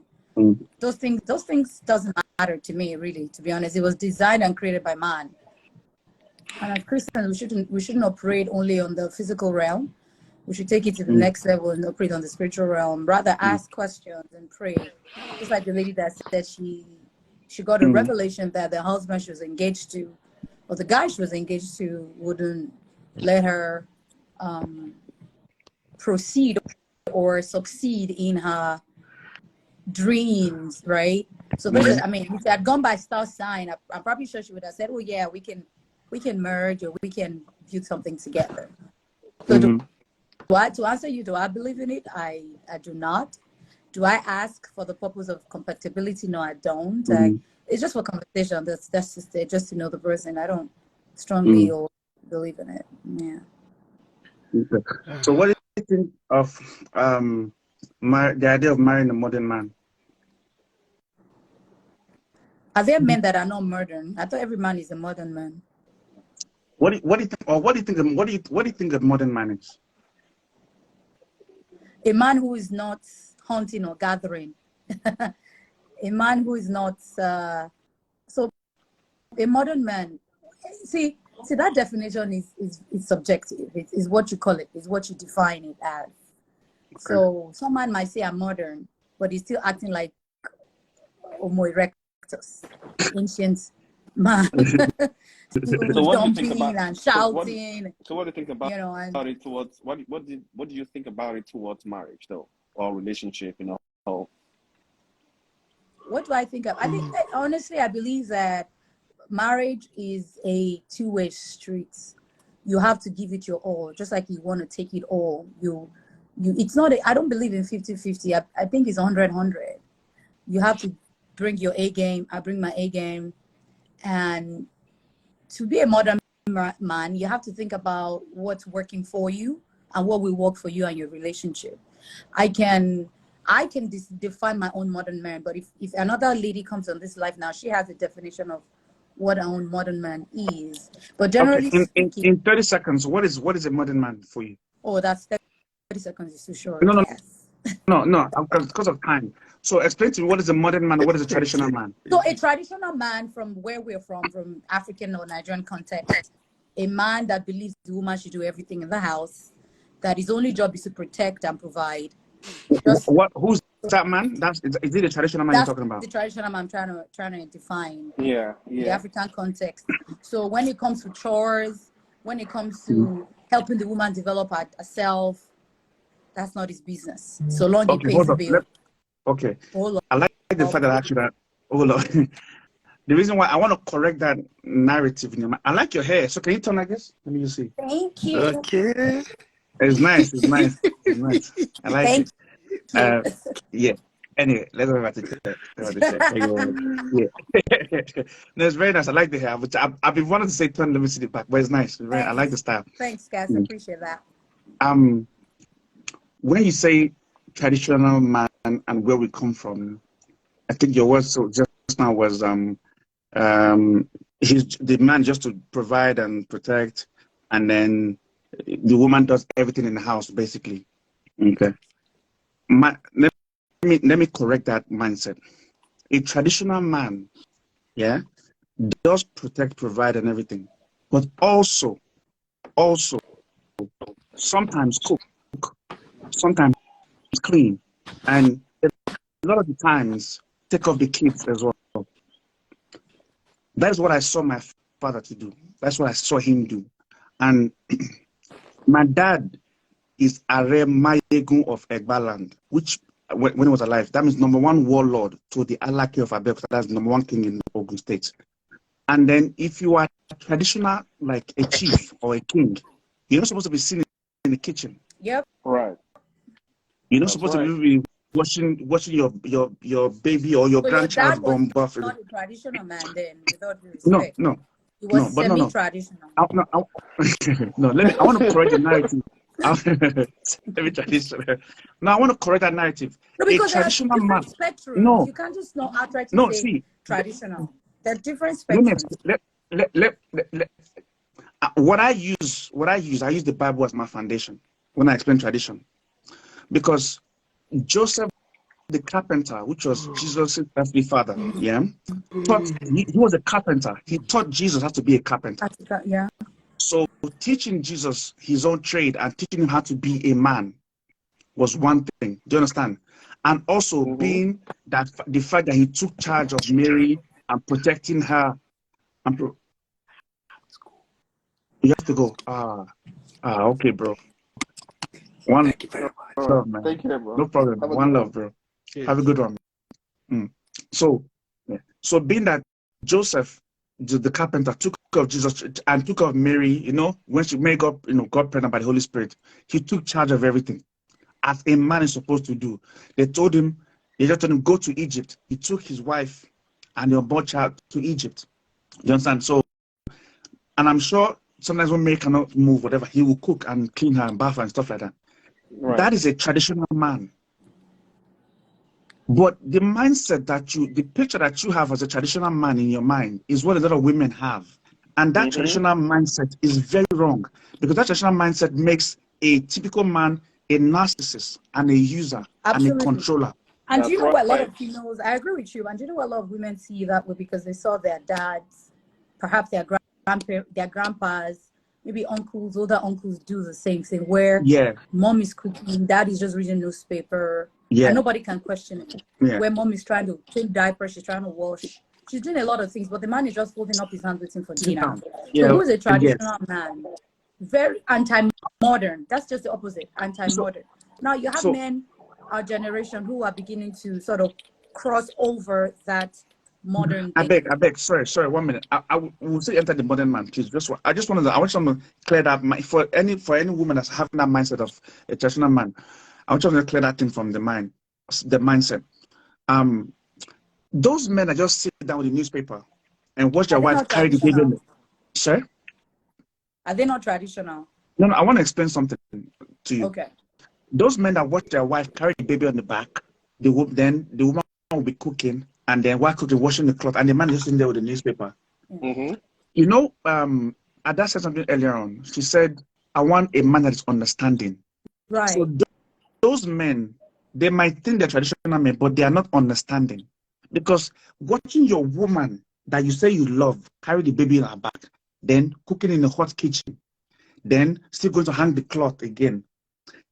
Those things doesn't matter to me, really, to be honest. It was designed and created by man. And as Christians, we shouldn't operate only on the physical realm. We should take it to the next level and operate on the spiritual realm. Rather ask questions and pray. Just like the lady that said she got a revelation that the husband she was engaged to, or the guy she was engaged to, wouldn't let her proceed or succeed in her dreams, right? So those are, I mean, if I had gone by star sign, I'm probably sure she would have said, "Oh yeah, we can merge or we can build something together." So to answer you, do I believe in it? I do not. Do I ask for the purpose of compatibility? No, I don't. It's just for conversation. That's just it, just to know the person. I don't strongly or believe in it. Yeah. So what do you think of the idea of marrying a modern man? Are there men that are not modern? I thought every man is a modern man. What do you think? Or what do you think a modern man is? A man who is not hunting or gathering. A man who is not so a modern man. See that definition is subjective. It is what you call it, is what you define it as. Okay. So someone might say I'm modern, but he's still acting like Homo erectus, ancient man. So what do you think about and shouting? So what do you think about, and, it towards what do you think about it towards marriage though, or relationship? What do I think of? I think honestly, I believe that marriage is a two-way street. You have to give it your all, just like you want to take it all. It's not. I don't believe in 50-50. I think it's 100-100. You have to bring your A game. I bring my A game, and to be a modern man, you have to think about what's working for you and what will work for you and your relationship. I can define my own modern man, but if another lady comes on this life now, she has a definition of what our own modern man is. But generally speaking, in 30 seconds, what is a modern man for you? Oh, that's 30 seconds is too short. No, yes. no, because of time. So explain to me, what is a modern man and what is a traditional man? So a traditional man, from where we're from African or Nigerian context, a man that believes the woman should do everything in the house, that his only job is to protect and provide. Who's that man? Is it the traditional man you're talking about? The traditional man I'm trying to define. Yeah. The African context. So when it comes to chores, when it comes to helping the woman develop herself, that's not his business. So long he pays the bill. Okay. I like the fact that actually that. Hold on. The reason why I want to correct that narrative in your mind. I like your hair. So can you turn like this? Let me just see. Thank you. Okay. It's nice. It's nice. It's nice. I like it. Yeah. Anyway, let's go back to that. Yeah. No, it's very nice. I like the hair. I've been wanting to say turn. Let me see the back, but it's nice. I like the style. Thanks, guys. I appreciate that. When you say traditional man and where we come from, I think your words just now was he's the man just to provide and protect, and then the woman does everything in the house basically. Okay. Let me correct that mindset. A traditional man, does protect, provide, and everything, but also sometimes cook, sometimes clean, and a lot of the times take off the kids as well. That's what I saw my father to do. That's what I saw him do. And my dad is Are Mayegun of Egbaland, which when he was alive, that means #1 warlord to the Alake of Abeokuta. That's #1 king in Ogun State. And then if you are traditional, like a chief or a king, you're not supposed to be seen in the kitchen. Yep. Right. You're not supposed to be watching your baby or your grandchild's born buff. Not a traditional man then, without respect. No. He was semi-traditional. No, I want to correct the narrative. Semi-traditional. No, I want to correct that narrative. No, because a traditional man. Spectrums. No. You can't just not outright say traditional. There are different spectrums. What I use the Bible as my foundation when I explain tradition. Because Joseph the carpenter, which was Jesus' earthly father, taught, he was a carpenter. He taught Jesus how to be a carpenter. Yeah. So teaching Jesus his own trade and teaching him how to be a man was one thing. Do you understand? And also being that the fact that he took charge of Mary and protecting her. You have to go. Okay, bro. Thank you very much. Love, man. Thank you, bro. No problem. One love, bro. Have a good one. So, so being that Joseph, the carpenter, took care of Jesus and took care of Mary, you know, when Mary got, got pregnant by the Holy Spirit, he took charge of everything, as a man is supposed to do. They just told him, go to Egypt. He took his wife and the unborn child to Egypt. You understand? So, and I'm sure sometimes when Mary cannot move, whatever, he will cook and clean her and bath her and stuff like that. Right. That is a traditional man. But the mindset that the picture that you have as a traditional man in your mind is what a lot of women have. And that traditional mindset is very wrong, because that traditional mindset makes a typical man a narcissist and a user and a controller. And do you know what a lot of females, I agree with you, and do you know what a lot of women see that way because they saw their dads, perhaps their grandpas, maybe uncles, older uncles do the same thing where mom is cooking, dad is just reading newspaper, and nobody can question it. Where mom is trying to change diapers, she's trying to wash, she's doing a lot of things, but the man is just holding up his hand waiting for dinner. So who's a traditional man? Very anti-modern. That's just the opposite, anti-modern. Now you have men, our generation, who are beginning to sort of cross over that modern I beg, sorry, 1 minute. I will say enter the modern man, please. I want someone to clear that for any woman that's having that mindset of a traditional man. I want you to clear that thing from the mindset. Those men that just sit down with the newspaper and watch their wife carry the baby. Sorry? Are they not traditional? No, I want to explain something to you. Okay. Those men that watch their wife carry the baby on the back, the woman will be cooking, and then while cooking, washing the cloth, and the man is sitting there with the newspaper. You know, Ada said something earlier on. She said, I want a man that is understanding. Right. So those men, they might think they're traditional men, but they are not understanding. Because watching your woman that you say you love carry the baby in her back, then cooking in a hot kitchen, then still going to hang the cloth again.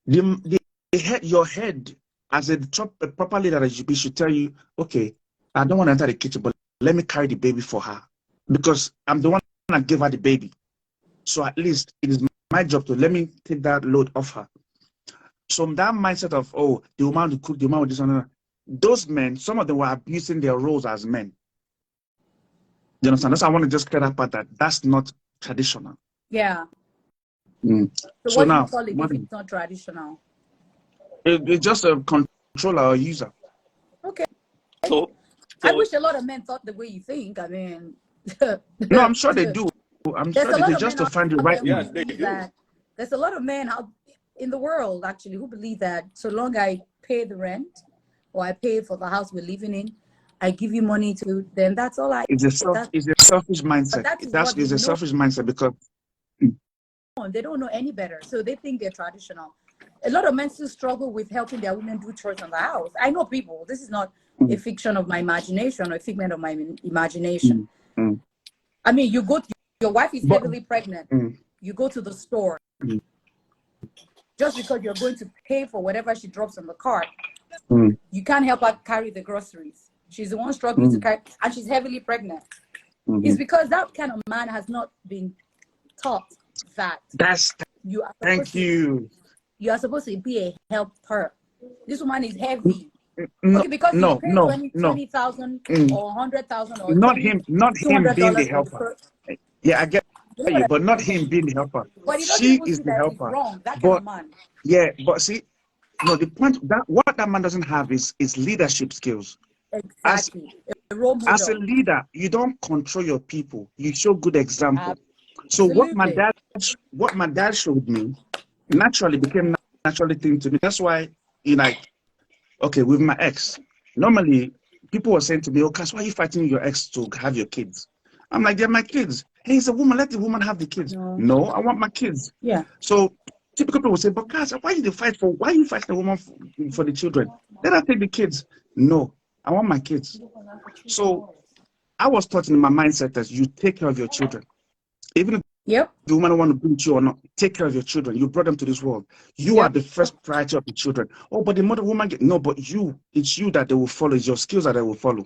Your head, as a proper leader, should tell you, okay, I don't want to enter the kitchen, but let me carry the baby for her, because I'm the one that gave her the baby. So at least it is my job to let me take that load off her. So that mindset of, oh, the woman will cook, the woman will do something, those men, some of them were abusing their roles as men. You understand? That's why I want to just clear that part, that's not traditional. Yeah. So what now, do you call it if it's not traditional? It's just a controller or user. Okay. So I wish a lot of men thought the way you think. I mean, no, I'm sure they do. I'm sure they just to find the right one. They do. There's a lot of men out in the world actually who believe that so long I pay the rent or I pay for the house we're living in, I give you money to them. That's all I. It's a selfish mindset. That's a selfish mindset because they don't know any better, so they think they're traditional. A lot of men still struggle with helping their women do chores in the house. I know people. This is not a fiction of my imagination or a figment of my imagination. I mean, you go to your wife is heavily pregnant. You go to the store. Just because you're going to pay for whatever she drops on the cart, you can't help her carry the groceries. She's the one struggling to carry, and she's heavily pregnant. It's because that kind of man has not been taught that you are supposed to be a helper. This woman is heavy. Okay, because you pay 20,000 or 100,000 or not him being the helper. Yeah, I get you, but not him being the helper. But she is the helper. Wrong. That kind of man. Yeah, but see, no, the point that what that man doesn't have is leadership skills. Exactly. As a leader, you don't control your people. You show good example. So what my dad showed me naturally became naturally thing to me. That's why okay, with my ex, normally people were saying to me, "Oh, Kas, why are you fighting your ex to have your kids?" I'm like, "They're my kids. Hey, he's a woman. Let the woman have the kids." No, I want my kids. Yeah. So typical people will say, "But Kas, why are you fighting the woman for the children? Let her take the kids." No, I want my kids. So I was taught in my mindset that you take care of your children. Even if the woman want to beat you or not, take care of your children. You brought them to this world. You are the first priority of the children. Oh, but the mother woman, no, but it's you that they will follow. It's your skills that they will follow.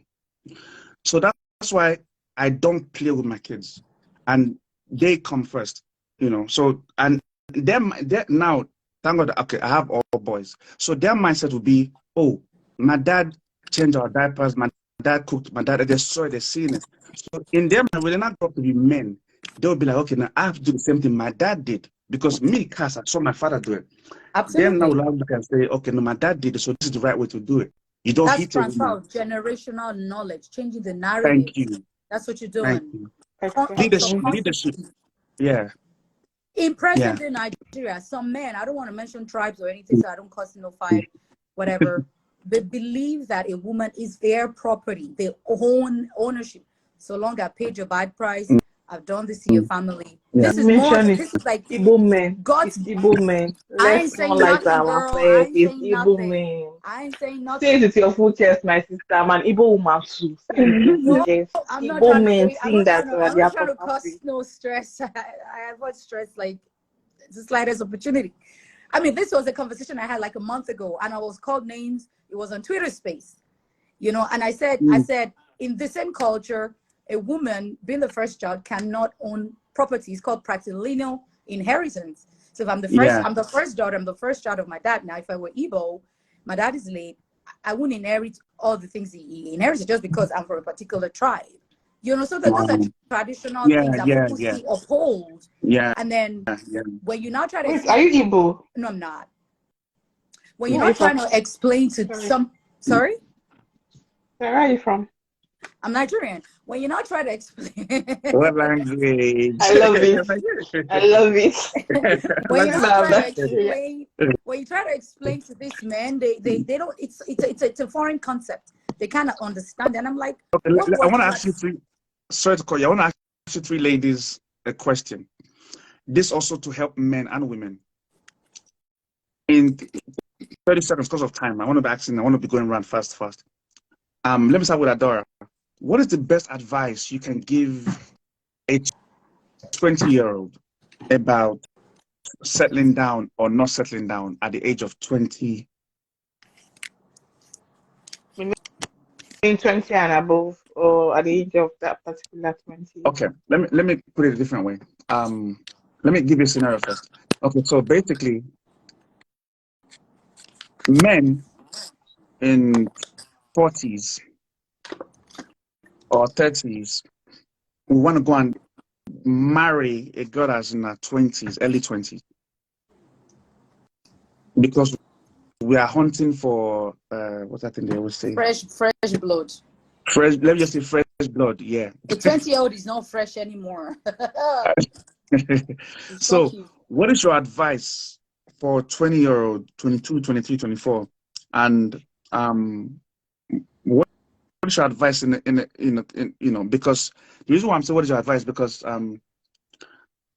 So that's why I don't play with my kids. And they come first, So, and them now, thank God, okay, I have all boys. So their mindset will be, oh, my dad changed our diapers. My dad cooked. My dad, they saw it, they seen it. So in them, when they're not going to be men, they'll be like, okay, now I have to do the same thing my dad did. Because me, Kas, I saw my father do it. Then now Absolutely. you can say, okay, no, my dad did it, so this is the right way to do it. You don't That's hit a transfer woman. of generational knowledge, changing the Thank narrative. you. That's what you're Thank doing. you. Exactly. Leadership. Yeah. In present Yeah. day Nigeria, some men, I don't want to mention tribes or anything, so I don't cause no fight, whatever, they believe that a woman is their property, their own ownership. So long I paid your bad price, I've done this to your family. Yeah. This is more, Mention it. this is like Igbo men. God's. It's Igbo men. I Let's ain't not saying like nothing, that girl. ourselves. I ain't It's saying Igbo nothing. men. I ain't saying Say it nothing. with your full chest, my sister. I'm an Igbo woman too. Say it with your full No, chest. I'm not Igbo trying to men say, I'm think not that trying to, I'm they not are trying to cause property. no stress. I avoid stress like the slightest opportunity. I mean, this was a conversation I had like a month ago, and I was called names. It was on Twitter Space, you know, and I said, in the same culture, a woman being the first child cannot own property. It's called pratilino inheritance. So if I'm the first, Yeah. I'm the first daughter, I'm the first child of my dad. Now, if I were Igbo, my dad is late, I wouldn't inherit all the things he inherited just because I'm from a particular tribe. You know, so that those are traditional things that people still uphold. Yeah. And then when you now try to Wait, explain, are you Igbo? no, I'm not. When you're not trying to explain to sorry? Where are you from? I'm Nigerian. When you're not trying to explain, What language? I love it. I love it. when you're Like not trying to Baba. explain, when you try to explain to this man, they don't. It's a foreign concept. They cannot understand, and I'm like, what I word want to is ask you that? three. Sorry to call you. I want to ask you three ladies a question. This also to help men and women. In 30 seconds, because of time, I want to be asking. I want to be going around fast. Let me start with Adora. What is the best advice you can give a 20-year-old about settling down or not settling down at the age of 20? In 20 and above, or at the age of that particular 20. Okay, let me put it a different way. Let me give you a scenario first. Okay, so basically, men in 40s or 30s who want to go and marry a girl that's in her 20s, early 20s, because we are hunting for what's that thing they always say? Fresh blood. Fresh. Let me just say fresh blood. Yeah. A 20-year-old is not fresh anymore. So, what is your advice for 20-year-old, 22, 23, 24, and what is your advice in because the reason why I'm saying what is your advice, because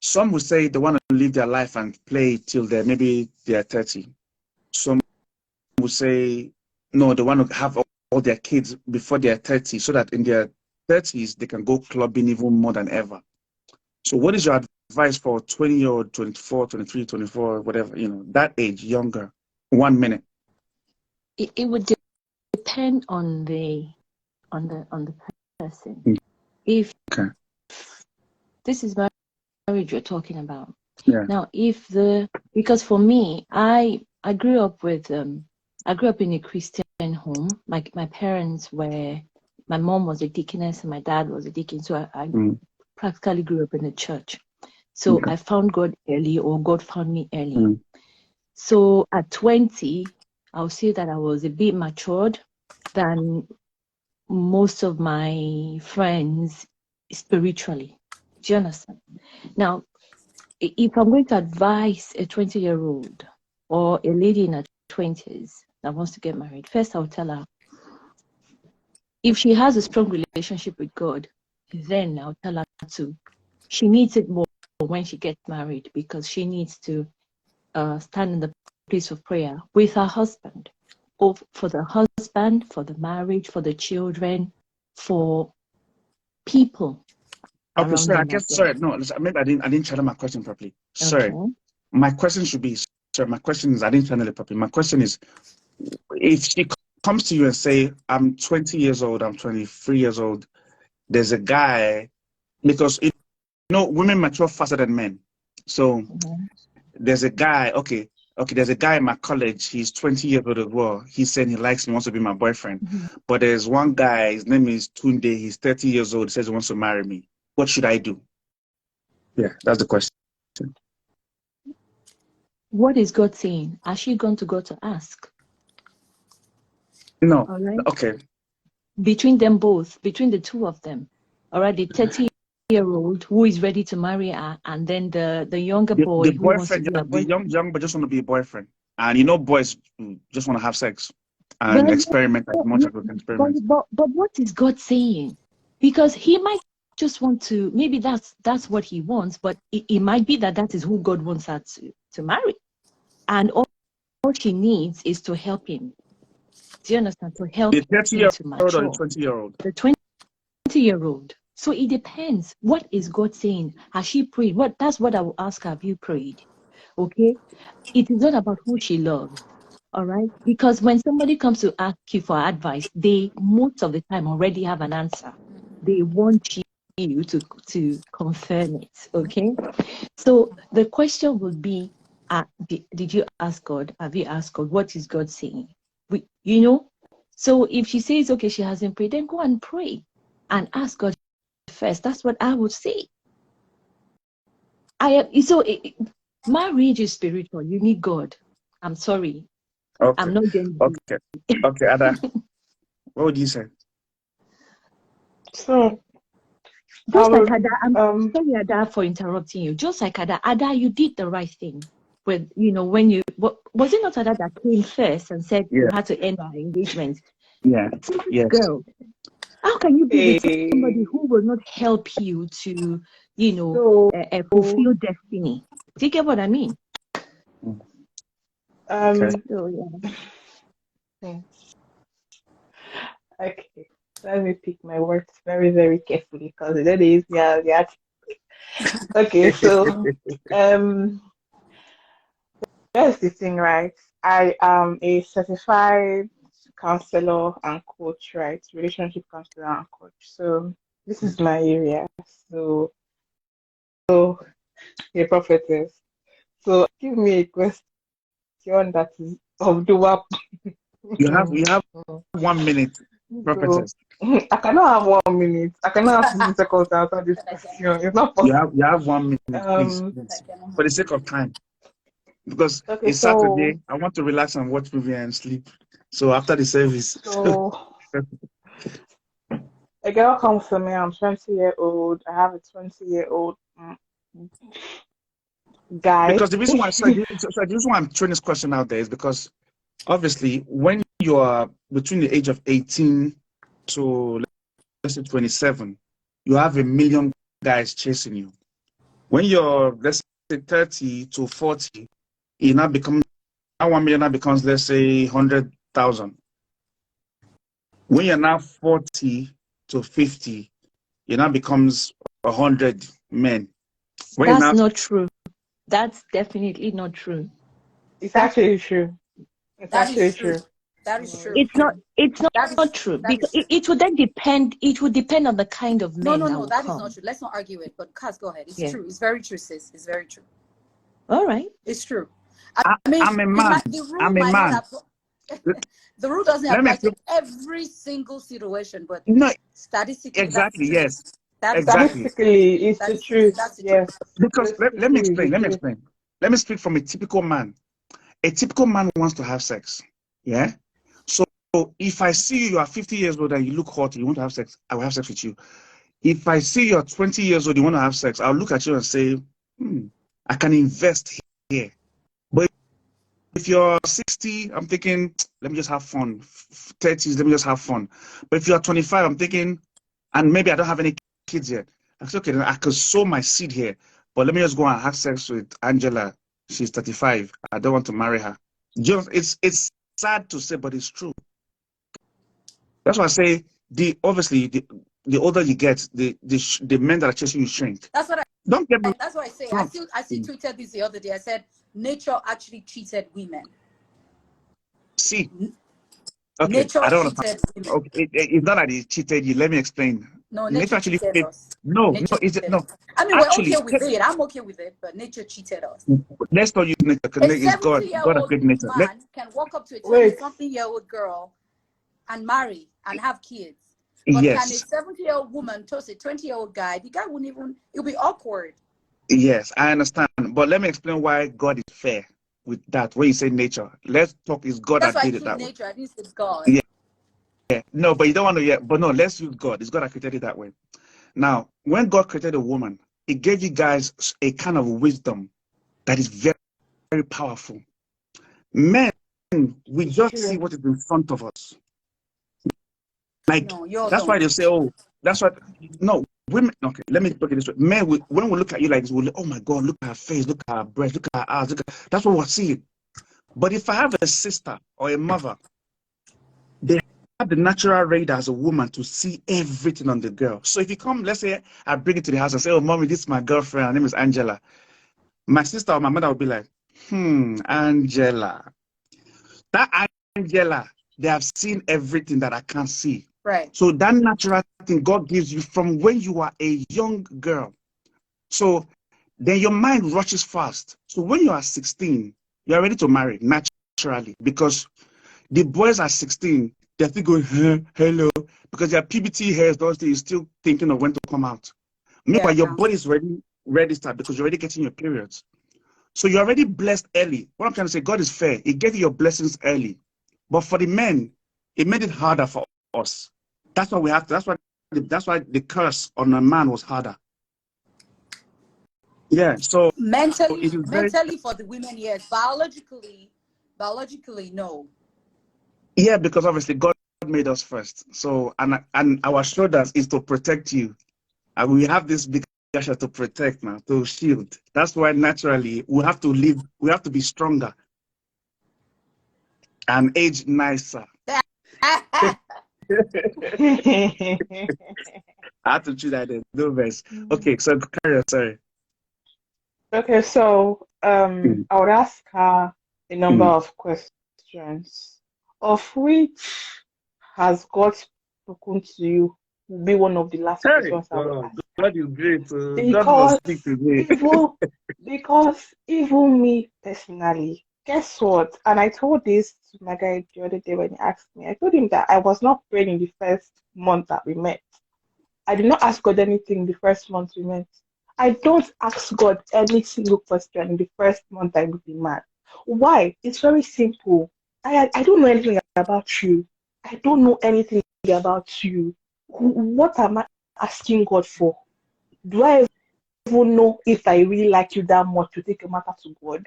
some will say they want to live their life and play till maybe they're 30. Some will say no, they want to have all their kids before they're 30, so that in their 30s they can go clubbing even more than ever. So what is your advice for 20-year-old, 24, 23, 24, whatever, that age, younger? 1 minute. It would depend on the person. If this is marriage you're talking about. Yeah. Now, because for me, I grew up in a Christian home. My parents my mom was a deaconess and my dad was a deacon, so I practically grew up in the church. So I found God early, or God found me early. So at 20, I'll say that I was a bit matured than most of my friends spiritually. Do you understand? Now, if I'm going to advise a 20-year-old or a lady in her 20s that wants to get married, first I'll tell her, if she has a strong relationship with God, then I'll tell her she needs it more when she gets married, because she needs to stand in the place of prayer with her husband, or for the husband, for the marriage, for the children, for people. Okay, sorry, no, maybe I didn't channel my question properly. Sorry. Okay. My question should be, my question is, I didn't channel it properly. My question is, if she comes to you and say, I'm 20 years old, I'm 23 years old, there's a guy, because women mature faster than men. So there's a guy, okay, okay, there's a guy in my college, he's 20 years old as well. He said he likes me, wants to be my boyfriend. But there's one guy, his name is Tunde, he's 30 years old, says he wants to marry me. What should I do? Yeah, that's the question. What is God saying? Has she gone to God to ask? No. All right. Okay. Between them both, between the two of them, all right, the 30-year-old who is ready to marry her, and then the younger boy The who wants to boyfriend, be a the boyfriend. young but just want to be a boyfriend. And you know, boys just want to have sex and Well, experiment as much as we can experiment. but what is God saying? Because he might just want to, maybe that's what he wants, but it might be that is who God wants her to marry. And all she needs is to help him. Do you understand? To help The him to 30-year-old or the mature. 20-year-old? The 20-year-old. So it depends. What is God saying? Has she prayed? That's what I will ask her. Have you prayed? Okay? It is not about who she loves. All right? Because when somebody comes to ask you for advice, they most of the time already have an answer. They want you to confirm it. Okay? So the question would be, did you ask God? Have you asked God? What is God saying? So if she says, okay, she hasn't prayed, then go and pray and ask God first. That's what I would say. Marriage is spiritual. You need God. I'm sorry. Okay. I'm not getting Okay, Ada. What would you say? So, just like Ada, I'm sorry, Ada, for interrupting you. Just like Ada, you did the right thing. When was it not Ada that came first and said you had to end our engagement? Yeah. Yes. Girl, how can you be with somebody who will not help you to, fulfill destiny? Do you get what I mean? Okay. So, yeah. Okay, let me pick my words very, very carefully because that is, yeah. Okay, so, that's the thing, right? I am a certified counselor and coach, right? Relationship counselor and coach. So this is my area. So a prophetess. So give me a question that is of the WAP. You have 1 minute, prophetess. So, I cannot have 1 minute. I cannot have 15 seconds to answer this question. It's not possible. You have 1 minute, please. For the sake of time. Because it's Saturday, I want to relax and watch movie and sleep. So after the service. So a girl comes to me, I'm 20-year-old. I have a 20-year-old guy. Because the reason why I'm throwing this question out there is because obviously when you are between the age of 18 to let's say 27, you have 1 million guys chasing you. When you're let's say 30 to 40, it now becomes 1 million now becomes let's say 100,000. When you're now 40 to 50, it now becomes 100 men. That's not true. That's definitely not true. It's actually true. It's actually true. That is true. It's not true because it would then depend. It would depend on the kind of men. No, that is not true. Let's not argue it. But Kas, go ahead. It's true. It's very true, sis. It's very true. All right. It's true. I'm a man. I'm a man. The rule doesn't apply to every single situation, but no, statistically, exactly, yes. Statistically, it's the truth. Yes. Because let me explain. Let me speak from a typical man. A typical man wants to have sex. Yeah. So if I see you are 50 years old and you look hot, you want to have sex, I will have sex with you. If I see you're 20 years old, you want to have sex, I'll look at you and say, I can invest here. But if you're 60, I'm thinking, let me just have fun. 30s, let me just have fun. But if you're 25, I'm thinking, and maybe I don't have any kids yet. I say, okay, then I could sow my seed here. But let me just go and have sex with Angela. She's 35. I don't want to marry her. It's sad to say, but it's true. That's why I say the older you get, the men that are chasing you shrink. That's what don't get me. That's what I say. I still tweeted this the other day. I said nature actually cheated women. See, okay, nature I don't cheated women. Okay, it's not that he cheated you. Let me explain. No, Nature nature actually cheated favors. us. No, Nature is it cheated no? us. I mean, we're Actually, okay with it. I'm okay with it, but nature cheated us. let's not use nature because A it's God. God has 70-year-old created nature. man can walk up to a Wait. 20-something-year-old girl and marry and have kids. But can a Yes, 70-year-old woman toast a 20-year-old guy? The guy wouldn't even, it'll be awkward. yes, I understand. But let me explain why God is fair with that. When you say nature, let's talk. Is God That's that why I did it said that way? nature. I didn't say God. Yeah, yeah. No, but you don't want to. Yeah, but no. Let's use God. It's God that created it that way. Now, when God created a woman, He gave you guys a kind of wisdom that is very, very powerful. Men, we just see what is in front of us. Like No, you all that's why don't. they say, "Oh, that's what." No, women. Okay, let me put it this way: men, when we look at you like this, we look, "Oh my God, look at her face, look at her breast, look at her eyes, look at." That's what we're seeing. But if I have a sister or a mother, they have the natural radar as a woman to see everything on the girl. So if you come, let's say I bring it to the house and say, "Oh, mommy, this is my girlfriend. Her name is Angela." My sister or my mother would be like, Angela. That Angela, they have seen everything that I can't see. Right. So that natural thing God gives you from when you are a young girl. So then your mind rushes fast. So when you are 16, you are ready to marry naturally because the boys are 16, they're still going, hello, because their PBT hairs, those days, still thinking of when to come out. Meanwhile, Yeah. your body is ready start because you're already getting your periods. So you're already blessed early. What I'm trying to say, God is fair. He gave you your blessings early. But for the men, it made it harder for us. That's why we have to, that's why the curse on a man was harder. Yeah. So Mentally, it is very, mentally for the women, yes. Biologically, no. yeah, because obviously God made us first. So and our shoulders is to protect you. And we have this big pressure to protect now, to shield. That's why naturally we have to live, we have to be stronger and age nicer. I have to choose that in no verse. Okay, so carry on, sorry. Okay, so Mm, I would ask her a number mm. of questions, of which has God spoken to you will be one of the last Hey, questions I will oh, ask her. God is great. God must Because speak to me. even even me personally, guess what? And I told this to my guy the other day when he asked me. I told him that I was not praying in the first month that we met. I did not ask God anything the first month we met. I don't ask God any single question in the first month I would be mad. Why? It's very simple. I don't know anything about you. I don't know anything about you. What am I asking God for? Do I even know if I really like you that much to take a matter to God?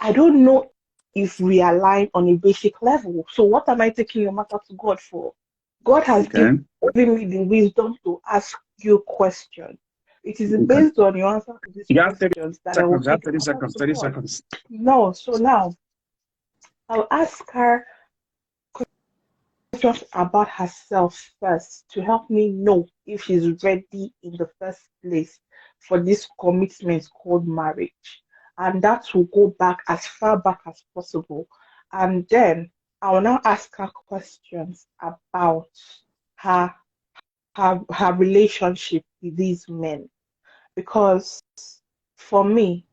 I don't know if we align on a basic level. So what am I taking your matter to God for? God has Okay. given me the wisdom to ask you questions. It is Okay. based on your answer to these You have 30 questions that I will seconds. You have take a 30 matter seconds. to 30 God. seconds. No, so now I'll ask her questions about herself first to help me know if she's ready in the first place for this commitment called marriage. And that will go back as far back as possible. And then I will now ask her questions about her her relationship with these men. Because for me,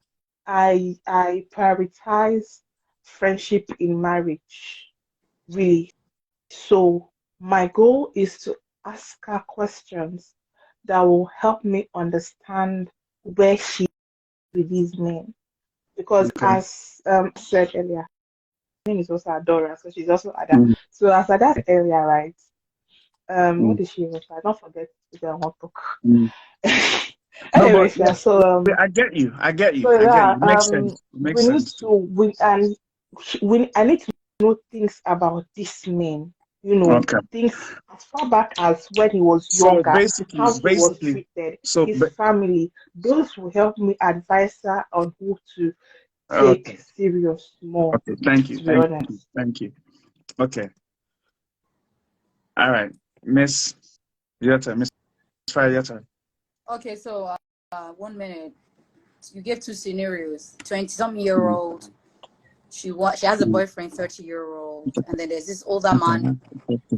I prioritize friendship in marriage, really. So my goal is to ask her questions that will help me understand where she is with these men. Because Okay. as said earlier, her name is also Adora, so she's also Ada. Mm, So as Ada earlier, right? What mm, did she even say? I don't forget the one book. mm. No, Anyway, but sha, so I get you. I get you. so I get yeah, you. Makes sense. Makes we need sense to too. I need to know things about this man. You know, Okay. things as far back as when he was So younger, basically, how he was treated, his but family. Those will help me advise her on who to take okay. serious more. Okay. Thank you. To be Thank you. honest. Thank you. Okay. All right. Miss your turn. Miss Fire, your turn. Okay, so 1 minute. You give two scenarios: 20-something-year-old. She has a Mm. boyfriend, 30-year-old, and then there's this older man,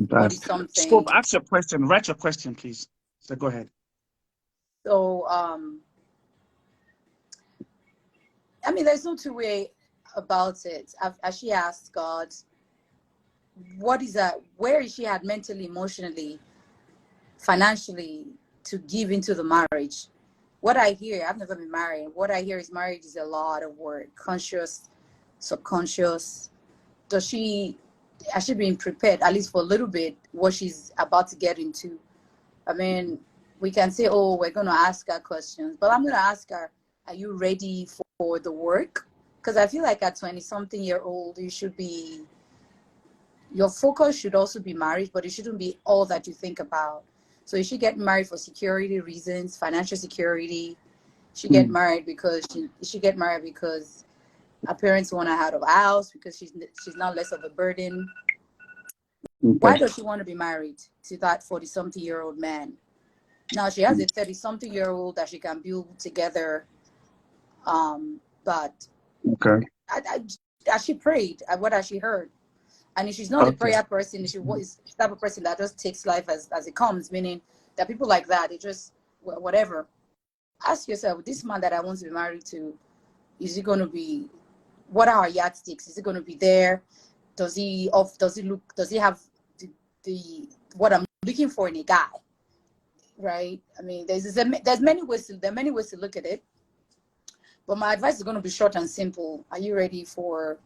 40 Stop. something. Ask your question. Write your question, please. So go ahead. So, I mean, there's no two-way about it. As she asked God, what is that? Where is she at mentally, emotionally, financially to give into the marriage? What I hear, I've never been married. What I hear is marriage is a lot of work, conscious, subconscious. Has she been prepared, at least for a little bit, what she's about to get into? I mean, we can say, oh, we're going to ask her questions, but I'm going to ask her, are you ready for the work? Because I feel like at 20-something-year-old, your focus should also be marriage, but it shouldn't be all that you think about. So you should get married for security reasons, financial security. She get married because she get married because her parents want her out of the house, because she's not less of a burden. Okay. Why does she want to be married to that 40-something-year-old man? Now she has a 30-something-year-old that she can build together. But okay. As she prayed, what has she heard? And if she's not a prayer person, she's the type of person that just takes life as it comes, meaning that people like that, they just, whatever. Ask yourself, this man that I want to be married to, is he going to be, what are our yardsticks? Is he going to be there? Does he have the what I'm looking for in a guy? Right? I mean, there's many ways to look at it. But my advice is going to be short and simple. Are you ready for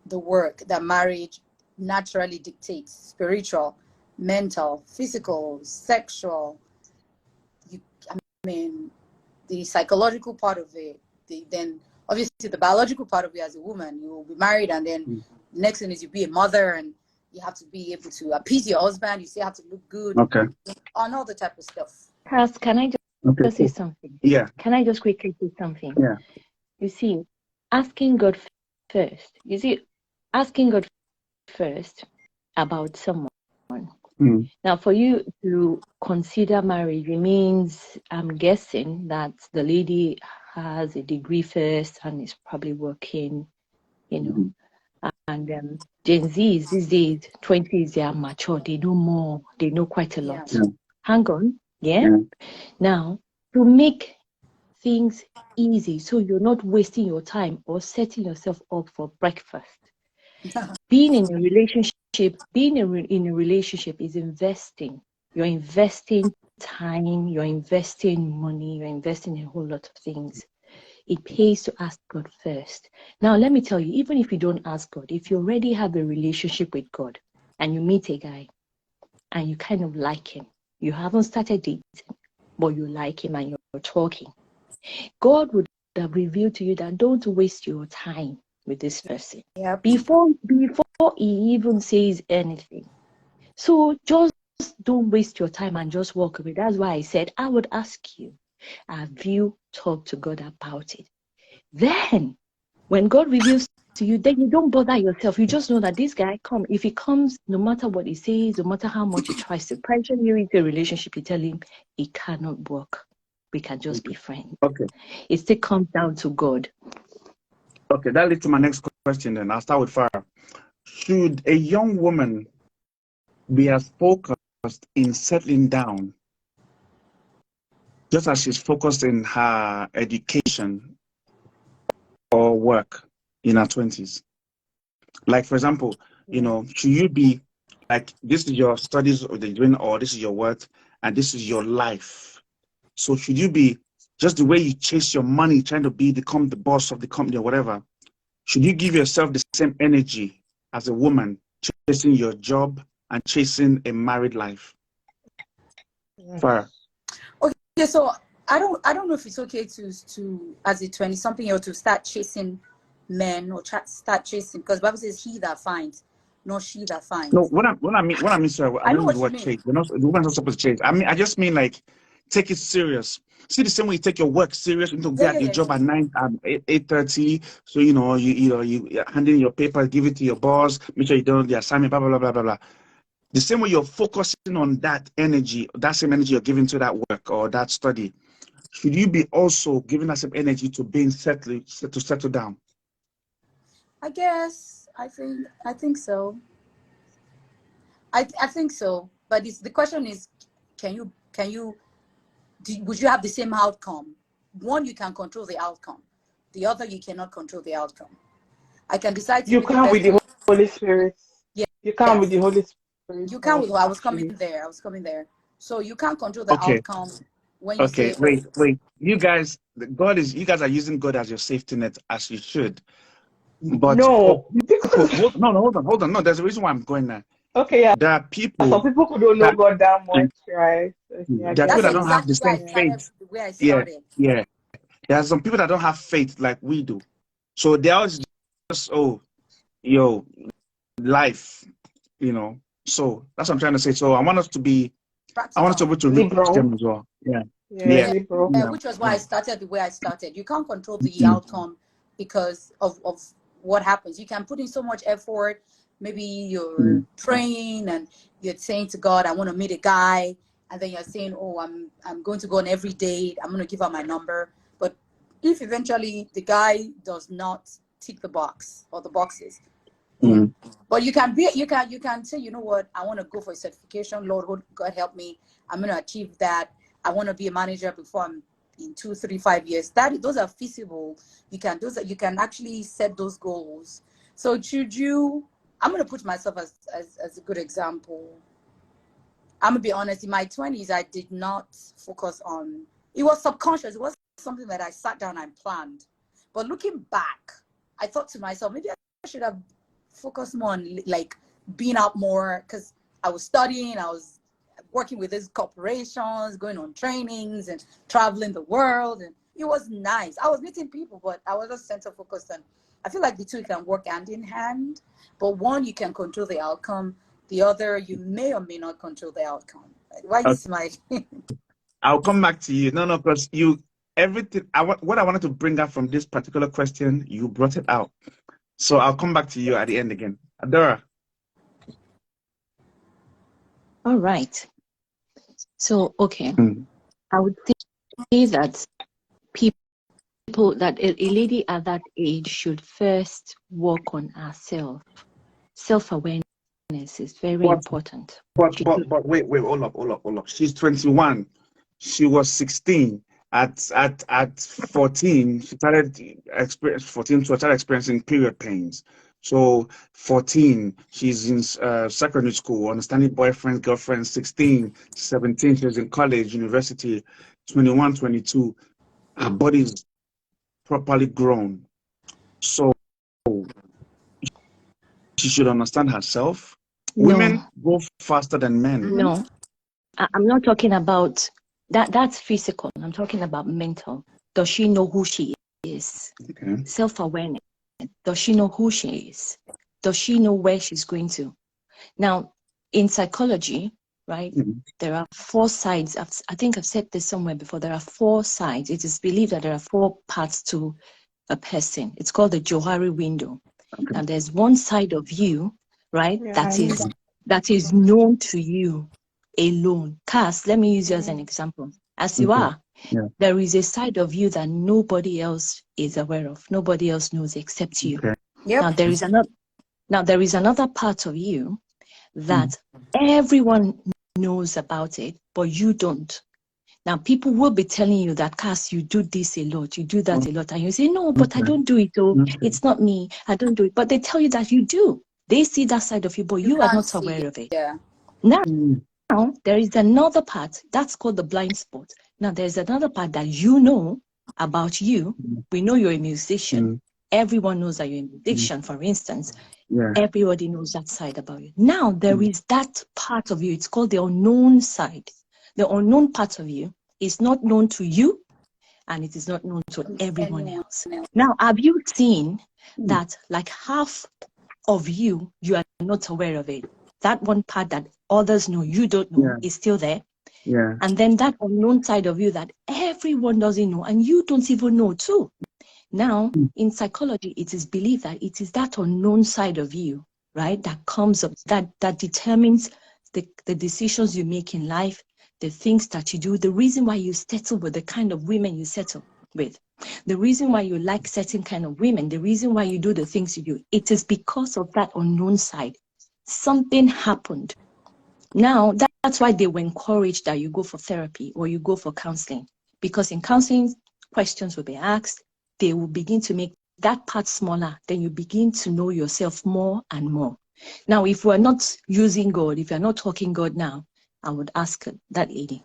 the work that marriage naturally dictates? Spiritual, mental, physical, sexual. I mean, the psychological part of it. Then obviously the biological part of it. As a woman, you will be married, and then the next thing is you be a mother, and you have to be able to appease your husband. You still have to look good. Okay. On all the type of stuff. Kas, can I just say something? Yeah. Can I just quickly say something? Yeah. You see, asking God first. You see, asking God first about someone. Now, for you to consider marriage, it means, I'm guessing, that the lady has a degree first and is probably working, and Gen Zs these days, 20s, they are mature, they know more, they know quite a lot. Yeah. Hang on, yeah? Now, to make things easy so you're not wasting your time or setting yourself up for breakfast. Being in a relationship is investing. You're investing time, you're investing money, you're investing in a whole lot of things. It pays to ask God first. Now, let me tell you, even if you don't ask God, if you already have a relationship with God and you meet a guy and you kind of like him, you haven't started dating, but you like him and you're talking, God would have revealed to you that don't waste your time with this person before he even says anything. So just don't waste your time and just walk away. That's why I said I would ask you, have you talked to God about it? Then when God reveals to you, then you don't bother yourself. You just know that this guy if he comes, no matter what he says, no matter how much he tries to pressure you into a relationship, you tell him it cannot work. We can just be friends. Okay. It still comes down to God. Okay, that leads to my next question then. I'll start with Farah. Should a young woman be as focused in settling down just as she's focused in her education or work in her 20s? Like, for example, should you be like, this is your studies or the doing, or this is your work, and this is your life. So should you be just the way you chase your money, trying to become the boss of the company or whatever? Should you give yourself the same energy as a woman chasing your job and chasing a married life? Farah. Okay, so I don't know if it's okay to as a 20-something-year-old to start chasing men or start chasing, because the Bible says he that finds, not she that finds. No, what I mean, sorry, I don't know what chase. The woman's not supposed to chase. I just mean like take it serious. See, the same way you take your work serious, you need to be at your job at 8:30. So you hand in your paper, give it to your boss, make sure you do the assignment, blah blah blah blah blah. The same way you're focusing on that energy, that same energy you're giving to that work or that study, should you be also giving that same energy to being settle down? I guess I think so. I think so. But the question is, would you have the same outcome? One, you can control the outcome. The other, you cannot control the outcome. I can decide to You be the come with best. the Holy Spirit. Yeah. You come with Yes. the Holy Spirit. You can't. I was coming Actually. there. So you can't control the Okay. outcome when you Okay. say, Wait. You guys are using God as your safety net, as you should. But No, people, because hold on. No, there's a reason why I'm going there. okay, yeah. There are people Some people who don't know that God that much, right? Okay, I there are get people that's that it. don't have the exactly where same I started. faith. Where I Yeah, started. yeah. There are some people that don't have faith like we do. So they always just life, So that's what I'm trying to say. So I want us to be Practical. able to reach Liberal. them as well. Yeah. Yeah, Yeah. liberal. Yeah. Which was why I started the way I started. You can't control the Mm, outcome because of what happens. You can put in so much effort. Maybe you're mm, praying and you're saying to God, I want to meet a guy. And then you're saying, oh, I'm going to go on every date. I'm going to give out my number. But if eventually the guy does not tick the box or the boxes, mm. but you can say, you know what, I want to go for a certification. Lord, God help me. I'm going to achieve that. I want to be a manager before I'm in 2, 3, 5 years. Those are feasible. You can actually set those goals. So I'm going to put myself as a good example. I'm going to be honest, in my 20s, I did not focus on, it was subconscious. It wasn't something that I sat down and planned. But looking back, I thought to myself, maybe I should have focused more on like being out more, because I was studying, I was working with these corporations, going on trainings and traveling the world. And it was nice. I was meeting people, but I was just center focused. And I feel like the two can work hand in hand. But one, you can control the outcome. The other, you may or may not control the outcome. Why are you smiling? I'll come back to you. No, because everything. What I wanted to bring up from this particular question, you brought it out. So I'll come back to you at the end again. Adora. All right. So, okay. Mm. I would say that people, that a lady at that age should first work on herself. Self-awareness is very important. But wait, hold up. She's 21. She was 16. At 14, she started experiencing period pains. So 14, she's in secondary school, understanding boyfriends, girlfriends. 16, 17, she's in college, university. 21, 22, her body's properly grown. So she should understand herself. No. Women go faster than men. No, I'm not talking about that. That's physical. I'm talking about mental. Does she know who she is? Okay. Self-awareness. Does she know who she is? Does she know where she's going to? Now, in psychology, right, there are 4 sides. I think I've said this somewhere before. There are 4 sides. It is believed that there are 4 parts to a person. It's called the Johari window. Okay. And there's one side of you, right, Yeah, that is known to you alone. Kas, let me use you as an example. As you are, there is a side of you that nobody else is aware of. Nobody else knows except you. Okay. Yep. Now there is another part of you that everyone knows about it, but you don't. Now people will be telling you that, Kas, you do this a lot, you do that a lot, and you say, no, but I don't do it. Oh, it's not me. I don't do it. But they tell you that you do. They see that side of you, but you are can't not see aware it. of it. Yeah. Now, there is another part that's called the blind spot. Now, there's another part that you know about you. We know you're a musician. Everyone knows that you're a musician, for instance. Everybody knows that side about you. Now, there is that part of you. It's called the unknown side. The unknown part of you is not known to you, and it is not known to everyone else. Now, have you seen that like half of you are not aware of it? That one part that others know, you don't know, is still there. Yeah. And then that unknown side of you that everyone doesn't know, and you don't even know too. Now, in psychology, it is believed that it is that unknown side of you, right, that comes up, that determines the decisions you make in life, the things that you do, the reason why you settle with the kind of women you settle with, the reason why you like certain kind of women, the reason why you do the things you do. It is because of that unknown side. Something happened. Now, that That's why they were encouraged that you go for therapy or you go for counseling, because in counseling, questions will be asked. They will begin to make that part smaller. Then you begin to know yourself more and more. Now, if we're not using God, if you're not talking God now, I would ask that lady,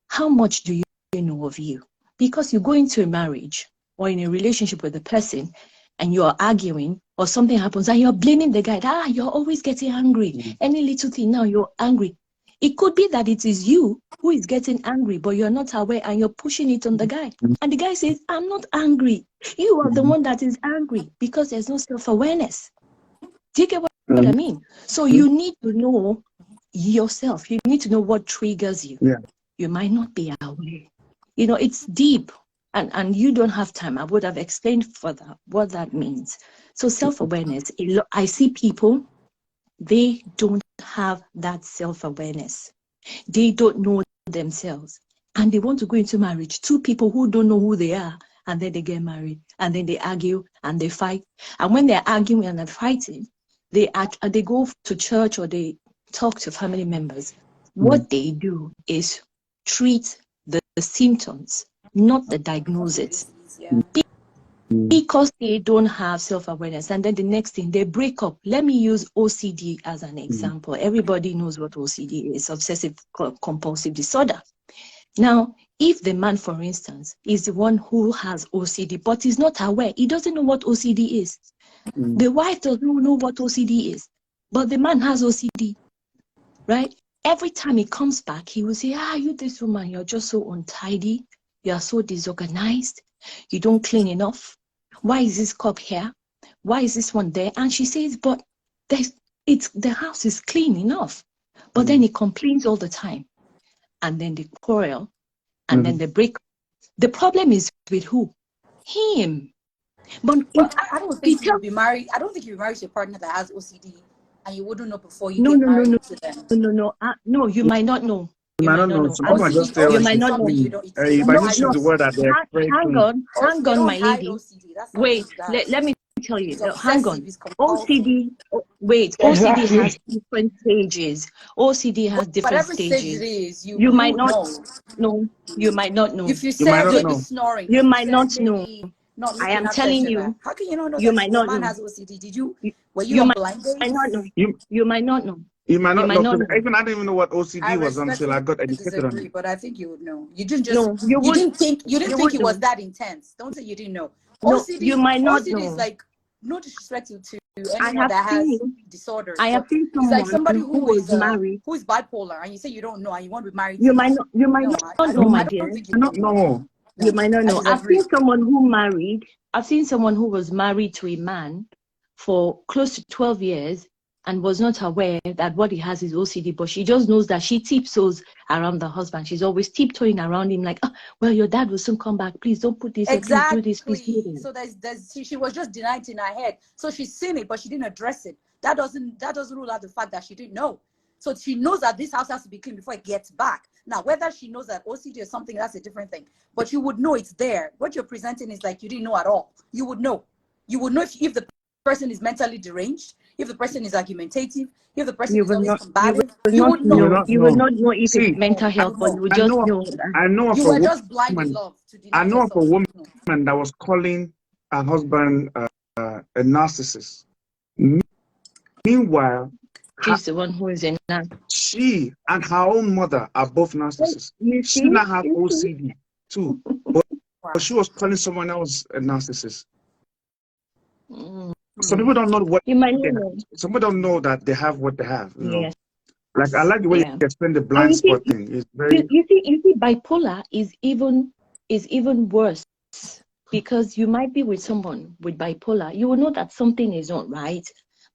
how much do you know of you? Because you go into a marriage or in a relationship with a person and you're arguing or something happens and you're blaming the guy. You're always getting angry. Any little thing now, you're angry. It could be that it is you who is getting angry, but you're not aware and you're pushing it on the guy. And the guy says, I'm not angry. You are the one that is angry because there's no self-awareness. Do you get what I mean? So you need to know yourself. You need to know what triggers you. Yeah. You might not be aware. You know, it's deep and you don't have time. I would have explained further what that means. So self-awareness, I see people, they don't have that self-awareness. They don't know themselves. And they want to go into marriage. Two people who don't know who they are, and then they get married, and then they argue and they fight. And when they're arguing and they're fighting, they go to church or they talk to family members. What they do is treat the symptoms, not the diagnosis. Yeah. Because they don't have self-awareness. And then the next thing, they break up. Let me use OCD as an example. Everybody knows what OCD is, obsessive compulsive disorder. Now, if the man, for instance, is the one who has OCD, but is not aware, he doesn't know what OCD is. The wife doesn't know what OCD is, but the man has OCD, right? Every time he comes back, he will say, you this woman, you're just so untidy. You are so disorganized. You don't clean enough. Why is this cup here? Why is this one there? And she says, but the house is clean enough. But then he complains all the time. And then they quarrel. And then they break. The problem is with who? Him. But I don't think you'll be married. I don't think you'll be married to a partner that has OCD and you wouldn't know before you get married to them. No, you might not know. You might not know. Some people just say, you might not know. You might just use the word that they're hang on, my lady. Wait, let me tell you. Hang on. OCD. Wait, OCD has different stages. OCD has different stages. You might not know. You might not know. If you said baby snoring, you might not know. I am telling you. How can you not know you that might the not man know. has OCD? Were you on blind date? Might not know. You might not know. You might not know. know. Even I didn't even know what OCD was until I got educated on it. But I think you would know. You didn't just. You didn't think it was that intense. Don't say you didn't know. OCD, you might not OCD know. is like, no disrespect to anyone that has disorders. I have seen someone it's like somebody who is married, who is bipolar, and you say you don't know, and you want to be married. You might not know, my dear. You might not know. I've seen someone who married. I've seen someone who was married to a man for close to 12 years and was not aware that what he has is OCD, but she just knows that she tiptoes around the husband. She's always tiptoeing around him like, well, your dad will soon come back. Please don't put this, exactly. Please do this, please do this. So she was just denying it in her head. So she's seen it, but she didn't address it. That doesn't rule out the fact that she didn't know. So she knows that this house has to be clean before it gets back. Now, whether she knows that OCD is something, that's a different thing. But you would know it's there. What you're presenting is like you didn't know at all. You would know. You would know if the person is mentally deranged, if the person is argumentative, if the person is always combative. You would know. You would not know if it's mental health, but you would just know. I know of you were just blind in love to deny I know yourself. of a woman that was calling her husband a narcissist. Meanwhile, she's the one who is in that. She and her own mother are both narcissists. She now have OCD too, but she was calling someone else a narcissist. Some people don't know what you might know. Some people don't know that they have what they have. You know? Like I like the way you explain the blind spot thing. It's very. You see, bipolar is even worse because you might be with someone with bipolar. You will know that something is not right.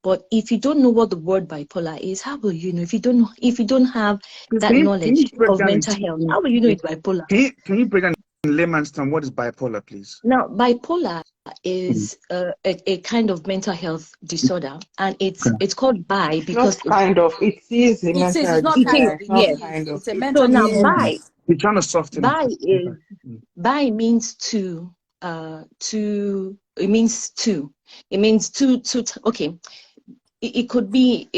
But if you don't know what the word bipolar is, how will you know? If you don't have that knowledge of mental health, how will you know it's bipolar? Can you break down in layman's terms what is bipolar, please? Now, bipolar is a kind of mental health disorder, and it's called bi because it is a mental health disorder. It's a mental. So now bi. You're trying to soften it. Bi means two. It means two. It means two. Okay. It could be,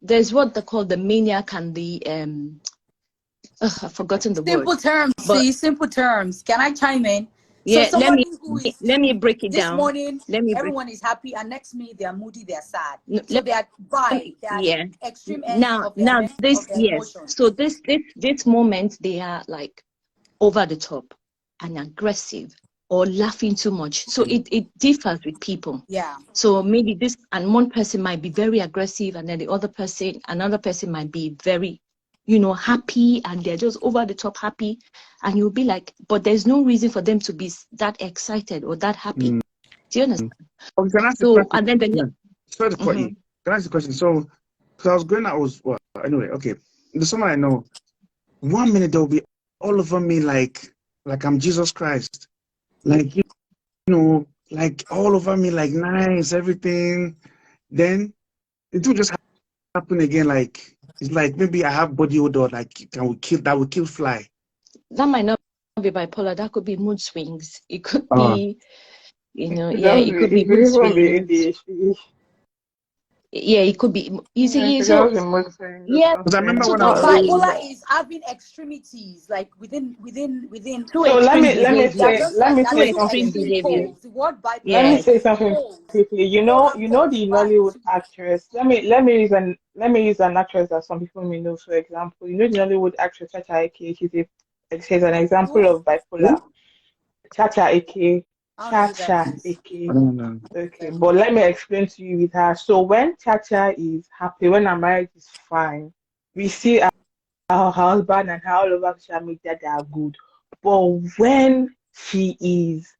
there's what they call the maniac and the I've forgotten the Simple word. terms, But see, simple terms. Can I chime in? So yeah, somebody who is let me break it this down. morning, Let me break. everyone is happy, and next minute they are moody, they are sad. No, So they are yeah. extreme ends of their This, their yes. emotions. So this moment they are like over the top and aggressive or laughing too much. So it differs with people. Yeah. So maybe this, and one person might be very aggressive, and then another person might be very, happy, and they're just over the top happy, and you'll be like, but there's no reason for them to be that excited or that happy. Do you understand? Okay, can I ask So, a question? and then Sorry to cut you. Can I ask a question? So, because I was going, anyway, okay. There's someone I know. 1 minute they'll be all over me like I'm Jesus Christ, like like all over me, like nice everything. Then it will just happen again. Like it's like maybe I have body odor, like that will kill fly. that might not be bipolar. That could be mood swings. It could Oh. be, it could be mood swings. Yeah, it could be. You see, so yeah. Because I remember So when I was bipolar is having extremities, like within. Two So extreme let me behaviors. say Two something extreme behaviors. Poles. The word bipolar Let me Yes. say something poles. quickly. You know the Nollywood actress. Let me use an actress that some people may know. For example, you know the Nollywood actress Chacha Eke. She's an example of bipolar. Chacha Eke. Chacha Eke. I don't know. Okay, but let me explain to you with her. So when Chacha is happy, when her marriage is fine, we see her husband and her all over social media they are good. But when she is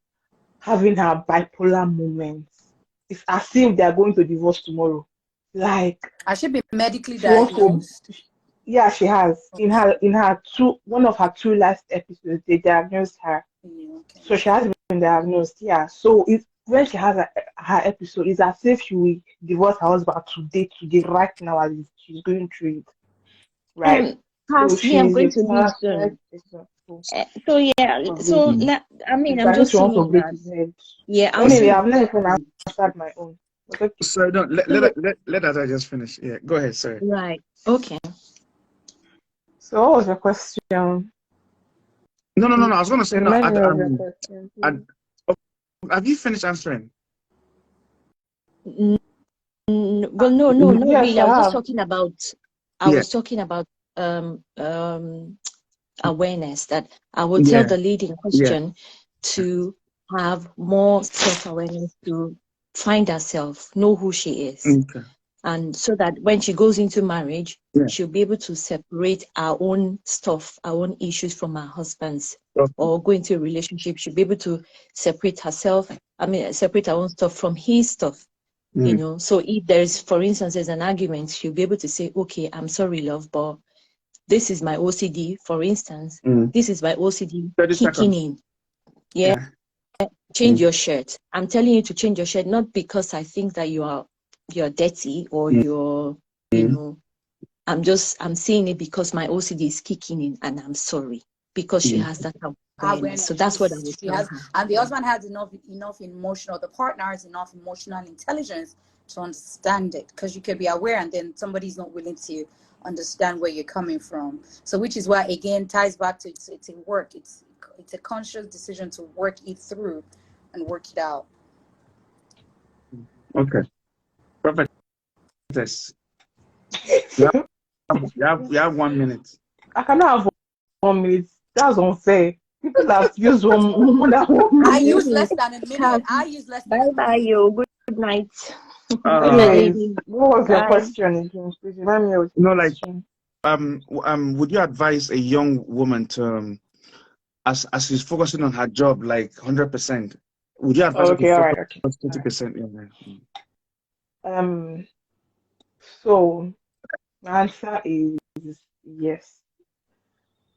having her bipolar moments, it's as if they are going to divorce tomorrow. Like I should be medically she wants diagnosed. yeah, she has. In her one of her two last episodes, they diagnosed her. Okay. So she has been diagnosed, yeah. So when she has her episode, it's as if she will divorce her husband today, right now, as she's going through it, right? So Me, I'm she's going a to leave soon. perfect example So yeah, of so it. I mean, I'm If just she wants to saying break that. his head. Yeah, Anyway, I've never even answered my own. But okay. So don't let us just finish. Yeah, go ahead, sorry. Right. Okay. So what was your question? No. I was gonna say no. Remind me of your question, please. Have you finished answering? Well, no, not Yes, really. I I was just have. talking about. Awareness, that I will tell the lady in question to have more self-awareness, to find herself, know who she is. Okay. And so that when she goes into marriage, she'll be able to separate our own stuff, our own issues from her husband's, or go into a relationship. She'll be able to separate separate her own stuff from his stuff. So if there's, for instance, there's an argument, she'll be able to say, okay, I'm sorry, love, but this is my OCD, for instance. This is my OCD kicking in. Yeah. Change your shirt. I'm telling you to change your shirt, not because I think that you're dirty or you're, I'm saying it because my OCD is kicking in and I'm sorry, because she has that awareness. So that's what I was saying. And the husband has enough emotional, the partner has enough emotional intelligence to understand it, because you could be aware and then somebody's not willing to understand where you're coming from. So which is why, again, ties back to it's a work. It's a conscious decision to work it through and work it out. Okay. Perfect. You have 1 minute. I cannot have 1 minute. That's unfair. People have used more than 1 minute. I use less than a minute. Bye, you. Good night. Anyways, what was your question again? Please remind me of your question. Would you advise a young woman to, as she's focusing on her job, like 100%, would you advise her to focus 20%? So my answer is yes,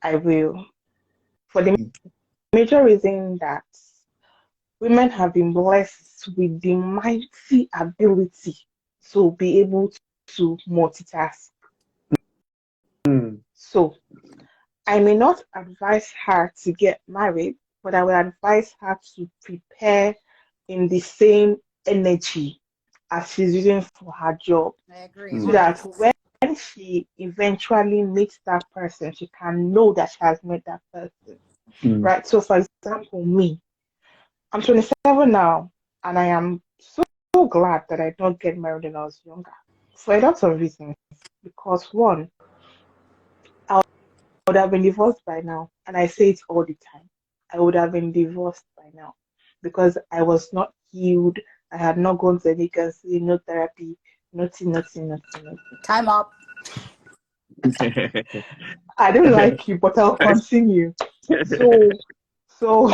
I will. For the major reason that women have been blessed with the mighty ability to be able to multitask. So I may not advise her to get married, but I will advise her to prepare in the same energy as she's using for her job. I agree. So that she eventually meets that person, she can know that she has met that person, right? So, for example, me, I'm 27 now, and I am so glad that I don't get married when I was younger for a lot of reasons. Because one, I would have been divorced by now, and I say it all the time. I would have been divorced by now because I was not healed. I had not gone to any counseling, no therapy, nothing. Time up. I don't like you, but I'll continue. So, so,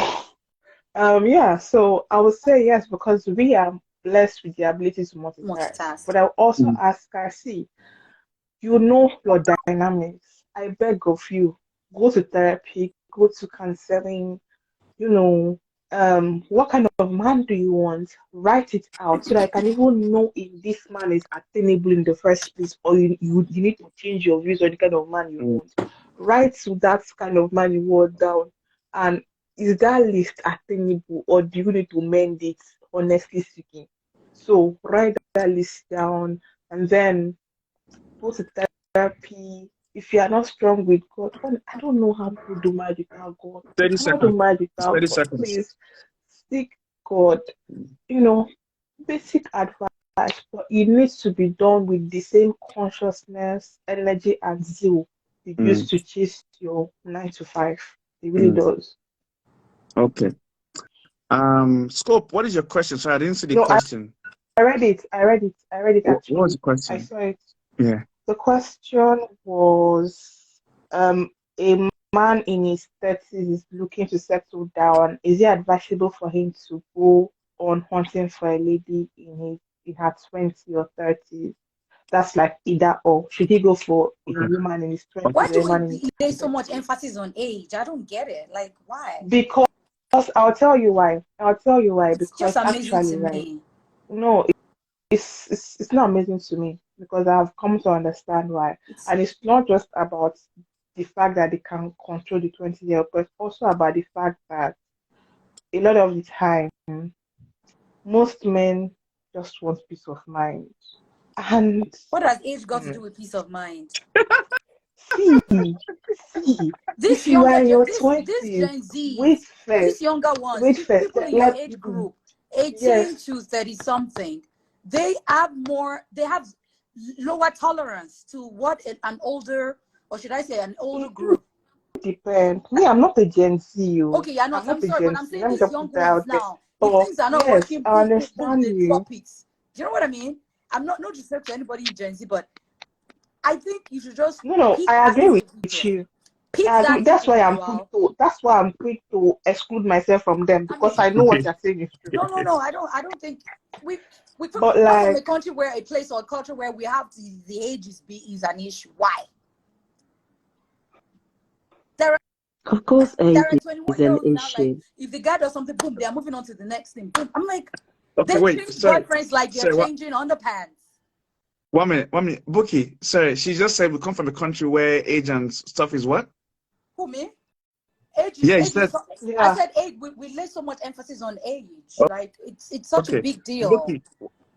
yeah. So I would say yes because we are blessed with the ability to multitask. Multitask. But I'll also ask her, see, you know your dynamics. I beg of you, go to therapy, go to counseling, you know, what kind of man do you want? Write it out so that I can even know if this man is attainable in the first place, or you need to change your views on the kind of man you want. Write to that kind of man you want down, and is that list attainable, or do you need to mend it? Honestly speaking, so write that list down, and then go to therapy. If you are not strong with God, I don't know how people do marriage without God. You 30 cannot do seconds. marriage without 30 God. seconds. Please seek God. You know, basic advice, but it needs to be done with the same consciousness, energy, and zeal you use to chase your 9 to 5. It really does. Okay. Scope, what is your question? Sorry, I didn't see the No, question. I read it. I read it What was actually. the question? I saw it. Yeah. The question was, a man in his 30s is looking to settle down. Is it advisable for him to go on hunting for a lady in her 20s or 30s? That's like either or. Should he go for a woman in his 20s Why or a do man in his we lay so much 30s? emphasis on age? I don't get it. Like, why? Because I'll tell you why. It's just Because amazing actually, to right? me. No, it's not amazing to me because I've come to understand why. And it's not just about the fact that they can control the 20-year, but also about the fact that a lot of the time, most men just want peace of mind. And What has age got to do with peace of mind? see, This if you younger, are in your this 20s, Gen Zs, wait first, these younger ones, wait first. people in your Let, age group, 18 yes, to 30 something, they have lower tolerance to what an older, or should I say an older it group. depends. Me, I'm not a Gen Z. Okay, you're not. I'm I'm not a sorry, but Gen I'm Z. saying Let me these just young put that ones out there. now, if Oh, things are not yes, working, I boom, boom, boom, understand they you. drop it. Do you know what I mean? I'm not disrespect to anybody in Gen Z, but I think you should just No, pick I that agree with individual. you. Pick I agree. that individual. That's why I'm quick to exclude myself from them I because mean, I know what you're saying is true. no. I don't think we But come from a like, country where a place or a culture where we have the age is an issue. Why? There Of course, age are is 21 year an olds now. Like issue. if the guy does something, boom, they are moving on to the next thing. Boom. I'm like, Okay, they wait. change Sorry. boyfriends like they're Sorry, what? changing underpants. 1 minute. Bookie, sorry. She just said we come from a country where age and stuff is what? Who me? Yeah, you Age is. said. I yeah. said age. We lay so much emphasis on age. Like it's such a Okay. big deal. Bookie.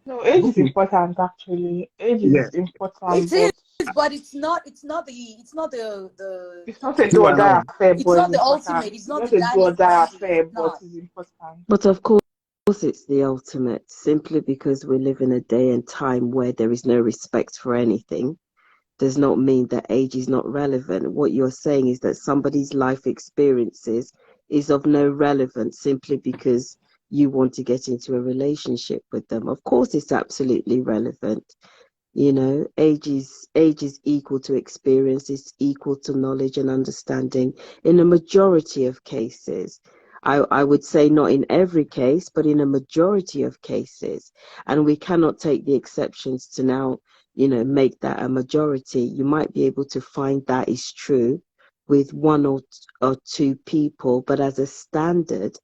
No, age is Bookie. important actually. Age Yeah. is important, It is, but but it's not it's not a do Do or I die know? affair, it's but it's not the ultimate. important. It's It's not the not a do or Danny die Sandy. affair, It's but not. it's important. But of course, it's the ultimate, simply because we live in a day and time where there is no respect for anything, does not mean that age is not relevant. What you're saying is that somebody's life experiences is of no relevance simply because you want to get into a relationship with them. Of course, it's absolutely relevant. You know, age is equal to experience, it's equal to knowledge and understanding in a majority of cases. I would say not in every case, but in a majority of cases. And we cannot take the exceptions to now, make that a majority. You might be able to find that is true with one or two people, but as a standard,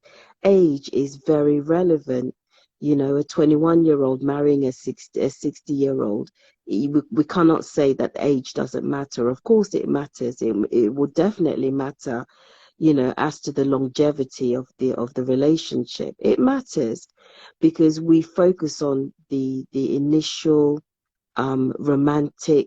age is very relevant. A 21-year-old marrying a 60-year-old, we cannot say that age doesn't matter. Of course it matters. It will definitely matter, as to the longevity of the relationship. It matters because we focus on the initial romantic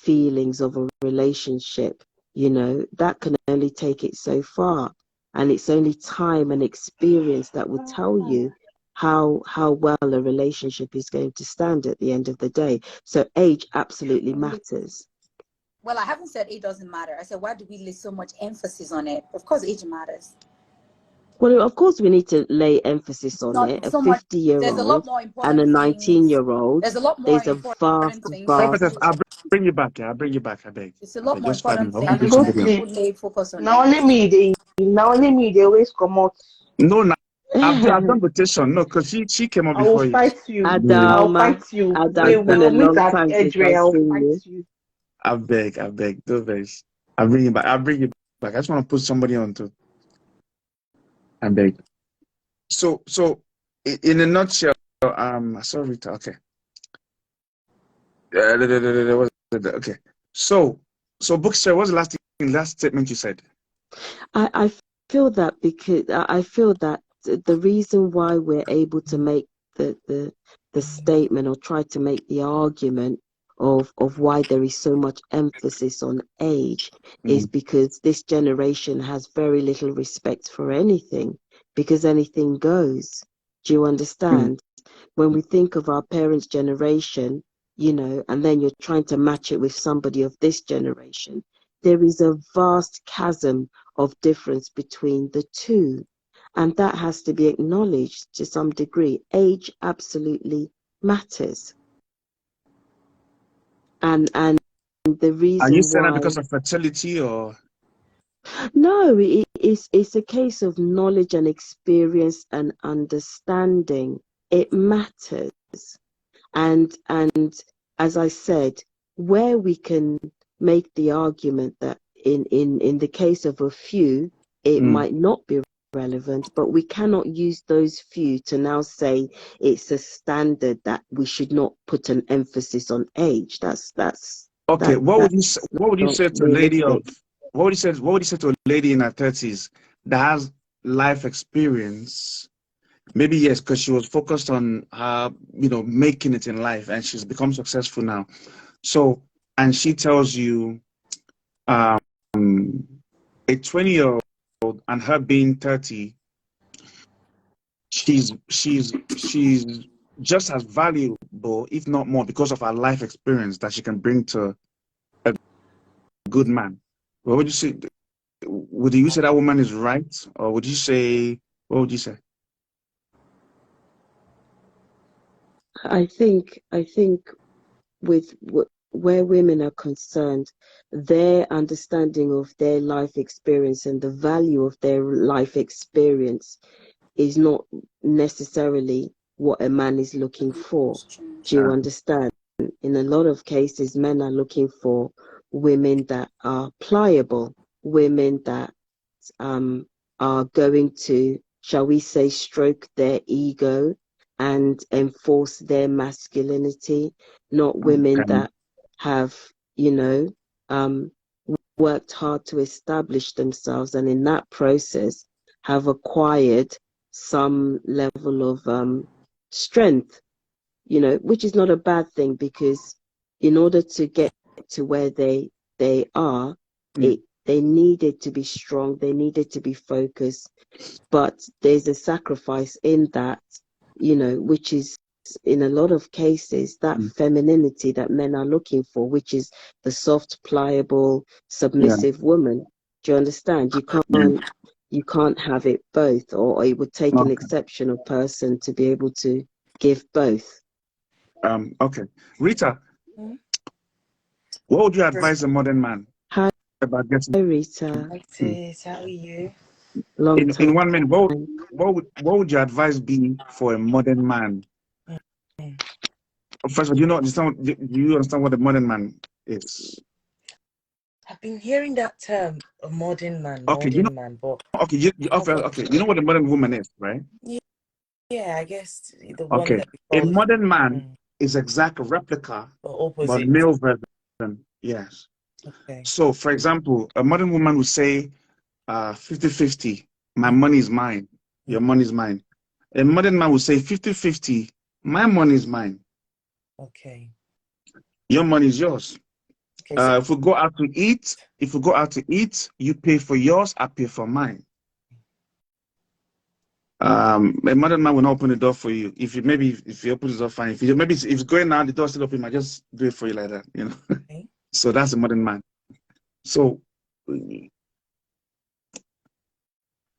feelings of a relationship, you know, that can only take it so far. And it's only time and experience that will tell you how well a relationship is going to stand at the end of the day. So age absolutely matters. Well, I haven't said age doesn't matter. I said, why do we lay so much emphasis on it? Of course, age matters. Well, of course, we need to lay emphasis on it. A So much. 50-year-old There's a lot more and a important things. 19-year-old, There's a lot more there's a important things. Prophetess, vast. I'll bring you back. Yeah, I'll bring you back. I beg. It's a I lot beg. more Just 5 important minutes. I want to things do some that video. people lay focus on Now only age. me, they always come out. No, no. I've done petition. No, because she came up I will before you. fight you. Yeah. I'll Adama, fight you. Ada, it's been a We'll meet long at time since Edgeway. I've I'll seen fight you. you. I beg. Don't beg. I'll bring you back. I'll bring you back. I just want to put somebody on to. I beg. So, in a nutshell, sorry, Rita. Okay. Okay. So, Bookshare, what's the last statement you said? I feel that because I feel that the reason why we're able to make the statement or try to make the argument of why there is so much emphasis on age is because this generation has very little respect for anything, because anything goes. Do you understand? When we think of our parents' generation, you know, and then you're trying to match it with somebody of this generation, there is a vast chasm of difference between the two. And that has to be acknowledged to some degree. Age absolutely matters. And the reason Are you saying that why... because of fertility or? No, it's a case of knowledge and experience and understanding. It matters. And as I said, where we can make the argument that in the case of a few, it might not be relevant, but we cannot use those few to now say it's a standard that we should not put an emphasis on age. Okay. What would you say to a lady realistic. what would you say to a lady in her 30s that has life experience? Maybe yes, because she was focused on her, you know, making it in life, and she's become successful now. So, and she tells you, a 20-year-old and her being 30, she's just as valuable, if not more, because of her life experience that she can bring to a good man. What would you say? Would you say that woman is right, or would you say? What would you say? I think with where women are concerned, their understanding of their life experience and the value of their life experience is not necessarily what a man is looking for. Do you understand? In a lot of cases, men are looking for women that are pliable, women that are going to, shall we say, stroke their ego and enforce their masculinity, not women that have, you know, worked hard to establish themselves and in that process have acquired some level of strength, you know, which is not a bad thing, because in order to get to where they are, they needed to be strong, they needed to be focused, but there's a sacrifice in that, you know, which is in a lot of cases that femininity that men are looking for, which is the soft, pliable, submissive woman. Do you understand? You can't have it both, or it would take an exceptional person to be able to give both. Okay. Rita, what would you advise a modern man about getting? Hi, Rita. How are you? Long time. In 1 minute, what would your advice be for a modern man? First of all, do you understand what a modern man is? I've been hearing that term, a modern man, Okay, but okay, you know what a modern woman is, right? yeah, I guess the one Okay, that we a call modern man is exact replica but male version. Yes. Okay. So, for example, a modern woman would say 50-50, my money is mine, your money is mine. A modern man would say 50-50, my money is mine. Okay. Your money is yours. Okay, so If we go out to eat, you pay for yours, I pay for mine. A modern man will not open the door for you. If you open the door, fine. If it's going out, the door still open, I just do it for you like that, you know. okay. So that's a modern man. So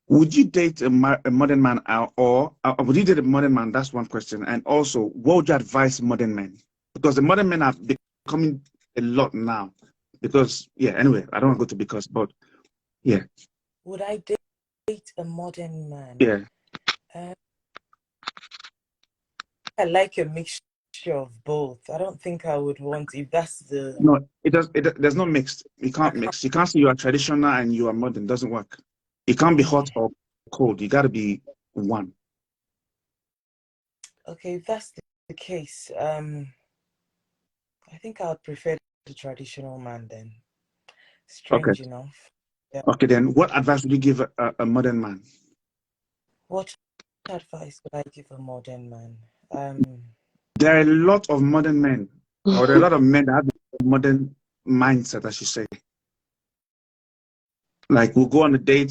would you date a modern man, or would you date a modern man? That's one question. And also, what would you advise modern men? Because the modern men are becoming a lot now. Because anyway, I don't want to go to because, but yeah. Would I date a modern man? Yeah. I like a mixture of both. I don't think I would want, if that's the... No, there's no mixed. You can't mix. You can't say you are traditional and you are modern. It doesn't work. It can't be hot or cold. You got to be one. Okay, if that's the case, I think I would prefer the traditional man then. Strange enough. Yeah. Okay, then what advice would you give a modern man? What advice would I give a modern man? There are a lot of modern men, or there are a lot of men that have a modern mindset, I should say. Like, we'll go on a date,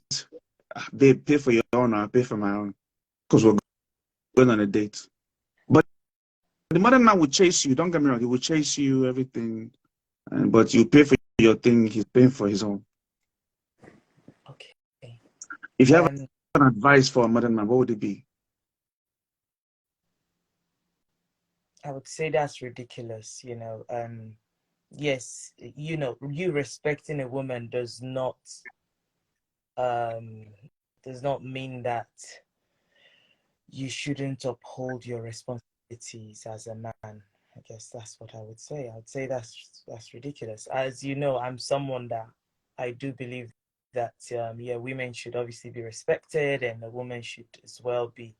babe, pay for your own, I'll pay for my own, because we're going on a date. But the modern man will chase you, don't get me wrong, he will chase you, everything, but you pay for your thing, he's paying for his own. Okay. If you have an advice for a modern man, what would it be? I would say that's ridiculous, you know. Yes, you know, you respecting a woman does not mean that you shouldn't uphold your responsibilities as a man. I guess that's what I would say. I would say that's ridiculous. As you know, I'm someone that I do believe that women should obviously be respected, and a woman should as well be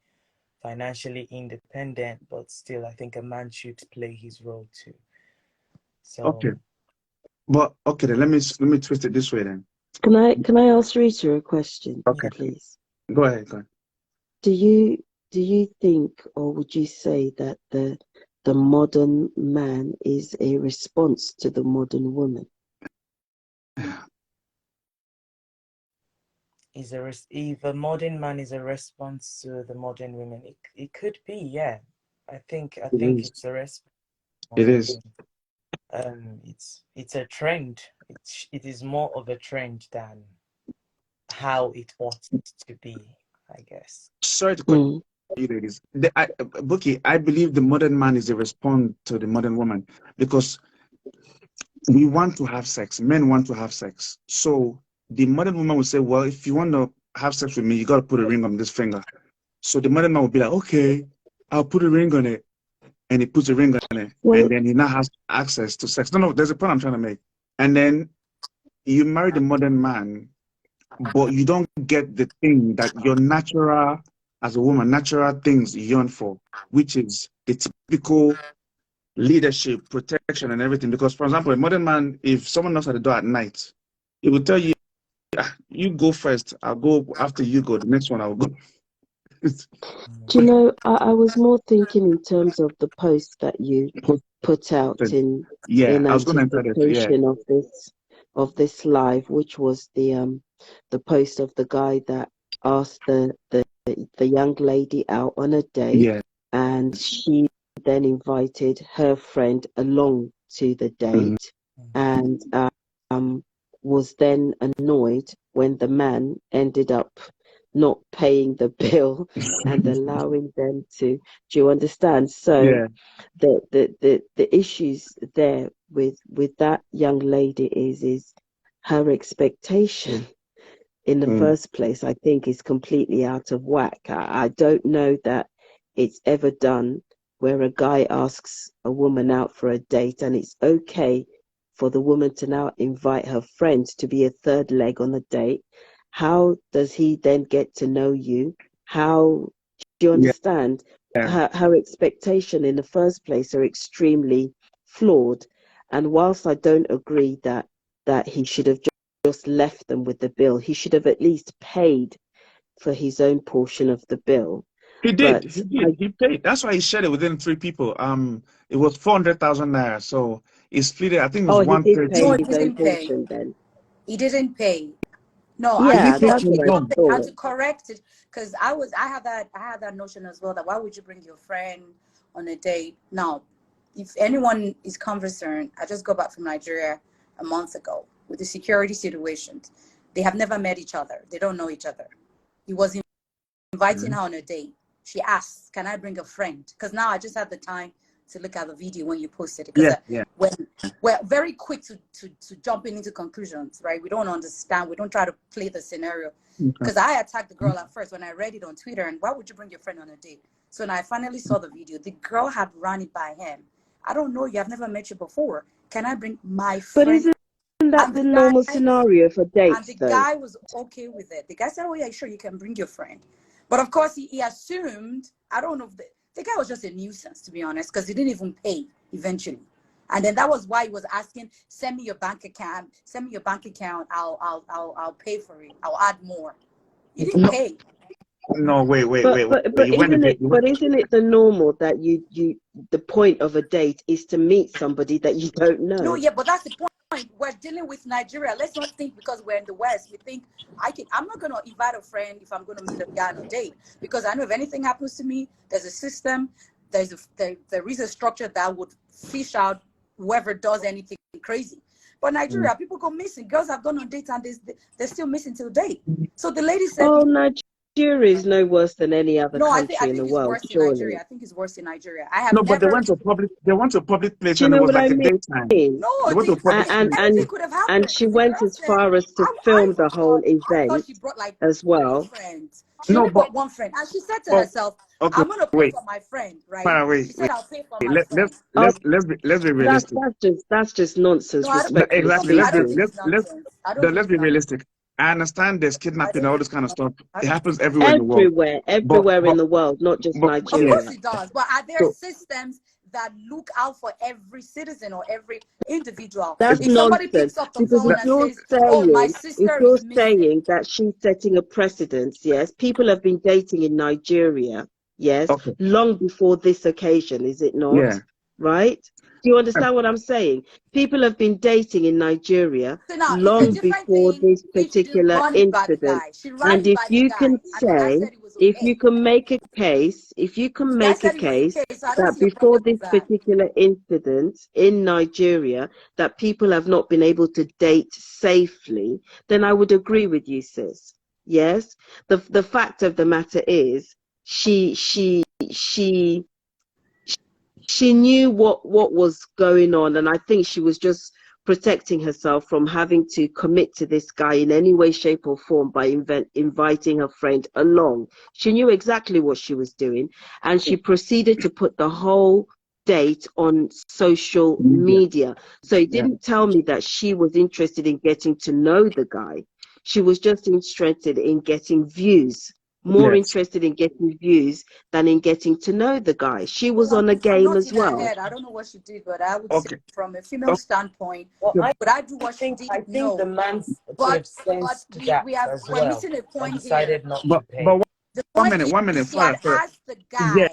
financially independent, but still I think a man should play his role too. So okay, but okay, then let me twist it this way then. Can I ask Rita a question, please? Go ahead. Do you think, or would you say that the modern man is a response to the modern woman? If a modern man is a response to the modern women, it could be, yeah. I think it's a response. It is. It's a trend. It is more of a trend than how it ought to be, I guess. Sorry to cut you, ladies. Buki, I believe the modern man is a response to the modern woman, because we want to have sex. Men want to have sex. So the modern woman will say, well, if you want to have sex with me, you got to put a ring on this finger. So the modern man will be like, okay, I'll put a ring on it. And he puts a ring on it. And then he now has access to sex. No, there's a point I'm trying to make. And then you marry the modern man, but you don't get the thing that your natural, as a woman, natural things you yearn for, which is the typical leadership, protection, and everything. Because, for example, a modern man, if someone knocks at the door at night, he will tell you, you go first, I'll go after you go, the next one I'll go. Do you know, I was more thinking in terms of the post that you put out in anticipation of this live, which was the post of the guy that asked the young lady out on a date, and she then invited her friend along to the date, and was then annoyed when the man ended up not paying the bill and allowing them to. Do you understand? So the issues there with that young lady is her expectation in the first place, I think, is completely out of whack. I don't know that it's ever done where a guy asks a woman out for a date and it's okay for the woman to now invite her friend to be a third leg on the date. How does he then get to know you? How do you understand? Her expectation in the first place are extremely flawed. And whilst I don't agree that he should have just left them with the bill, he should have at least paid for his own portion of the bill. He did. He paid. That's why he shared it within 3 people. It was 400,000 naira. So He split it. I think it was Oh, he did pay No, 130. he his own didn't pay. portion then. He didn't pay. No, He Yeah, didn't pay no, that's to he his what did I not mom. pay. I had thought. to correct it because I had that notion as well that why would you bring your friend on a date? Now, if anyone is concerned, I just got back from Nigeria a month ago with the security situations. They have never met each other. They don't know each other. He was inviting her on a date. She asked, "Can I bring a friend?" Because now I just had the time to look at the video when you posted it. Because Yeah. when we're very quick to jumping into conclusions, right? We don't understand. We don't try to play the scenario. Okay. Because I attacked the girl at first when I read it on Twitter. And why would you bring your friend on a date? So when I finally saw the video, the girl had run it by him. I don't know you. I've never met you before. Can I bring my But friend? isn't that And the the normal guy scenario for and dates, the though? guy was okay with it. The guy said, "Oh yeah, sure, you can bring your friend." But of course, he assumed. I don't know if the guy was just a nuisance, to be honest, because he didn't even pay eventually. And then that was why he was asking, "Send me your bank account. Send me your bank account. I'll pay for it. I'll add more." He didn't No, pay. no, wait. But You went a bit. isn't it the normal that you the point of a date is to meet somebody that you don't No, know? yeah, but that's the point. We're dealing with Nigeria. Let's not think because we're in the West. We think I'm not gonna invite a friend if I'm gonna meet a guy on a date because I know if anything happens to me, there's a system, there is a structure that would fish out whoever does anything crazy. But Nigeria, people go missing. Girls have gone on dates and they're still missing till date. So the lady said, Oh, Nigeria is no worse than any other no, I country in the think it's world, worse in surely. Nigeria. I think it's worse in Nigeria. I have No, but they never. went to public. They went to a public place Do you and it know was what I like a mean? daytime. No, They went to a public place. anything could have happened. And she The went girl as said, far as to I film the whole thought she event brought like as 3 well. friends. She No, only but brought 1 friend. And she said to oh, herself, okay, I'm going to pay wait, for my friend, right? far away. She said, I'll pay for my Let friend. Oh, let's be realistic. that's just nonsense, No, respectfully Exactly. I don't speaking. think it's nonsense. I don't think Let's it's be nonsense. realistic. I understand there's I kidnapping and don't all think this kind of it's stuff. nonsense. I It don't happens think it's everywhere in the world. Everywhere in the world, not just But Of Nigeria. course it does. But are there So systems that look out for every citizen or every individual? That's If somebody nonsense. picks up the Because phone if and you're says, oh, my sister is missing. saying that she's setting a precedence, yes, people have been dating in Nigeria, yes, okay, long before this occasion, is it not? yeah. Right? Do you understand what I'm saying? People have been dating in Nigeria So now it's a long different before thing this if she didn't particular run it by the incident. guy. She ran And it if by the you guy, can and the guy say, said it was if you okay. can make a case, if you can The guy make a said it was case okay, so I don't that see a before problem this with that. particular incident in Nigeria, that people have not been able to date safely, then I would agree with you, sis. Yes. The fact of the matter is she knew what was going on, and I think she was just protecting herself from having to commit to this guy in any way, shape, or form by inviting her friend along. She knew exactly what she was doing, and she proceeded to put the whole date on social media. So it didn't tell me that she was interested in getting to know the guy. She was just interested in getting views. More interested in getting views than in getting to know the guy. She was on a I'm game not as in her well. head. I don't know what she did, but I would say Okay. from a female standpoint, Well, would I do what she did? I think No. the man could But have sensed that as we're well missing a and point here. decided not to But pay. The one point minute, is she had fire. asked the Yeah, guy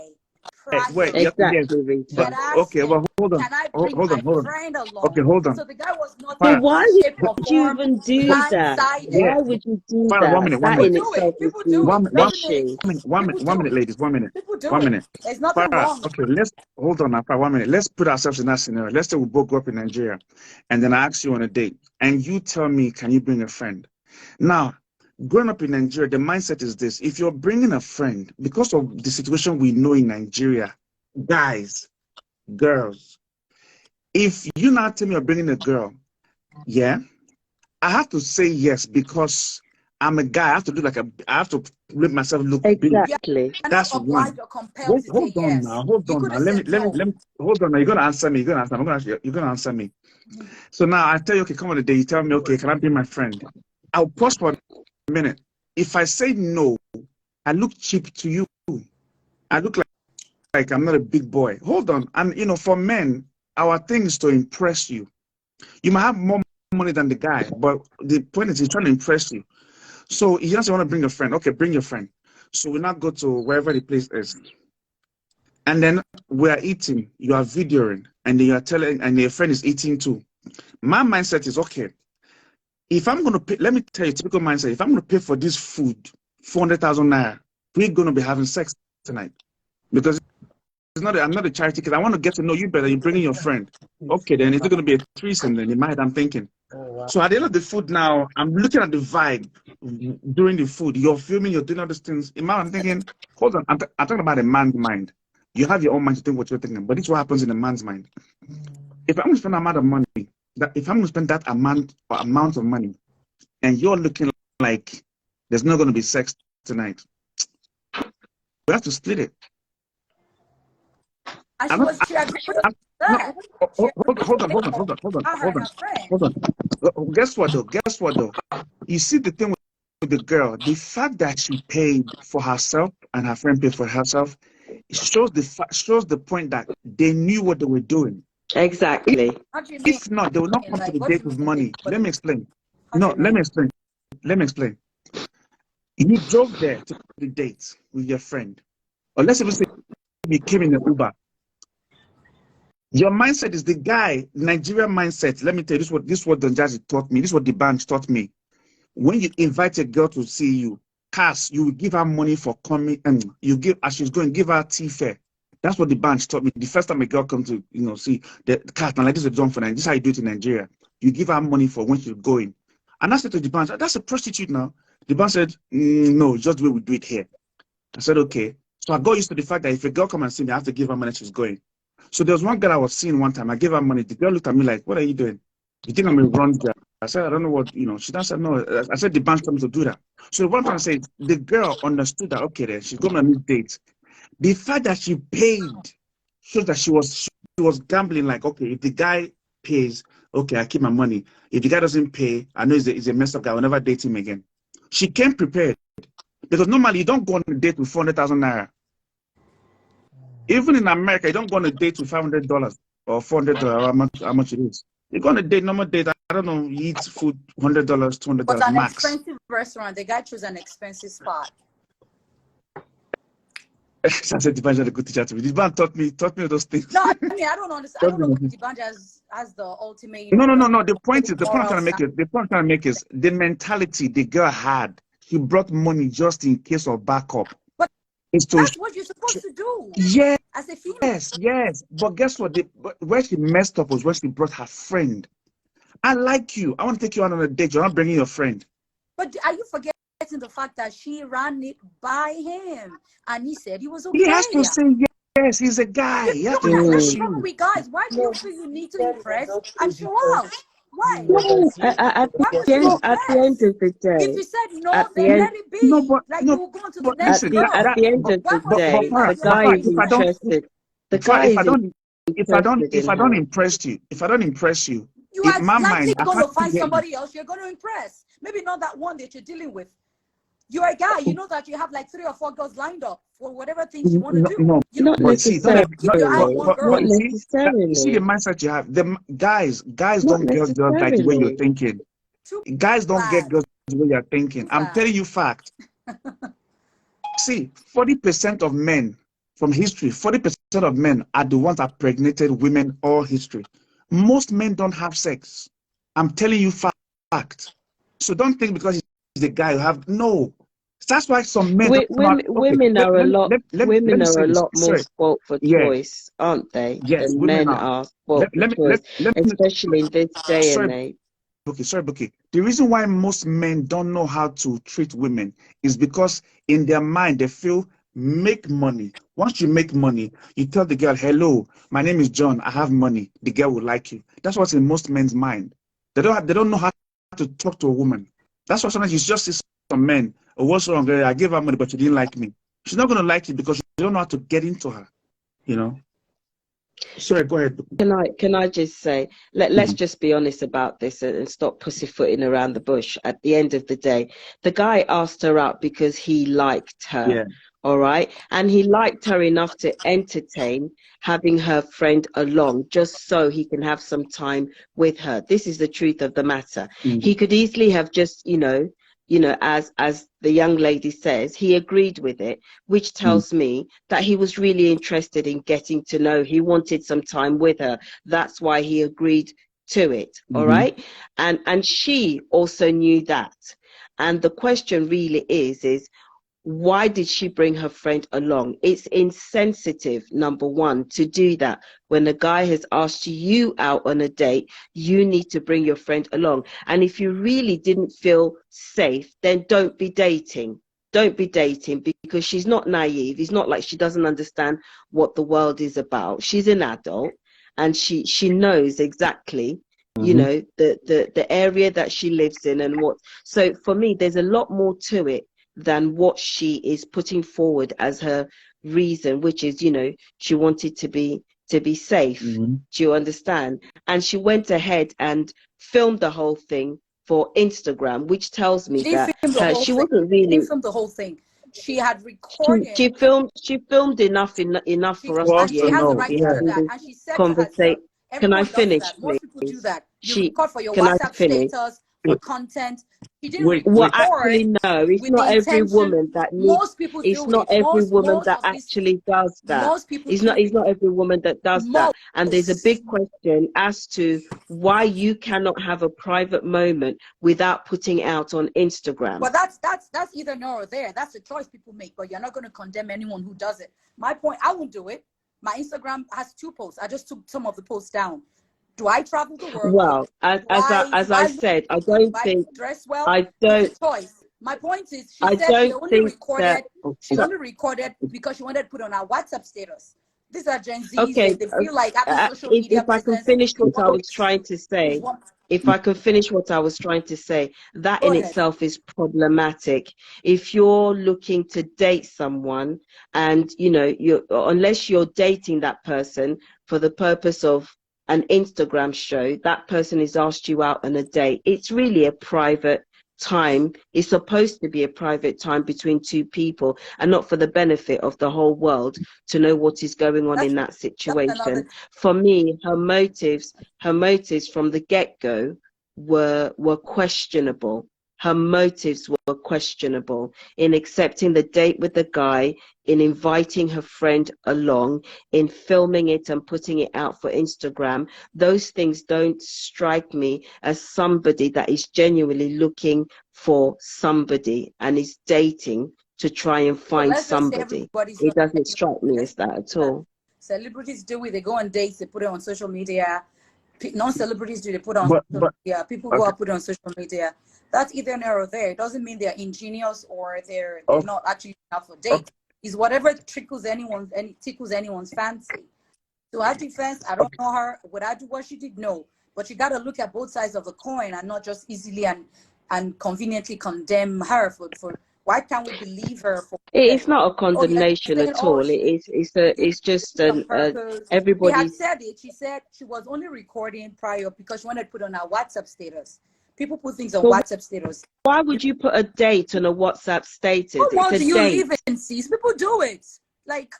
wait, privately. yes, Exactly, She but had Rita. asked okay, him, but hold on, can I bring hold my on. friend Okay, along? hold on. So the guy was not But Fire, in why any shape or would you form even do that? yeah, Why blindsided. would you do fire, that? one That People minute, in do itself it. is People do it. Doesn't it? People one do minute, it. ladies, 1 minute, People do 1 it. minute. There's nothing Fire, wrong. okay, let's hold on now, fire, 1 minute. Let's put ourselves in that scenario. Let's say we both go up in Nigeria, and then I ask you on a date, and you tell me, can you bring a friend? Now, growing up in Nigeria, the mindset is this: if you're bringing a friend, because of the situation we know in Nigeria, guys, girls, if you now tell me you're bringing a girl, yeah, I have to say yes because I'm a guy. I have to do I have to make myself look big. exactly. You're not That's obliged one. or compelled to say yes. Hold You on could now. have said no. Let me, hold on now. You're gonna answer me. You're gonna answer me. So now I tell you, okay, come on a day. You tell me, okay, can I be my friend? I'll pause for a minute. If I say no, I look cheap to you. I look like I'm not a big boy. Hold on. And you know, for men, our thing is to impress you. You might have more money than the guy, but the point is he's trying to impress you. So he just want to bring a friend. Okay, bring your friend. So we now go to wherever the place is. And then we are eating, you are videoing, and then you are telling, and your friend is eating too. My mindset is, okay, if I'm going to pay, let me tell you, typical mindset, if I'm going to pay for this food, 400,000 naira, we're going to be having sex tonight. Because I'm not a charity kid. I want to get to know you better. You're bringing your friend. Okay, then is it going to be a threesome then? In my head, I'm thinking. So at the end of the food now, I'm looking at the vibe during the food. You're filming, you're doing all these things. In my mind, I'm thinking, hold on, I'm talking about a man's mind. You have your own mind to think what you're thinking, but this is what happens in a man's mind. If I'm going to spend that amount of money, if I'm going to spend that amount of money, and you're looking like there's not going to be sex tonight, we have to split it. And she was, she agreed with that. Hold on. Guess what though? You see the thing with the girl, the fact that she paid for herself and her friend paid for herself, it shows the point that they knew what they were doing. Exactly. If not, they will not come to the date with money. Let me explain. Let me explain. You drove there to the date with your friend, or let's even say you came in an Uber. Your mindset is the guy, Nigerian mindset. Let me tell you, this is what Don Jazzy taught me. This is what the band taught me. When you invite a girl to see you, Kas, you will give her money for coming, and you give, as she's going, give her tea fare. That's what the band taught me. The first time a girl comes to, see the Kas, and like this is done for Nigeria. This is how you do it in Nigeria. You give her money for when she's going. And I said to the band, that's a prostitute now. The band said, no, just the way we do it here. I said, okay. So I got used to the fact that if a girl come and see me, I have to give her money, she's going. So there was one girl I was seeing one time. I gave her money. The girl looked at me like, what are you doing? You think I'm a run girl? I said, I don't know what, She said, no. I said, the band told me to do that. So one time I said, the girl understood that, okay, then she's going on a date. The fact that she paid shows that she was gambling like, okay, if the guy pays, okay, I keep my money. If the guy doesn't pay, I know he's a messed up guy. I'll never date him again. She came prepared. Because normally you don't go on a date with 400,000 naira. Even in America, you don't go on a date with $500 or $400, how much it is. You go on a date, normal date, I don't know, you eat food, $100, $200 But an max. expensive restaurant, the guy chose an expensive spot. I said Dibanja had a good teacher to me. Dibanja taught me those things. No, I mean, I don't understand. I don't know if Dibanja has the ultimate. No. The point I'm trying to make is the mentality the girl had. She brought money just in case of backup. That's what you're supposed to do. Yes. As a female. Yes. But guess what? Where she messed up was when she brought her friend. I like you. I want to take you out on a date. You're not bringing your friend. But are you forgetting the fact that she ran it by him and he said he was okay? He has to say yes. He's a guy. He has to impress you. With guys, why do you feel you need to impress and show out? Why? At the end of the day. If you said no, then let it be. You will go on to the next girl. At the end of the day, the guy is interested. The guy is if I don't impress you, you are likely going to find somebody else you're going to impress. Maybe not that one that you're dealing with. You're a guy, you know that you have like 3 or 4 girls lined up for whatever things you want to do. Not necessarily. You see the mindset you have. The guys don't get girls like the way you're thinking. Guys don't get girls the way you're thinking. I'm telling you fact. See, 40% of men from history, 40% of men are the ones that impregnated women all history. Most men don't have sex. I'm telling you fact. So don't think because he's the guy you have no. That's why some men women are a lot more spoilt for choice, aren't they? Yes, than men are spoilt for choice, especially in this day and age. Okay. The reason why most men don't know how to treat women is because in their mind they feel make money. Once you make money, you tell the girl, hello, my name is John, I have money. The girl will like you. That's what's in most men's mind. They don't know how to talk to a woman. That's why sometimes you just see some men, oh, what's wrong? I gave her money, but she didn't like me. She's not going to like you because you don't know how to get into her, Sorry, go ahead. Can I just say, let's just be honest about this and stop pussyfooting around the bush. At the end of the day, the guy asked her out because he liked her. Yeah. All right. And he liked her enough to entertain having her friend along just so he can have some time with her. This is the truth of the matter. He could easily have just, you know, as the young lady says, he agreed with it, which tells me that he was really interested in getting to know. He wanted some time with her. That's why he agreed to it. All right. And she also knew that. And the question really is why did she bring her friend along? It's insensitive, number one, to do that. When a guy has asked you out on a date, you need to bring your friend along. And if you really didn't feel safe, then don't be dating. Don't be dating, because she's not naive. It's not like she doesn't understand what the world is about. She's an adult, and she knows exactly, you know, the area that she lives in and what. So for me, there's a lot more to it than what she is putting forward as her reason, which is, you know, she wanted to be safe. Do you understand? And she went ahead and filmed the whole thing for Instagram, which tells me that she wasn't really. She didn't film the whole thing. She had recorded. She filmed enough for us to she has the right to do that. And she said to herself, can I everyone does finish, that. Most people do that. You She, record for your can I WhatsApp finish? status, for content. She didn't Well, record actually, no, it's with not the every intention. woman that needs. Most people It's do not it. every woman Most that of this, actually does that. most people It's do not. It's it. not every woman that does that. And there's a big question as to why you cannot have a private moment without putting it out on Instagram. But that's either no or there. That's a choice people make. But you're not going to condemn anyone who does it. My point, I won't do it. My Instagram has 2 posts. I just took some of the posts down. Do I travel the world? Well, as I said, I don't think. Dress well. I don't. It's a choice. My point is, she I said don't she only think recorded. that. She only recorded because she wanted to put on her WhatsApp status. These are Gen Zs. Okay. They feel like having social media If I can presence. finish what I was trying to say, that in itself is problematic. If you're looking to date someone, and you know, unless you're dating that person for the purpose of an Instagram show, that person has asked you out on a date. It's really a private time. It's supposed to be a private time between 2 people, and not for the benefit of the whole world to know what is going on in that situation. For me, her motives from the get-go were questionable. Her motives were questionable in accepting the date with the guy, in inviting her friend along, in filming it and putting it out for Instagram. Those things don't strike me as somebody that is genuinely looking for somebody and is dating to try and find somebody. It doesn't strike me as that at all. Celebrities do it. They go on dates. They put it on social media. Non-celebrities do. They put it on social media. People go out, put it on social media. That's either there or there. It doesn't mean they're ingenious or they're not actually out for dates. It's whatever tickles anyone's fancy. To her defense, I don't know her. Would I do what she did? No. But you got to look at both sides of the coin and not just easily and conveniently condemn her for why can't we believe her? It's not a condemnation at all. It's just everybody. She had said it. She said she was only recording prior because she wanted to put on her WhatsApp status. People put things on WhatsApp status. Why would you put a date on a WhatsApp status? What world do you live in, sis? People do it. Like,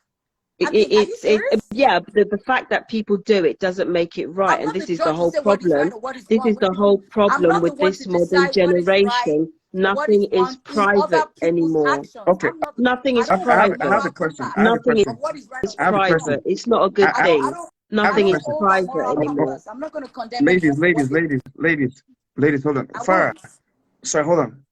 the fact that people do it doesn't make it right, and this is the whole problem. This is the whole problem with this modern generation. Nothing is private anymore. Okay. Nothing is private. I have a question. Nothing is private. It's not a good thing. Nothing is private anymore. I'm not going to condemn. Ladies, hold on. Farah, sorry, hold on.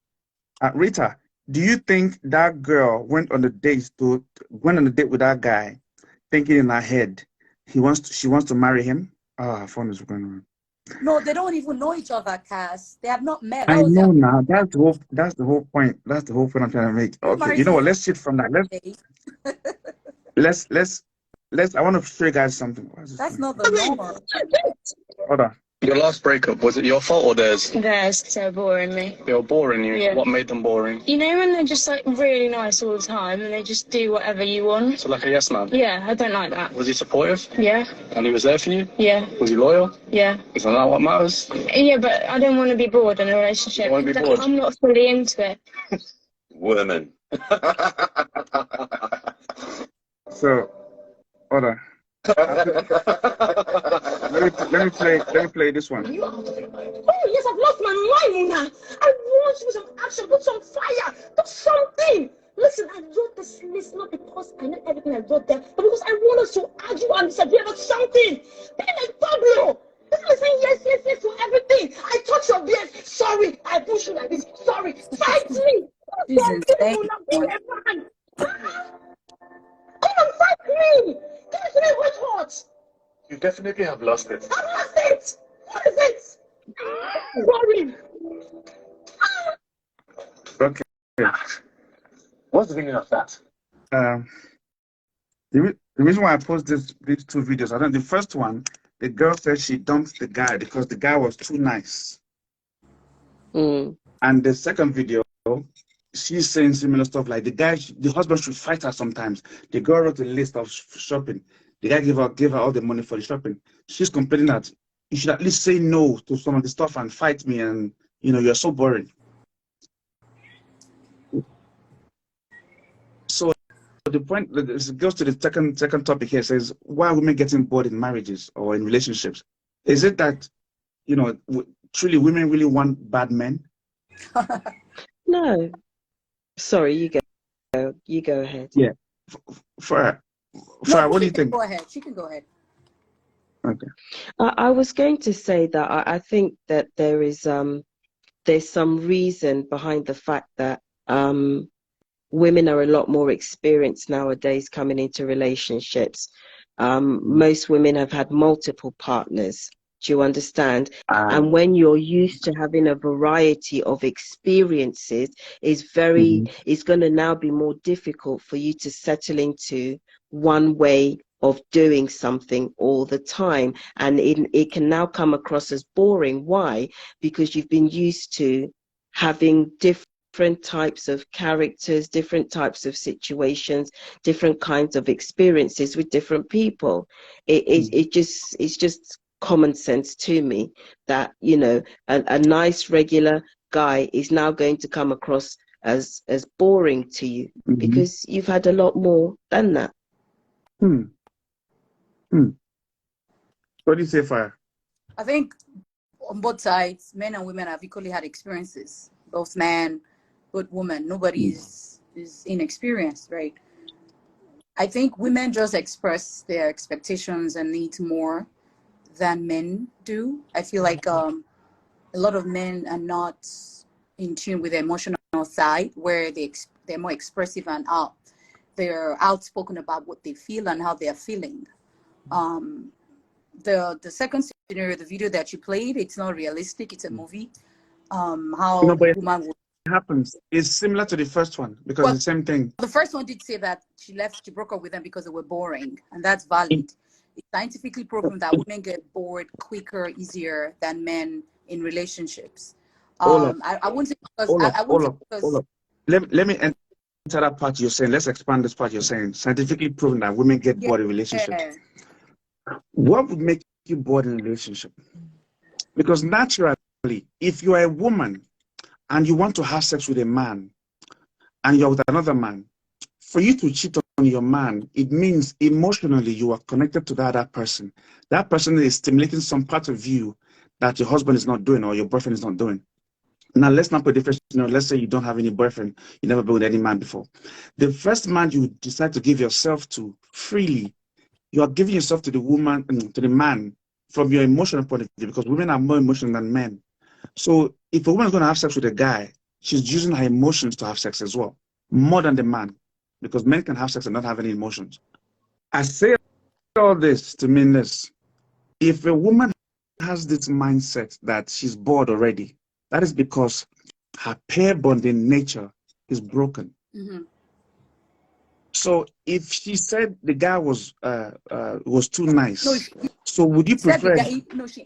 Rita, do you think that girl went on a date with that guy, thinking in her head she wants to marry him? Phone is going on. No, they don't even know each other, Kas. They have not met. I know now. That's the whole point. That's the whole point I'm trying to make. Okay, you know what? Let's shift from that. Let's. I want to show you guys something. That's not the norm. Hold on. Your last breakup, was it your fault or theirs? Theirs, because they were boring me. They were boring you? Yeah. What made them boring? You know when they're just like really nice all the time and they just do whatever you want? So like a yes man? Yeah, I don't like that. Was he supportive? Yeah. And he was there for you? Yeah. Was he loyal? Yeah. Isn't that what matters? Yeah, but I don't want to be bored in a relationship. You want to be bored? I'm not fully into it. Women. So, hold on. Let me play this one. Oh, yes, I've lost my mind, Mona. I want to put some action, put some fire, do something. Listen, I wrote this list not because I know everything I wrote there, but because I want us to argue and disagree about something. Be like Pablo. This is saying yes for everything. I touch your beard. Sorry, I push you like this. Sorry, fight me. She's insane. Be a man. Come and fight me. Give it to me white hot. You definitely have lost it. I've lost it. What is it? Worry. Okay. What's the meaning of that? The reason why I post these two videos, I don't. The first one, the girl said she dumped the guy because the guy was too nice. Mm. And the second video, she's saying similar stuff like the husband should fight her sometimes. The girl wrote a list of shopping. The guy gave her all the money for the shopping. She's complaining that you should at least say no to some of the stuff and fight me, and you're so boring. So the point it goes to the second topic here, says why are women getting bored in marriages or in relationships? Is it that truly women really want bad men? No. Sorry, you go ahead. Yeah. For what do you think? Go ahead. She can go ahead. Okay. I was going to say that I think that there's some reason behind the fact that women are a lot more experienced nowadays coming into relationships. Most women have had multiple partners. Do you understand? And when you're used to having a variety of experiences, it's going to now be more difficult for you to settle into one way of doing something all the time. And it can now come across as boring. Why? Because you've been used to having different types of characters, different types of situations, different kinds of experiences with different people. It's just common sense to me that a nice regular guy is now going to come across as boring to you because you've had a lot more than that. What do you say, Fire? I think on both sides, men and women have equally had experiences. Both men, both women. Nobody is inexperienced, right? I think women just express their expectations and needs more than men do. I feel like a lot of men are not in tune with the emotional side, where they're more expressive and they're outspoken about what they feel and how they're feeling. The second scenario, the video that you played, it's not realistic. It's a movie. How But a woman would. it happens. It's similar to the first one because Well, the same thing. the first one did say that she broke up with them because they were boring, and that's valid. It's scientifically proven that women get bored quicker, easier than men in relationships. I wouldn't say because Let me enter that part you're saying. Let's expand this part you're saying. Scientifically proven that women get bored in relationships. What would make you bored in a relationship? Because naturally, if you are a woman and you want to have sex with a man and you're with another man, for you to cheat on your man, it means emotionally you are connected to that other person. That person is stimulating some part of you that your husband is not doing or your boyfriend is not doing. Now, let's not put different. Let's say you don't have any boyfriend, you never been with any man before. The first man you decide to give yourself to freely, you are giving yourself to the woman, to the man, from your emotional point of view, because women are more emotional than men. So if a woman is going to have sex with a guy, she's using her emotions to have sex as well, more than the man, because men can have sex and not have any emotions. I say all this to mean this. If a woman has this mindset that she's bored already, that is because her pair bonding nature is broken. So if she said the guy was too nice, so would you prefer?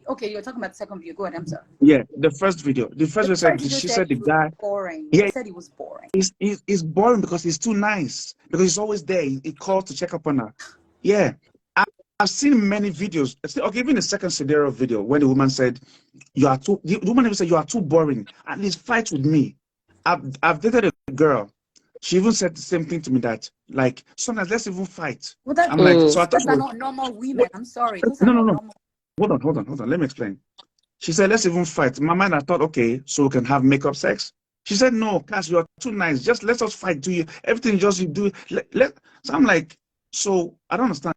Okay, you're talking about the second video. Go ahead. I'm sorry. Yeah, the first video. The first video said she said the guy boring. Yeah, He said he was boring. He's boring because he's too nice. Because he's always there. He calls to check up on her. Yeah, I've seen many videos. Okay, even the second scenario video when the woman said, "You are too." The woman even said, "You are too boring. At least fight with me." I've dated a girl. She even said the same thing to me that, like, sometimes let's even fight. Well, I'm like, so I thought those are not normal women. I'm sorry. Those are no, not normal. hold on. Let me explain. She said, let's even fight. My mind, I thought, okay, so we can have makeup sex. She said, no, Cass, you're too nice. Just let us fight. Do you everything just you do? So I'm like, so I don't understand.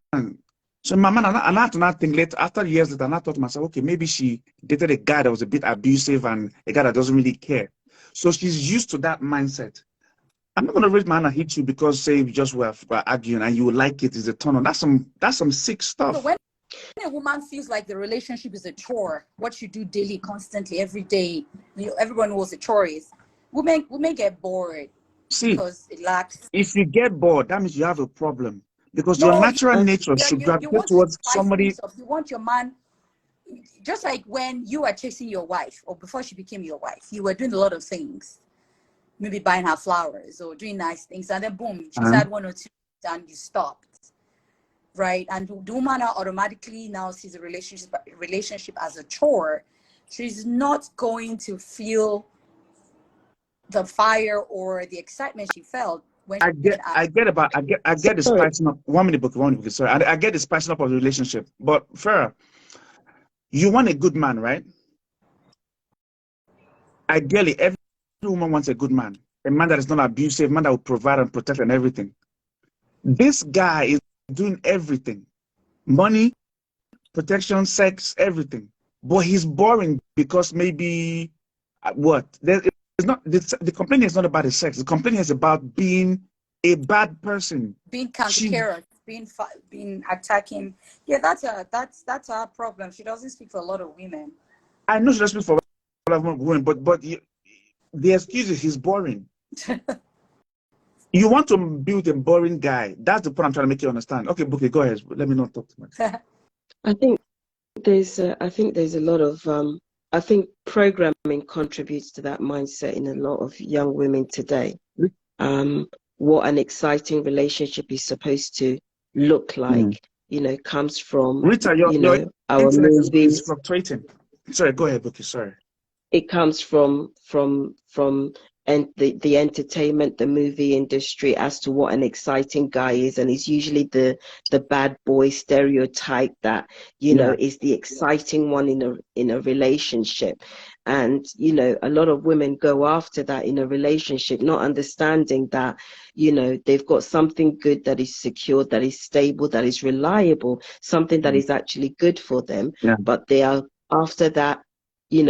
So in my mind, I had to not think later, after years later, and I thought to myself, okay, maybe she dated a guy that was a bit abusive and a guy that doesn't really care. So she's used to that mindset. I'm not gonna raise my hand and hit you because say we just were arguing and you like it is a turn on. That's some sick So stuff. when a woman feels like the relationship is a chore, what you do daily, constantly, every day, everyone knows a chore is. Women get bored See, because it lacks. if you get bored, that means you have a problem. Because your No, natural nature should you gravitate want to towards spice somebody. things up. You want your man, just like when you were chasing your wife, or before she became your wife, you were doing a lot of things, maybe buying her flowers or doing nice things, and then boom, she's had one or two, and you stopped. Right, and the woman now automatically now sees a relationship as a chore. She's not going to feel the fire or the excitement she felt when I get the Sorry. spicing up. 1 minute, book, 1 minute, book. Sorry, I get the spicing up of the relationship. But Farah, you want a good man, right? Ideally, every woman wants a good man, a man that is not abusive, a man that will provide and protect and everything. This guy is doing everything: money, protection, sex, everything. But he's boring because maybe it's not the complaint is not about the sex. The complaint is about being a bad person. being cantankerous, being attacking. Yeah, that's our problem. She doesn't speak for a lot of women. I know she doesn't speak for a lot of women, but the excuse is he's boring. You want to build a boring guy. That's the point I'm trying to make you understand. Okay, Bookie, go ahead. Let me not talk too much. I think there's a lot of I think programming contributes to that mindset in a lot of young women today. What an exciting relationship is supposed to look like, comes from Rita, your our internet is movies. fluctuating. Sorry, go ahead, Bookie. Sorry. It comes from and the entertainment, the movie industry, as to what an exciting guy is, and he's usually the bad boy stereotype that is the exciting one in a relationship. And a lot of women go after that in a relationship, not understanding that they've got something good that is secure, that is stable, that is reliable, something that is actually good for them, but they are after that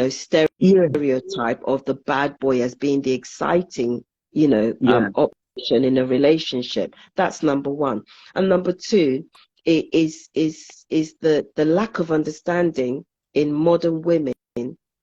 stereotype of the bad boy as being the exciting option in a relationship. That's number one. And number two is the lack of understanding in modern women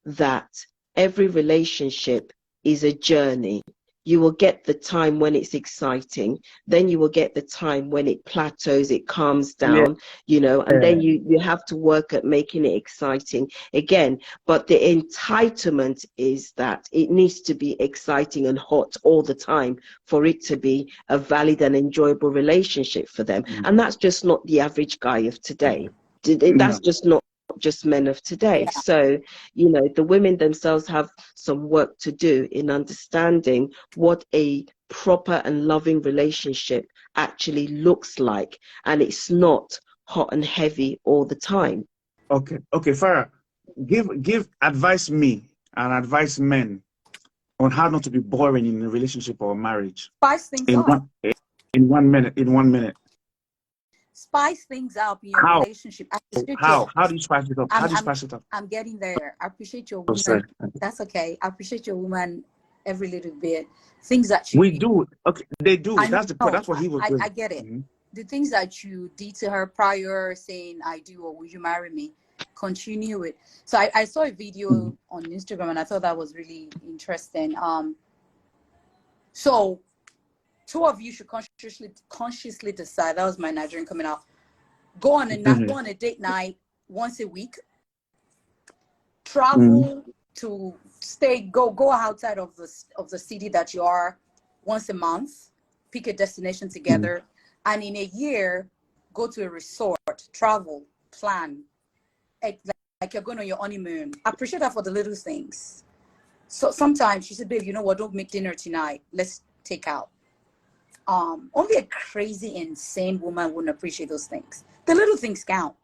that every relationship is a journey. You will get the time when it's exciting, then you will get the time when it plateaus, it calms down, and then you have to work at making it exciting again. But the entitlement is that it needs to be exciting and hot all the time for it to be a valid and enjoyable relationship for them. And that's just not the average guy of today. That's just not just men of today. So the women themselves have some work to do in understanding what a proper and loving relationship actually looks like, and it's not hot and heavy all the time. Okay, Farah, give advise me and advise men on how not to be boring in a relationship or a marriage. Spice things up. In 1 minute. Spice things up in your relationship. How do you spice it up? How do you spice it up? I'm getting there. I appreciate your woman. That's okay. I appreciate your woman every little bit. Things that you do. Okay, they do. That's the point. That's what he was doing. I get it. The things that you did to her prior, saying I do or will you marry me, continue it. So I saw a video on Instagram and I thought that was really interesting. So two of you should consciously decide. That was my Nigerian coming out. Go on a date night once a week. Travel to go outside of the city that you are once a month. Pick a destination together, and in a year, go to a resort. Travel, plan, like you're going on your honeymoon. I appreciate that for the little things. So sometimes she said, "Babe, you know what? Don't make dinner tonight. Let's take out." Only a crazy, insane woman wouldn't appreciate those things. The little things count.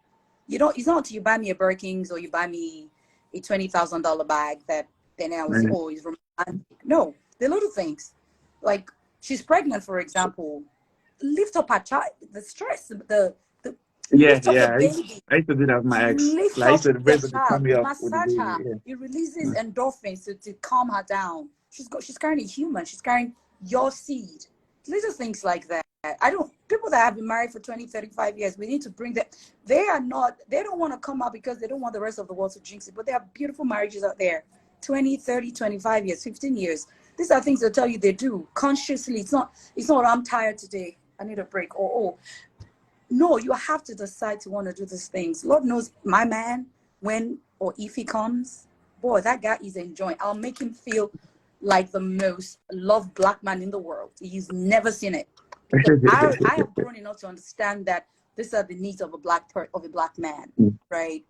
You don't. It's not until you buy me a Birkins or you buy me a $20,000 bag that then I was always romantic. No, the little things, like she's pregnant, for example. Lift up her child. The stress. The Yeah, lift up the yeah. baby. I used to do that with my ex. Lift Like, I used up to the raise the child. tummy up with the Massage her. baby. It releases endorphins to calm her down. She's carrying a human. She's carrying your seed. Little things like that. People that have been married for 20, 35 years, we need to bring them. They don't want to come out because they don't want the rest of the world to jinx it. But there are beautiful marriages out there. 20, 30, 25 years, 15 years. These are things that tell you they do consciously. It's not, I'm tired today, I need a break. Or, no, you have to decide to want to do these things. Lord knows my man, when or if he comes, boy, that guy is enjoying. I'll make him feel like the most loved black man in the world. He's never seen it. I have grown enough to understand that these are the needs of a black man, right?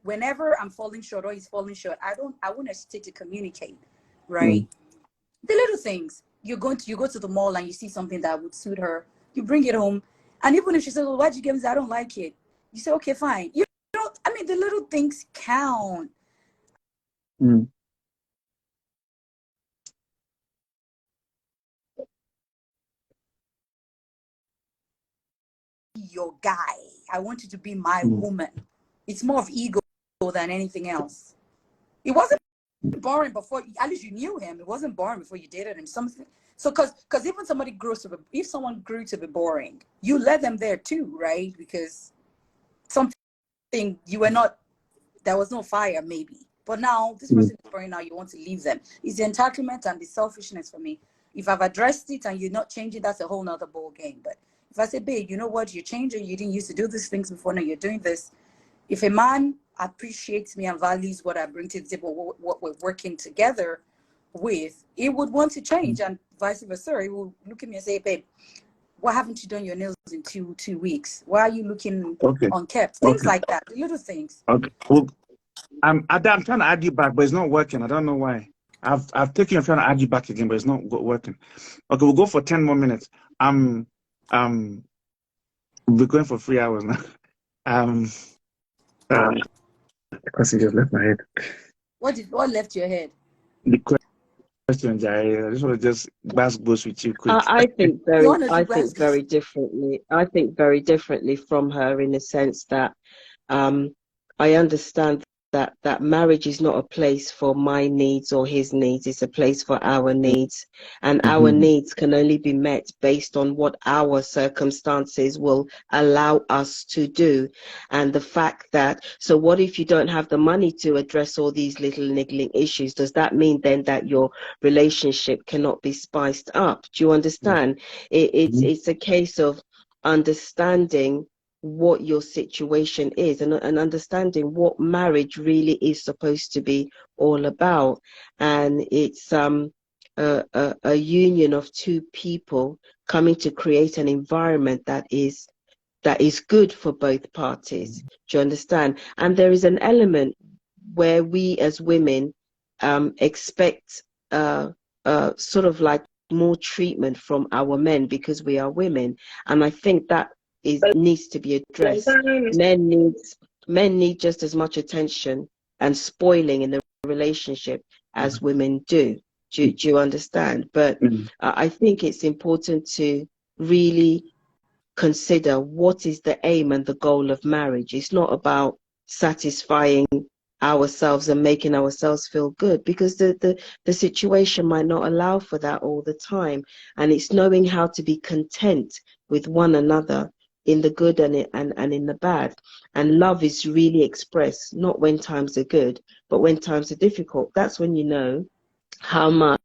Whenever I'm falling short or he's falling short, I won't hesitate to communicate, right? The little things. You go to the mall and you see something that would suit her, you bring it home, and even if she says, "Well, why'd you get me that? I don't like it," you say, "Okay, fine." You don't. I mean, the little things count. Your guy. I want you to be my woman. It's more of ego than anything else. It wasn't boring before. At least you knew him. It wasn't boring before you dated him. Something. So, because even if someone grew to be boring, you let them there too, right? Because something you were not. There was no fire, maybe. But now this person is boring. Now you want to leave them. It's the entitlement and the selfishness for me. If I've addressed it and you're not changing, that's a whole nother ball game. But if I say, babe, you know what? You're changing. You didn't used to do these things before. Now you're doing this. If a man appreciates me and values what I bring to the table, what we're working together with, he would want to change, and vice versa. He will look at me and say, babe, why haven't you done your nails in two weeks? Why are you looking unkept? Things like that, the little things. Okay. Well, I'm trying to add you back, but it's not working. I don't know why. I've taken your trying to add you back again, but it's not working. Okay, we'll go for 10 more minutes. We're going for 3 hours now. The question just left my head. What left your head? The questions, I just want to just bask both with you quick. I think very differently. I think very differently from her, in the sense that I understand that marriage is not a place for my needs or his needs. It's a place for our needs, and our needs can only be met based on what our circumstances will allow us to do. And the fact that, so what if you don't have the money to address all these little niggling issues? Does that mean then that your relationship cannot be spiced up? Do you understand? It's a case of understanding what your situation is, and understanding what marriage really is supposed to be all about. And it's a union of two people coming to create an environment that is good for both parties. Do you understand? And there is an element where we as women expect sort of like more treatment from our men because we are women, and I think that needs to be addressed. Men need just as much attention and spoiling in the relationship as women do. Do you understand? But I think it's important to really consider what is the aim and the goal of marriage. It's not about satisfying ourselves and making ourselves feel good, because the situation might not allow for that all the time. And it's knowing how to be content with one another in the good and in the bad. And love is really expressed not when times are good, but when times are difficult. That's when you know how much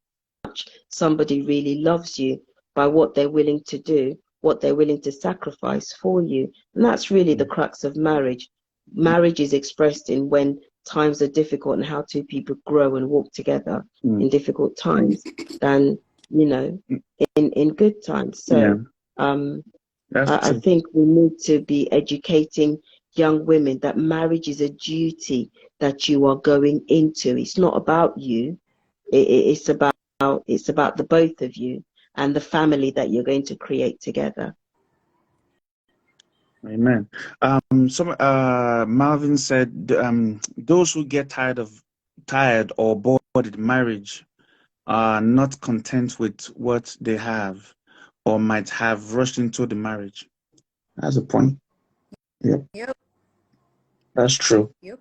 somebody really loves you, by what they're willing to do, what they're willing to sacrifice for you. And that's really the crux of marriage. Marriage is expressed in when times are difficult and how two people grow and walk together in difficult times than, in good times. So I think we need to be educating young women that marriage is a duty that you are going into. It's not about you. It's about the both of you and the family that you're going to create together. Amen. Marvin said, those who get tired or bored in marriage are not content with what they have, or might have rushed into the marriage. That's a point. Yep. Yep. That's true. Yep.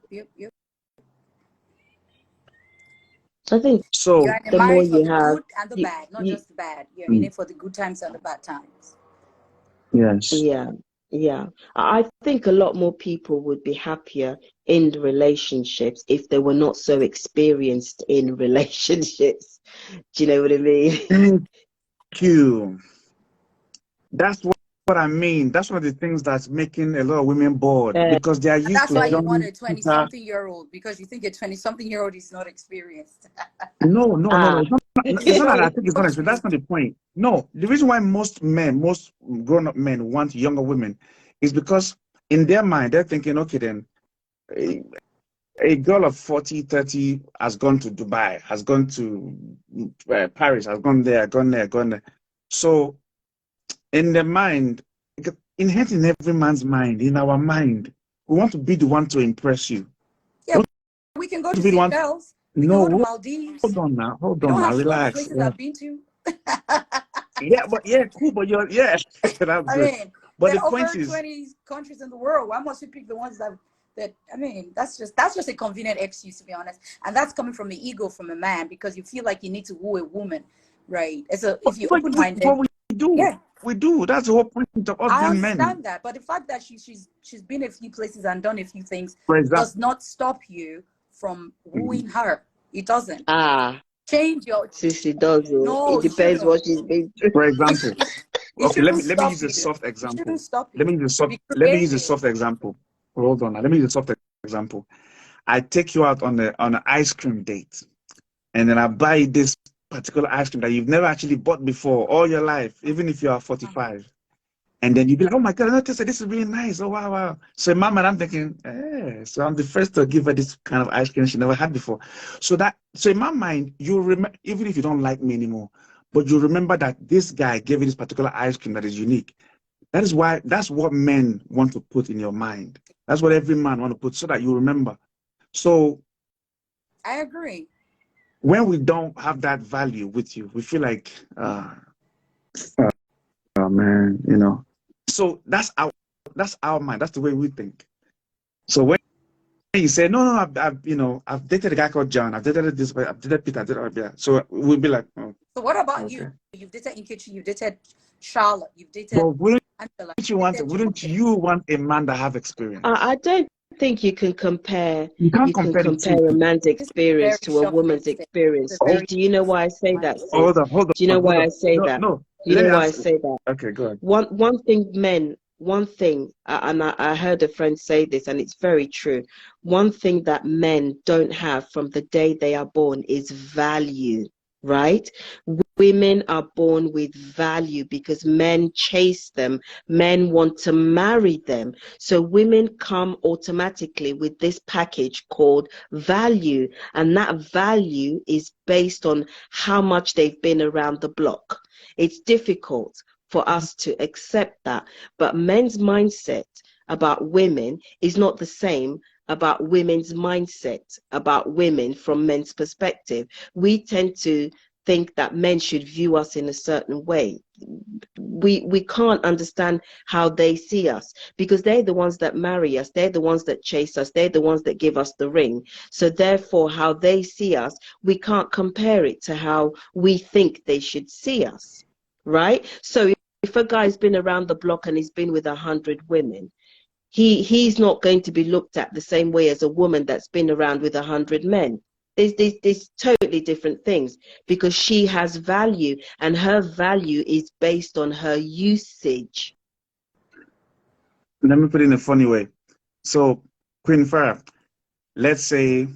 I think So You're in the the more marriage for you the have, good and the you, bad, not you, just the bad. You're in it for the good times and the bad times. yes. yeah. I think a lot more people would be happier in the relationships if they were not so experienced in relationships. Do you know what I mean? Thank you. That's what I mean. That's one of the things that's making a lot of women bored, because they are And used that's to why you want young a people. 20-something-year-old, because you think a 20-something-year-old is not experienced. No. It's not that I think it's not Trust expensive. me. That's not the point. No, the reason why most grown-up men want younger women is because in their mind, they're thinking, okay, then a girl of 40, 30 has gone to Dubai, has gone to Paris, has gone there, gone there. So in the mind, inherent in every man's mind, in our mind, we want to be the one to impress you. Yeah, we can go to To be the one. Seychelles. We can go to No, Maldives. hold on now, You don't have to go to relax. places I've been to. Cool, but that's I good. mean, But there the are over point is, 20 countries in the world. Why must we pick the ones that I mean, that's just a convenient excuse, to be honest. And that's coming from the ego from a man, because you feel like you need to woo a woman, right? If you're open-minded, we do. yeah, We do. That's the whole point of us I being men. understand that. But the fact that she's been a few places and done a few things For example, does not stop you from wooing her. It doesn't. Change your Sissy does. no, It it depends shouldn't. what she's been through. for example, It okay, let shouldn't me stop use a you. soft It example. shouldn't stop you. Let me use a Creative. soft example. Hold on. Let me use a soft example. I take you out on an ice cream date, and then I buy this particular ice cream that you've never actually bought before all your life, even if you are 45. And then you'd be like, oh my God, I noticed that this is really nice. Oh, wow. So in my mind, I'm thinking, so I'm the first to give her this kind of ice cream she never had before. So in my mind, you remember, even if you don't like me anymore, but you remember that this guy gave you this particular ice cream that is unique. That's what men want to put in your mind. That's what every man want to put, so that you remember. So I agree. when we don't have that value with you, we feel like, oh man, So that's our mind. That's the way we think. So when you say, no, I've dated a guy called John. I've dated this way. I've dated Peter. I've dated Abia. So we'll be like, oh, So what about okay. you? You've dated Nkechi. You've dated Charlotte. You've dated But wouldn't Angela. you want a man that have experience? I don't think you can compare. You can't compare the two. A man's experience to a shocking woman's mistake. experience. Do you know why I say that, sis? Hold on. Do you know why I say that? No. Do you know why I say that? Okay, go ahead. One thing, and I heard a friend say this, and it's very true. One thing that men don't have from the day they are born is value, right? Women are born with value because men chase them. Men want to marry them. So women come automatically with this package called value. And that value is based on how much they've been around the block. It's difficult for us to accept that. But men's mindset about women is not the same about women's mindset about women from men's perspective. We tend to think that men should view us in a certain way. We can't understand how they see us, because they're the ones that marry us, they're the ones that chase us, they're the ones that give us the ring. So therefore, how they see us, we can't compare it to how we think they should see us, right? So if a guy's been around the block and he's been with 100 women, he's not going to be looked at the same way as a woman that's been around with 100 men. There's totally different things, because she has value, and her value is based on her usage. Let me put it in a funny way. So, Queen Farah, let's say,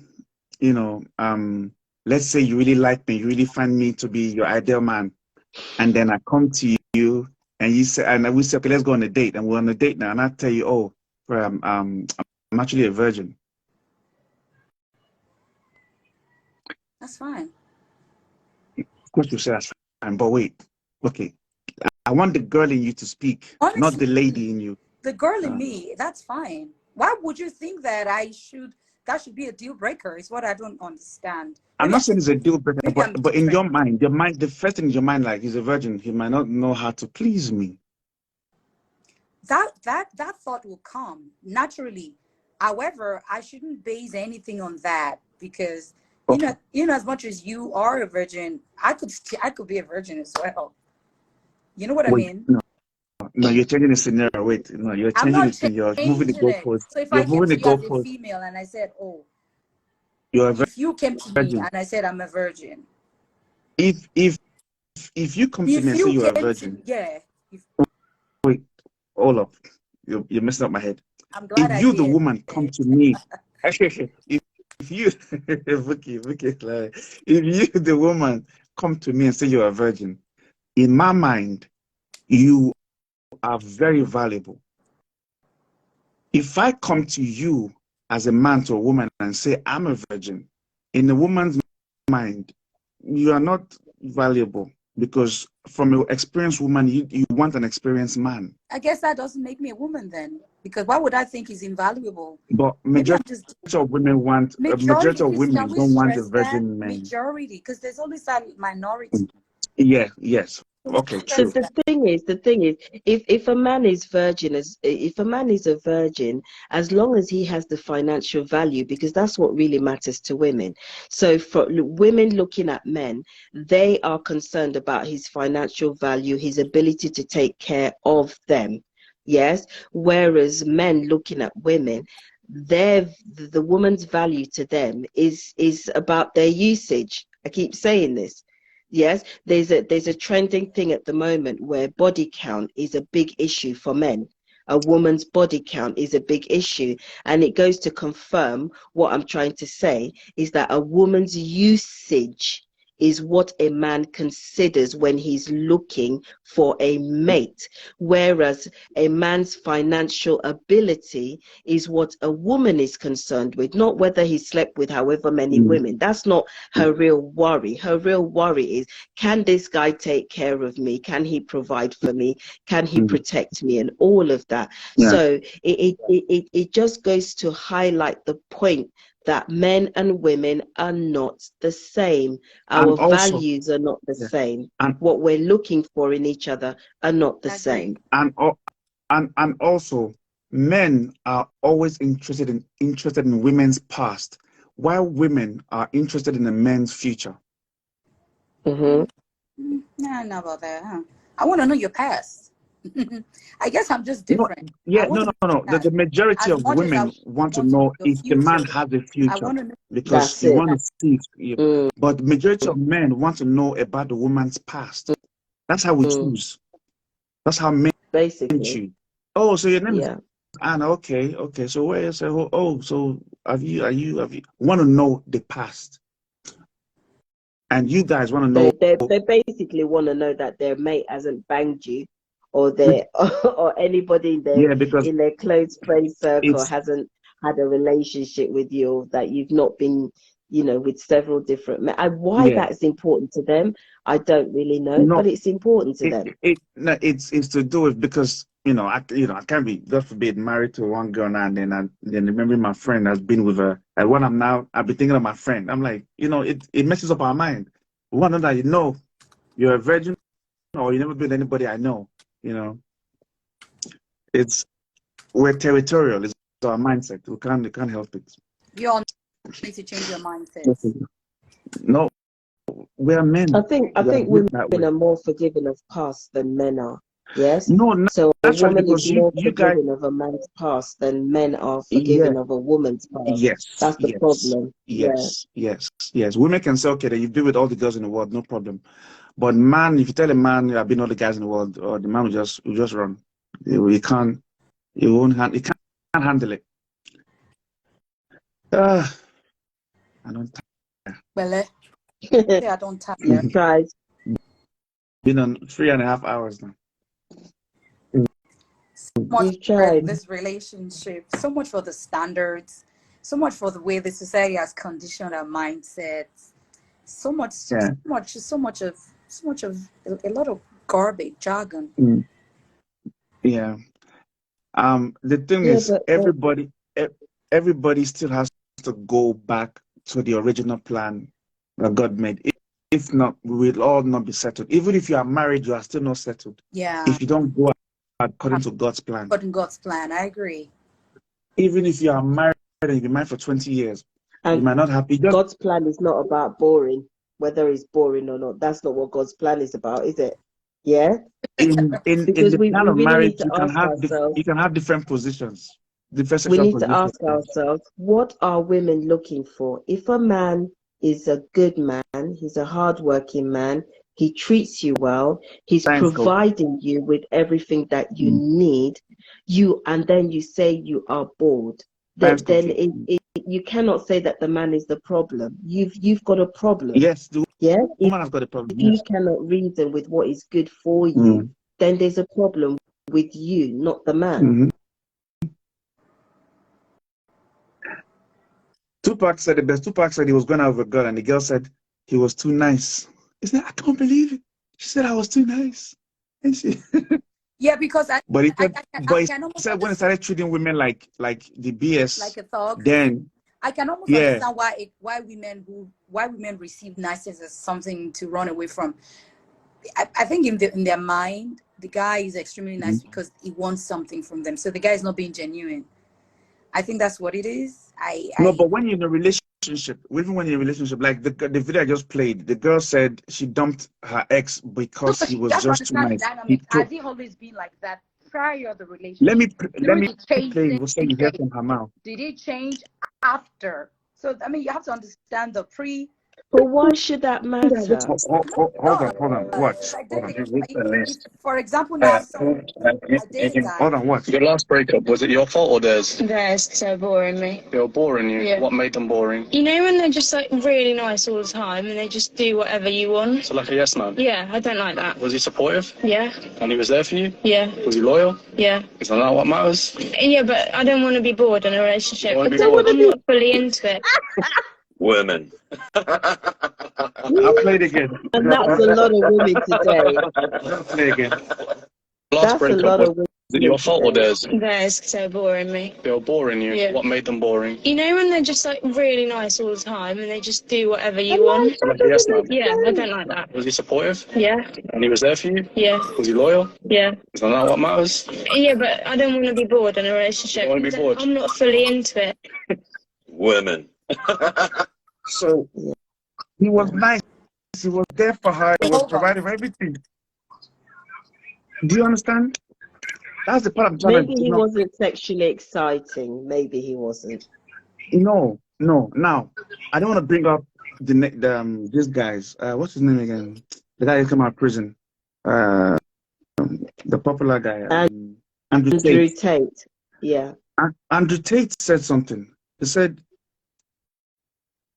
let's say you really like me, you really find me to be your ideal man, and then I come to you and we say, okay, let's go on a date, and we're on a date now, and I tell you, oh, I'm actually a virgin. That's fine. Of course you say that's fine, but wait, okay. I want the girl in you to speak, Honestly, not the lady in you. the girl in me, that's fine. Why would you think that that should be a deal breaker? Is what I don't understand. I'm not saying it's a deal breaker, maybe I'm but in your mind, the first thing in your mind, like, he's a virgin, he might not know how to please me. That thought will come naturally. However, I shouldn't base anything on that, because you know, as much as you are a virgin, I could be a virgin as well. You know what I mean? No, you're changing the scenario. Wait, no, you're changing the thing. You're moving the goalpost. So if You're I came moving to the you as a goalpost. female and I said, "Oh," You're a if you came to me and I said I'm a virgin, if you come to me and say you're a virgin, wait, hold up, you're messing up my head. I'm glad if you, the woman, come to me, if you, Vicky, like, if you, the woman, come to me and say you're a virgin, in my mind, you are very valuable. If I come to you as a man to a woman and say I'm a virgin, in the woman's mind, you are not valuable, because from an experienced woman, you want an experienced man. I guess that doesn't make me a woman then, because why would I think he's invaluable? But majority of women want, majority of women don't want a virgin man. Majority, because there's always that minority. Yeah, yes. Okay, true. The thing is, if a man is a virgin, as long as he has the financial value, because that's what really matters to women. So for women looking at men, they are concerned about his financial value, his ability to take care of them. Yes. Whereas men looking at women, the woman's value to them is about their usage. I keep saying this. Yes, there's a trending thing at the moment where body count is a big issue for men. A woman's body count is a big issue, and it goes to confirm what I'm trying to say, is that a woman's usage is what a man considers when he's looking for a mate, whereas a man's financial ability is what a woman is concerned with, not whether he slept with however many women. That's not her real worry. Her real worry is, can this guy take care of me? Can he provide for me? Can he protect me? And all of that. So it just goes to highlight the point that men and women are not the same. Our values are not the same. And what we're looking for in each other are not the same. And also, men are always interested in women's past, while women are interested in a man's future. Nah, I know about that. Huh? I want to know your past. I guess I'm just different. No. The majority of women want to know if the man has a future, because you want to see. But majority of men want to know about the woman's past. That's how we choose. That's how men choose. Oh, so your name is Anna? Okay. So where you say? Oh, so have you want to know the past? And you guys want to know. They basically want to know that their mate hasn't banged you, or or anybody in their close friend circle hasn't had a relationship with you, that you've not been, with several different men. Why that's important to them, I don't really know, but it's important to them. It's to do with, because I can't be, God forbid, married to one girl now, and then remember my friend has been with her, and when I've been thinking of my friend. I'm like, it messes up our mind. We want to know that you're a virgin, or you never been with anybody I know. We're territorial. It's our mindset. We can't help it. You all need to change your mindset. No, we're men. I think women are more forgiving of past than men are. Yes. No, so a woman is more forgiving of a man's past than men are forgiving of a woman's past. Yes. That's the problem. Yes. Women can say, okay, that you've been with all the girls in the world, no problem. But man, if you tell a man I've been with all the guys in the world, or the man will just run. He can't handle it. I don't tire. Well, I don't tire. You've tried. Been on 3.5 hours now. So much for this relationship, so much for the standards, so much for the way the society has conditioned our mindsets, so much of a lot of garbage jargon. Yeah. The thing Yeah, is, but everybody still has to go back to the original plan that God made. If not, we will all not be settled. Even if you are married, you are still not settled. Yeah, If you don't go according to God's plan. according to God's plan, I agree. Even if you are married and you've been married for 20 years, you and might not happy. God's plan is not about boring, whether it's boring or not. That's not what God's plan is about, is it? Yeah. In Because the we plan of really need marriage, to you can ask have ourselves. you can have different positions, different We sexual need to positions. ask ourselves, what are women looking for? If a man is a good man, he's a hardworking man, he treats you well, he's Thanks, Coach. providing you with everything that you need, and then you say you are bored, Thanks, then Coach. you cannot say that the man is the problem. You've got a problem. Yes, the Yeah. woman has got a problem. If you Yes. cannot reason with what is good for you, then there's a problem with you, not the man. Tupac said the best. Tupac said he was going out with a girl, and the girl said he was too nice. He said, I can't believe it. She said I was too nice. And she Yeah, because But he said, I can almost when he understand, started treating women like the BS, like a thug. then I can almost understand why women receive niceness as something to run away from. I think in their mind, the guy is extremely nice because he wants something from them. So the guy is not being genuine. I think that's what it is. No, but when you're in a relationship, even when you're in a relationship, like the video I just played, the girl said she dumped her ex because he was just too nice. Has he always been like that prior to the relationship? Let me play what you hear from her mouth. Did he change after? So I mean, you have to understand the But why should that matter? Hold on. Watch. For example, now Hold on. Watch. Your last breakup, was it your fault or theirs? Theirs, so boring me. They were boring you? Yeah. What made them boring? You know when they're just like really nice all the time and they just do whatever you want? So like a yes man? Yeah, I don't like that. Was he supportive? Yeah. And he was there for you? Yeah. Was he loyal? Yeah. Is that not what matters? Yeah, but I don't want to be bored in a relationship. I'm not fully into it. Women. I'll play it again. And that's a lot of women today. I'll play it again. That's a lot of women. Was it your fault or theirs? Theirs, so boring me. They were boring you? Yeah. What made them boring? You know when they're just like really nice all the time and they just do whatever you want? So like a yes man? Yeah, I don't like that. Was he supportive? Yeah. And he was there for you? Yeah. Was he loyal? Yeah. Is that not what matters? Yeah, but I don't want to be bored in a relationship. You want to be bored? I'm not fully into it. Women. So he was nice. He was there for her. He was providing for everything. Do you understand? That's the part I'm trying Maybe he wasn't sexually exciting. Maybe he wasn't. No. Now, I don't want to bring up these guys. What's his name again? The guy who came out of prison. The popular guy. Andrew Tate. Yeah. Andrew Tate said something. He said,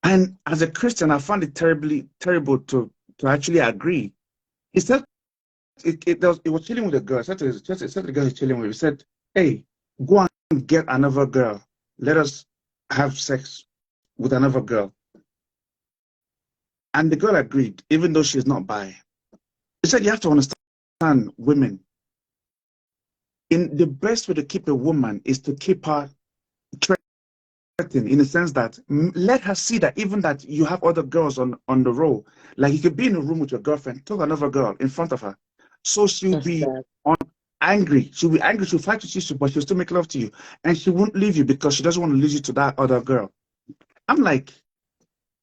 and as a Christian, I found it terrible to actually agree. He said it was chilling with a girl. He said to the girl he's chilling with, he said, hey, go and get another girl. Let us have sex with another girl. And the girl agreed, even though she's not bi. He said you have to understand women. In the best way to keep a woman is to keep her in the sense that let her see that even that you have other girls on the roll. Like you could be in a room with your girlfriend, talk another girl in front of her. So she'll be angry. She'll be angry. She'll fight with you, but she'll still make love to you. And she won't leave you because she doesn't want to lose you to that other girl. I'm like,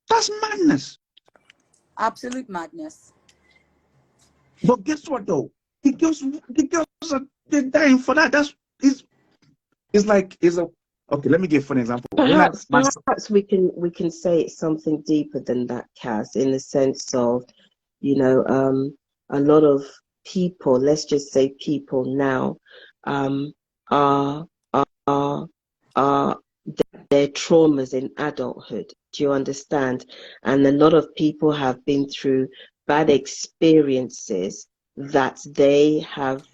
that's madness. Absolute madness. But guess what though? The girls they're dying for that. Okay, let me give an example. Perhaps we can say it's something deeper than that, Kas, in the sense of, a lot of people, let's just say people now, are their traumas in adulthood. Do you understand? And a lot of people have been through bad experiences that they have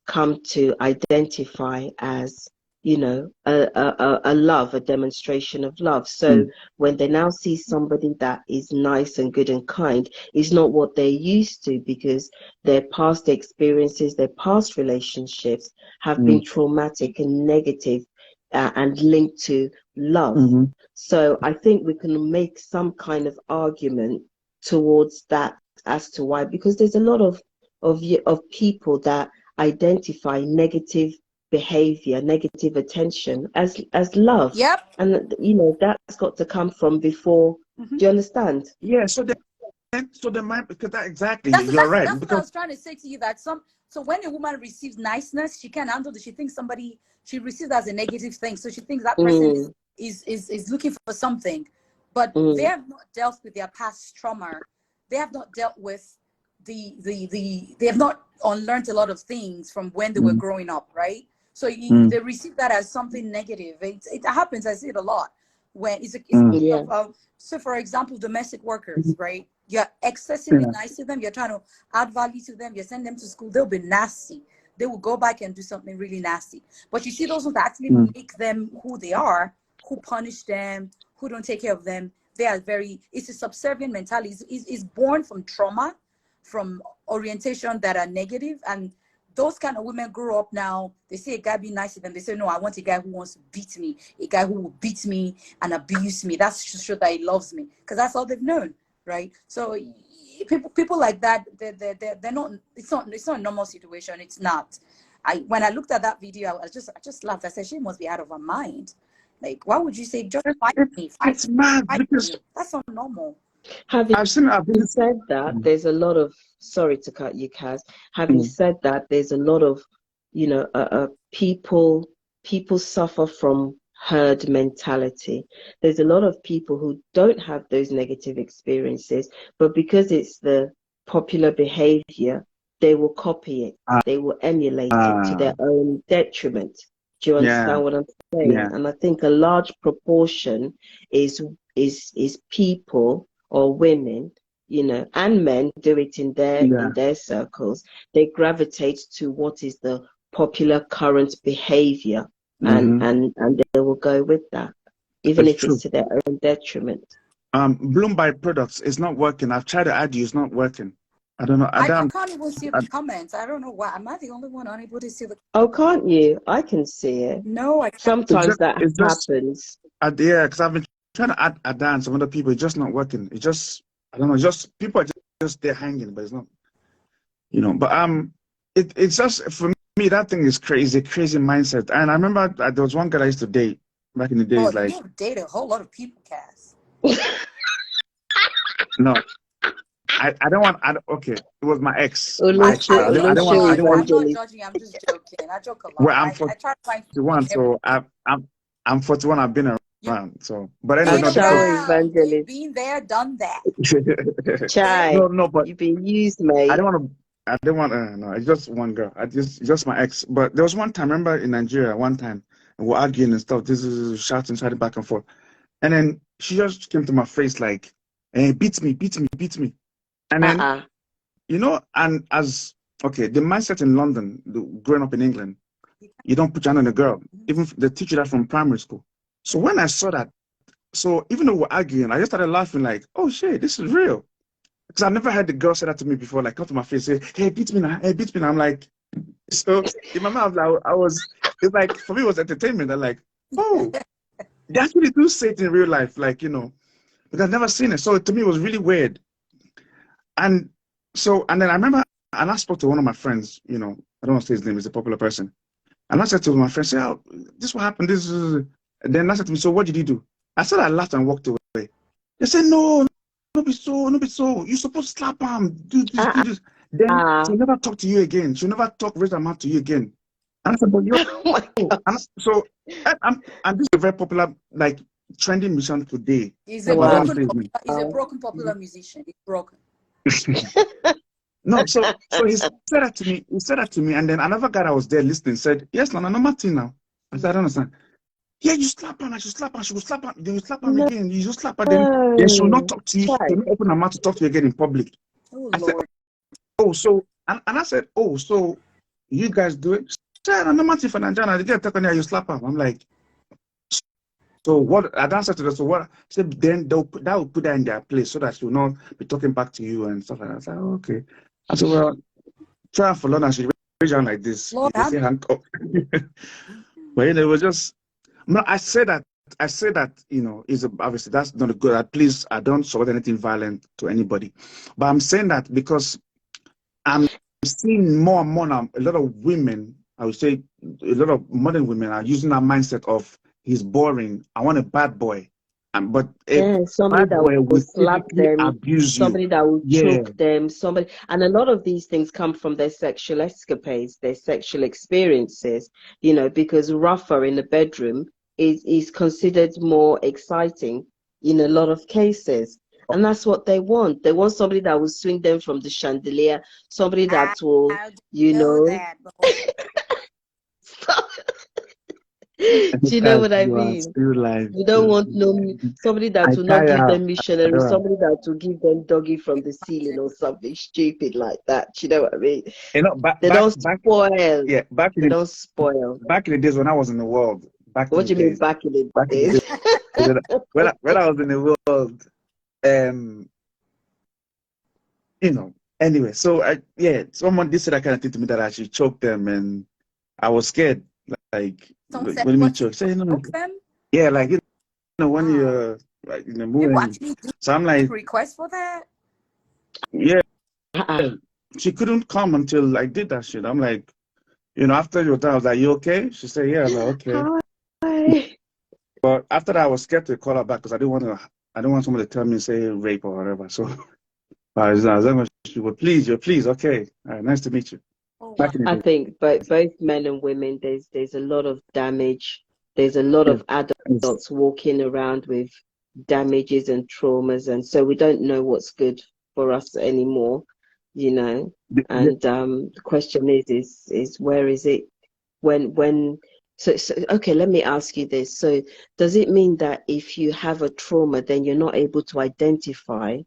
come to identify as you know, a love, a demonstration of love. So when they now see somebody that is nice and good and kind, it's not what they're used to, because their past experiences, their past relationships have been traumatic and negative, and linked to love. So I think we can make some kind of argument towards that as to why, because there's a lot of people that identify negative behavior, negative attention as love. Yep. And you know, that's got to come from before. Do you understand? Yeah, so they might, because that exactly, That's you're right. what I Because was trying to say to you, that so when a woman receives niceness, she can't handle it. She thinks she receives as a negative thing. So she thinks that person is looking for something. But they have not dealt with their past trauma. They have not dealt with they have not unlearned a lot of things from when they were growing up, right? So they receive that as something negative. It happens. I see it a lot when so for example, domestic workers, right? You're excessively nice to them. You're trying to add value to them. You send them to school. They'll be nasty. They will go back and do something really nasty. But you see those who actually make them who they are, who punish them, who don't take care of them. They are it's a subservient mentality. It's born from trauma, from orientation that are negative. And those kind of women grow up now. They see a guy be nice to them. They say, no, I want a guy who wants to beat me, a guy who will beat me and abuse me. That's to show that he loves me, because that's all they've known, right? So people like that, they're not. It's not a normal situation. It's not. When I looked at that video, I just laughed. I said, she must be out of her mind. Like, why would you say just fight me? It's mad because that's not normal. Having said that, there's a lot of, sorry to cut you, Kaz. Having said that, there's a lot of, you know, people suffer from herd mentality. There's a lot of people who don't have those negative experiences, but because it's the popular behavior, they will copy it. They will emulate it to their own detriment. Do you understand what I'm saying? Yeah. And I think a large proportion is people or women, you know, and men do it in their circles. They gravitate to what is the popular current behavior, and they will go with that, even if it's to their own detriment. Bloom by products is not working. I've tried to add you, it's not working. I don't know. I can't even see the comments. I don't know why. Am I the only one unable to see the? Oh, can't you? I can see it. No, I can't. Sometimes that happens. Yeah, because I've been trying to add down some other people. It's just not working. It's just, I don't know. Just people are just there hanging, but it's not. You know, but it's just, for me, that thing is crazy mindset. And I remember there was one girl I used to date back in the days. Oh, like, you date a whole lot of people, Cass. No. I don't want. Okay, it was my ex. I'm not Evangelist. judging. I'm just joking. I joke a lot. Well, I'm I try to find 41, so I'm 41. I've been around. So, but anyway, Evangelist. Been there, done that. Chai, no, but you've been used, mate. I don't want to. No, it's just one girl. Just my ex. But there was one time. Remember in Nigeria, one time we were arguing and stuff. This is shouting back and forth, and then she just came to my face like, "Hey, beat me." And then, you know, and the mindset in London, growing up in England, you don't put your hand on a girl. Even they teach you that from primary school. So when I saw that, so even though we're arguing, I just started laughing like, oh shit, this is real. Because I've never heard the girl say that to me before, like come to my face, say, hey, beat me now, hey, beat me now. I'm like, so in my mouth, it's like, for me, it was entertainment. I'm like, oh, they actually do say it in real life, like, you know, because I've never seen it. So to me, it was really weird. And then I remember, and I spoke to one of my friends, you know, I don't want to say his name, he's a popular person. And I said to my friend, oh, this is what happened, and then I said to me, so what did you do? I said I laughed and walked away. They said, no be so, you're supposed to slap him, do this. Then she'll never talk to you again. She'll never raise her mouth to you again. And I said, but and this is a very popular, like, trending musician today. He's a broken popular musician. He's broken. No, so he said that to me, and then another guy that was there listening said, yes, no, Martin now. I said, I don't understand. Yeah, you slap her, she will slap her, then you slap her again, you just slap her, then she will not talk to you, she will not open her mouth to talk to you again in public. Oh, I said, oh, so, and I said, oh, so you guys do it? no matter for Nigeria, they get taken here, you slap him. I'm like, so what? I answered to that. So what? She said, then that will put her in their place so that she will not be talking back to you and stuff like that. I said, oh, okay. I said, well, try and follow and she raise her hand like this. Lord, You see hand up. But it was just no. I said that. Is obviously that's not a good. Please, I don't support anything violent to anybody, but I'm saying that because I'm seeing more and more now. A lot of women, I would say, a lot of modern women are using that mindset of he's boring. I want a bad boy, but a somebody bad that boy will will slap physically them, abuse you. somebody that will Yeah, choke them, somebody, and a lot of these things come from their sexual escapades, their sexual experiences, because rougher in the bedroom is considered more exciting in a lot of cases. And that's what they want. They want somebody that will swing them from the chandelier, somebody that will, that, do you know what I mean? still like We don't want somebody that I will not give tire. them missionary, somebody that will give them doggy from the ceiling or something stupid like that. You know what I mean? They don't spoil. Yeah, They don't spoil. back in the days when I was in the world. What do you mean back in the days? When I was in the world, anyway, so someone did say that kind of thing to me that I should choke them, and I was scared. Like, Someone what said, do you mean what, choke? Say, no, choke them? yeah, like, when you're like in the mood. People actually do So I'm like, request for that? yeah, she couldn't come until I did that shit. I'm like, after your time, I was like, you okay? She said, yeah. I was like, okay. Hi. But after that, I was scared to call her back because I didn't want someone to tell me, say, rape or whatever. So as long as she would, please, okay. All right, nice to meet you. Oh, wow. I think both men and women, there's a lot of damage. There's a lot of adults walking around with damages and traumas, and so we don't know what's good for us anymore, And the question is where is it when so okay, let me ask you this. So does it mean that if you have a trauma, then you're not able to identify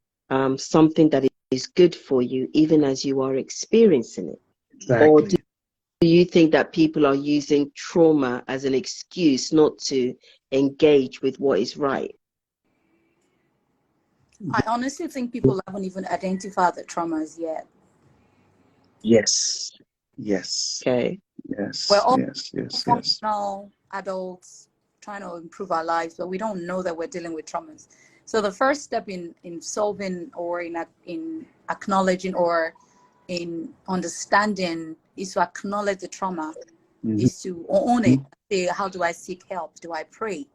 something that is good for you, even as you are experiencing it? Exactly. Or do you think that people are using trauma as an excuse not to engage with what is right? I honestly think people haven't even identified the traumas yet. Yes. Okay. We're all Yes. functional adults trying to improve our lives, but we don't know that we're dealing with traumas. So the first step in solving or in acknowledging or in understanding is to acknowledge the trauma, is to own it. Say, how do I seek help? Do I pray?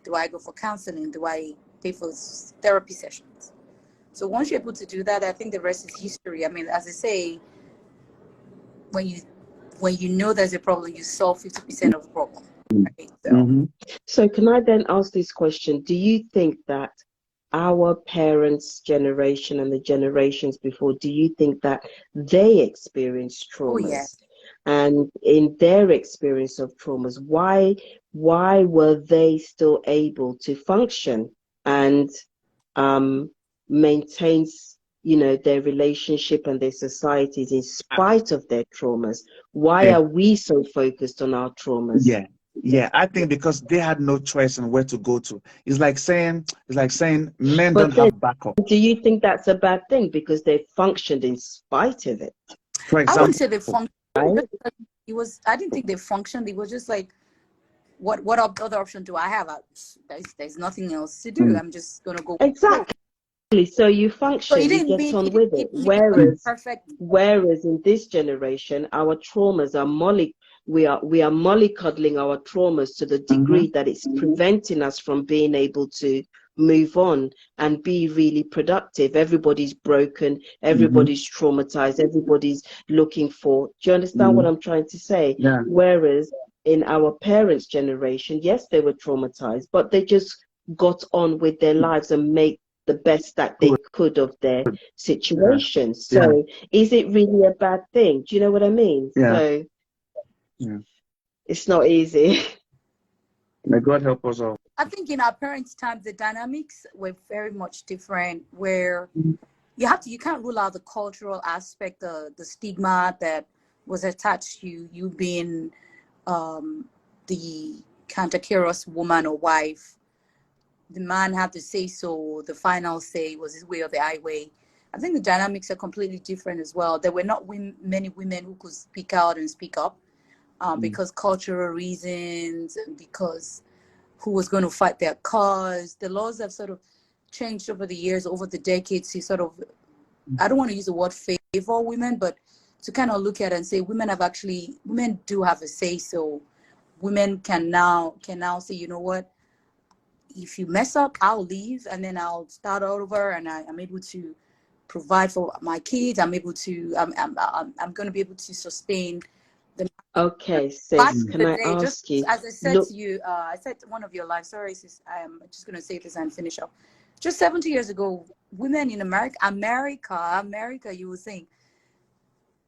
Do I go for counseling? Do I pay for therapy sessions? So once you're able to do that, I think the rest is history. I mean, as I say, when you know there's a problem, you solve 50% of the problem. Right? So can I then ask this question? Do you think that our parents' generation and the generations before, do you think that they experienced traumas? Oh, yes. And in their experience of traumas, why were they still able to function and maintain their relationship and their societies in spite of their traumas? Why are we so focused on our traumas? Yeah, I think because they had no choice on where to go to. It's like saying men don't have backup. Do you think that's a bad thing because they functioned in spite of it? For example, I wouldn't say they functioned. Right? I didn't think they functioned. It was just like, what other option do I have? There's nothing else to do. I'm just gonna go. Exactly. So you function, you get on with it. Whereas in this generation, our traumas are we are mollycoddling our traumas to the degree that it's preventing us from being able to move on and be really productive. Everybody's broken, everybody's traumatized, everybody's looking for. Do you understand what I'm trying to say? Yeah. Whereas in our parents' generation, yes, they were traumatized, but they just got on with their lives and make the best that they could of their situation. So is it really a bad thing? Do you know what I mean? So it's not easy. May God help us all. I think in our parents' time, the dynamics were very much different, where you can't rule out the cultural aspect, the stigma that was attached to you being the cantankerous woman or wife. The man had to say so. The final say was his way or the highway. I think the dynamics are completely different as well. There were not many women who could speak out and speak up because cultural reasons and because who was going to fight their cause. The laws have sort of changed over the years, over the decades to sort of, I don't want to use the word favor women, but to kind of look at it and say women do have a say. So women can now say, you know what, if you mess up, I'll leave and then I'll start all over, and I'm able to provide for my kids. I'm going to be able to sustain the. Okay, Back sis, in can the I day, just ask you? as I said Look, to you, I said to one of your lives, sorry, sis, I'm just going to say this and finish up. Just 70 years ago, women in America, you would think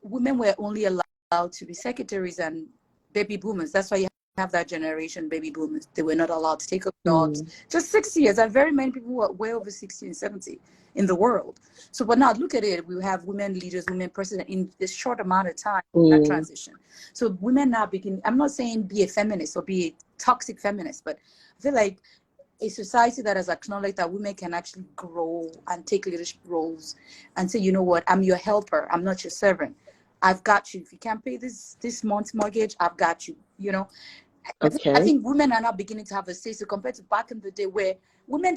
women were only allowed to be secretaries and baby boomers. That's why you have that generation, baby boomers. They were not allowed to take up jobs. Just 60 years. And very many people who are way over 60 and 70 in the world. So, but now look at it. We have women leaders, women president in this short amount of time, that transition. So women now begin, I'm not saying be a feminist or be a toxic feminist, but I feel like a society that has acknowledged that women can actually grow and take leadership roles and say, you know what, I'm your helper. I'm not your servant. I've got you. If you can't pay this month's mortgage, I've got you. You know, I think women are now beginning to have a say. So compared to back in the day where women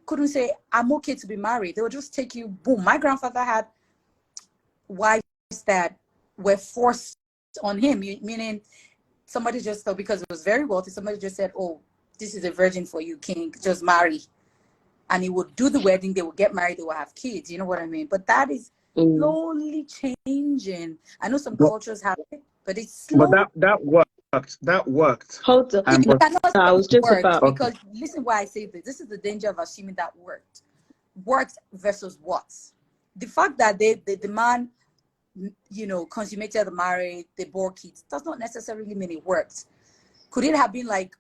couldn't say, I'm okay to be married. They would just take you, boom. My grandfather had wives that were forced on him, meaning somebody just thought because it was very wealthy, somebody just said, oh, this is a virgin for you, king, just marry. And he would do the wedding, they would get married, they would have kids, you know what I mean? But that is slowly changing. I know some cultures have it, but it's slow. But that worked. That worked. Hold on. You cannot I was just worked about. because listen why I say this. This is the danger of assuming that worked. Worked versus what? The fact that the man, you know, consummated the marriage, they bore kids, does not necessarily mean it worked. Could it have been like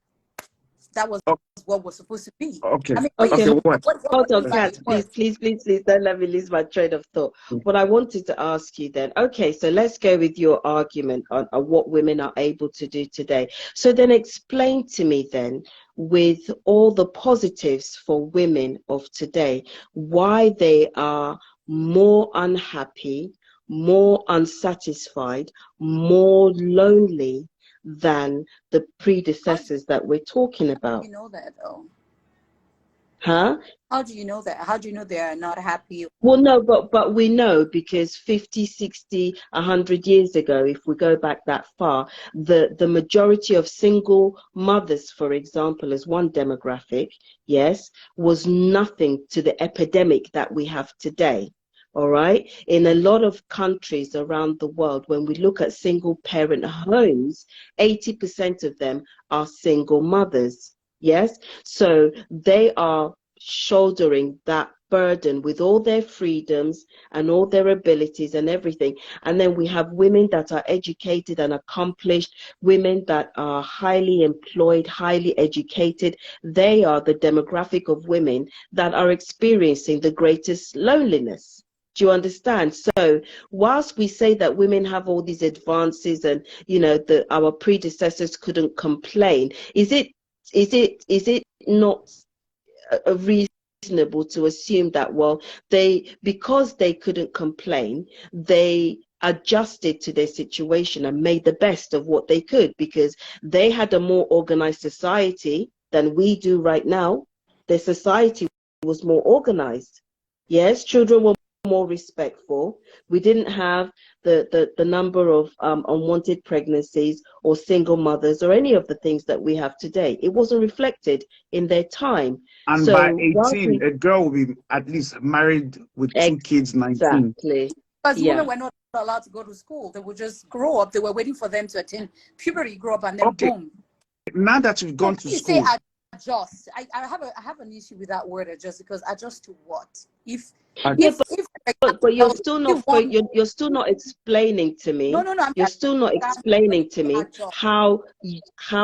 that was what was supposed to be? Okay. I mean, Okay, what hold on, does that Kat, mean please, worked? please, don't let me lose my train of thought. What I wanted to ask you then, okay, so let's go with your argument on what women are able to do today. So then explain to me then, with all the positives for women of today, why they are more unhappy, more unsatisfied, more lonely than the predecessors that we're talking about. You know that though. Huh? How do you know that? How do you know they are not happy? Well, no, but we know because 50, 60, 100 years ago, if we go back that far, the majority of single mothers, for example, as one demographic, yes, was nothing to the epidemic that we have today. All right. In a lot of countries around the world, when we look at single parent homes, 80% of them are single mothers. Yes. So they are shouldering that burden with all their freedoms and all their abilities and everything. And then we have women that are educated and accomplished, women that are highly employed, highly educated. They are the demographic of women that are experiencing the greatest loneliness. Do you understand? So whilst we say that women have all these advances and, you know, our predecessors couldn't complain, is it not reasonable to assume that, well, because they couldn't complain, they adjusted to their situation and made the best of what they could, because they had a more organized society than we do right now. Their society was more organized. Yes, children were more respectful. We didn't have the number of unwanted pregnancies or single mothers or any of the things that we have today. It wasn't reflected in their time. And so by 18, a girl will be at least married with 2 kids, 19. Exactly. Because women were not allowed to go to school. They would just grow up. They were waiting for them to attain puberty, grow up, and then boom. Now that you've gone to school. You say adjust. I have an issue with that word adjust, because adjust to what? But you're still not you're still not explaining to me. No, you're still not explaining to me how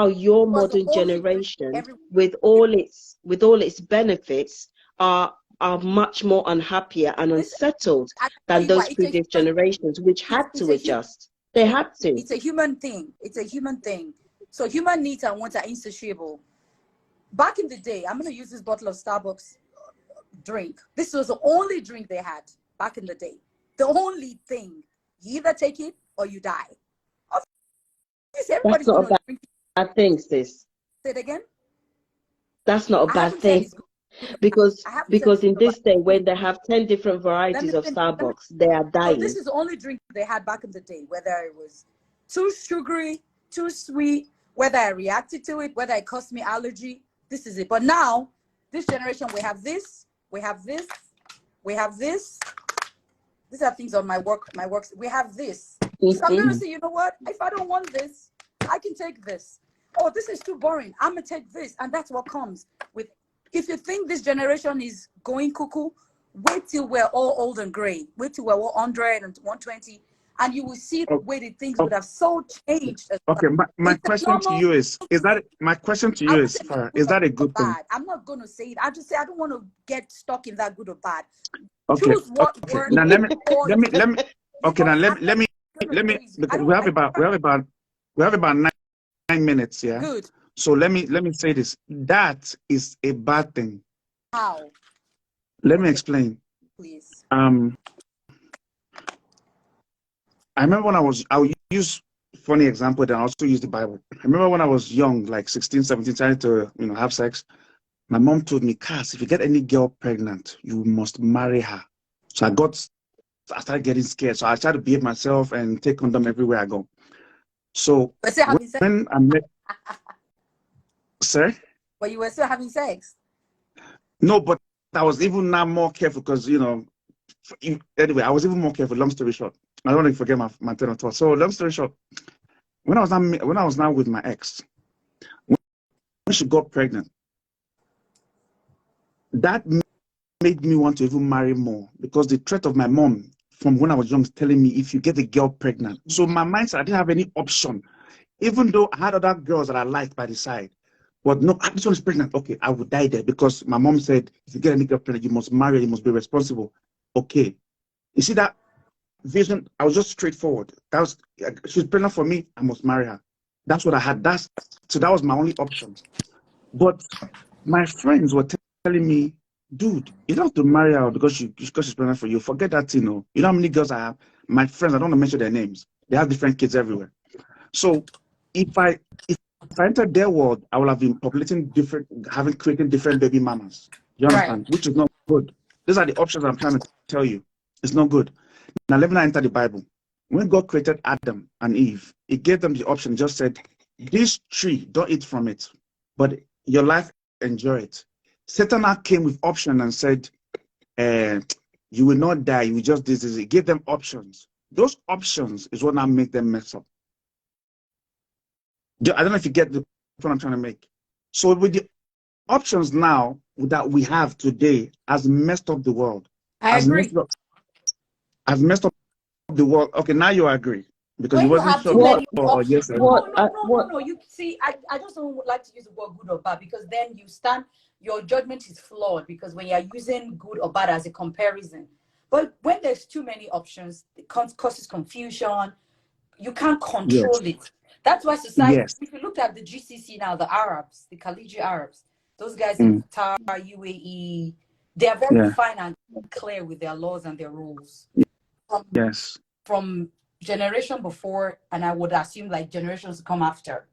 your modern generation, with all its benefits, are much more unhappier and unsettled than those previous generations, which had to adjust. They had to. It's a human thing. It's a human thing. So human needs and wants are insatiable. Back in the day, I'm going to use this bottle of Starbucks drink. This was the only drink they had back in the day. The only thing. You either take it or you die. Obviously, everybody's That's not going to a drink. bad thing, sis. Say it again. That's not a I bad haven't said thing. it's good. Because I haven't said it's in good. this day, when they have 10 different Let me varieties of finish. Starbucks, they are So this dying. is the only drink they had back in the day, whether it was too sugary, too sweet, whether I reacted to it, whether it caused me allergy. This is it. But now, this generation, we have this, we have this, we have this. These are things on my works. We have this. So I'm gonna say, you know what? If I don't want this, I can take this. Oh, this is too boring. I'm gonna take this, and that's what comes with. If you think this generation is going cuckoo, wait till we're all old and gray. Wait till we're all 100 and 120, and you will see the way the things would have so changed. Okay, my question to you is that my question to you is, Farah, is that a good thing? Bad. I'm not gonna say it. I just say I don't want to get stuck in that good or bad. Okay. Choose what Okay. word. Now let me. Okay. Now let me. Because we have about 9 minutes. Yeah. Good. So let me say this. That is a bad thing. How? Let me explain. Please. I remember when I'll use funny example, then I also use the Bible. I remember when I was young, like 16, 17, trying to have sex. My mom told me, Kas, if you get any girl pregnant, you must marry her. So I started getting scared. So I tried to behave myself and take condom everywhere I go. So when I met, sir? But you were still having sex. No, but I was even now more careful because anyway, I was even more careful. Long story short, I don't want to forget my train of thought. So long story short, when I was now with my ex, when she got pregnant, that made me want to even marry more because the threat of my mom from when I was young telling me, if you get a girl pregnant. So my mind said I didn't have any option, even though I had other girls that I liked by the side. But no, this one is pregnant. Okay, I would die there because my mom said, if you get any girl pregnant, you must marry, you must be responsible. Okay. You see that vision? I was just straightforward. She's pregnant for me, I must marry her. That's what I had. So that was my only option. But my friends were telling me, dude, you don't have to marry her because she's pregnant for you. Forget that, You know how many girls I have? My friends, I don't want to mention their names. They have different kids everywhere. So if I entered their world, I would have been creating different baby mamas. You understand? Right. Which is not good. These are the options I'm trying to tell you. It's not good. Now let me now enter the Bible. When God created Adam and Eve, He gave them the option, just said, this tree, don't eat from it, but your life, enjoy it. Satan now came with option and said, you will not die, you will just this. He gave them options. Those options is what now make them mess up. I don't know if you get the point I'm trying to make. So with the options now that we have today has messed up the world. I agree. Has messed up the world. Okay, now you agree. Because when you wasn't sure or yes. No. You see, I just don't like to use the word good or bad because then your judgment is flawed because when you're using good or bad as a comparison. But when there's too many options, it causes confusion. You can't control it. That's why society, if you look at the GCC now, the Arabs, the Khaliji Arabs, those guys in Qatar, UAE, they are very fine and clear with their laws and their rules. From generation before, and I would assume like generations to come after,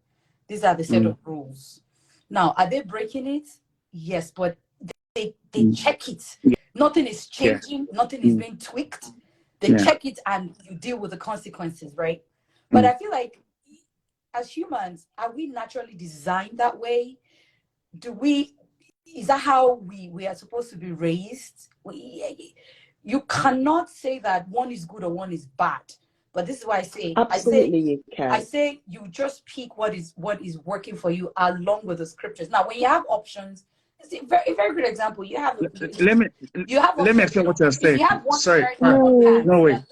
these are the set of rules. Now, are they breaking it? Yes, but they check it. Nothing is changing. Nothing is being tweaked. They check it and you deal with the consequences, right? But I feel like as humans, are we naturally designed that way? Is that how we are supposed to be raised? You cannot say that one is good or one is bad. But this is why I say, absolutely you can. I say you just pick what is working for you along with the scriptures. Now, when you have options, it's a very good example. You have let me explain what you're saying. You have one Sorry, shirt and one pants. no way.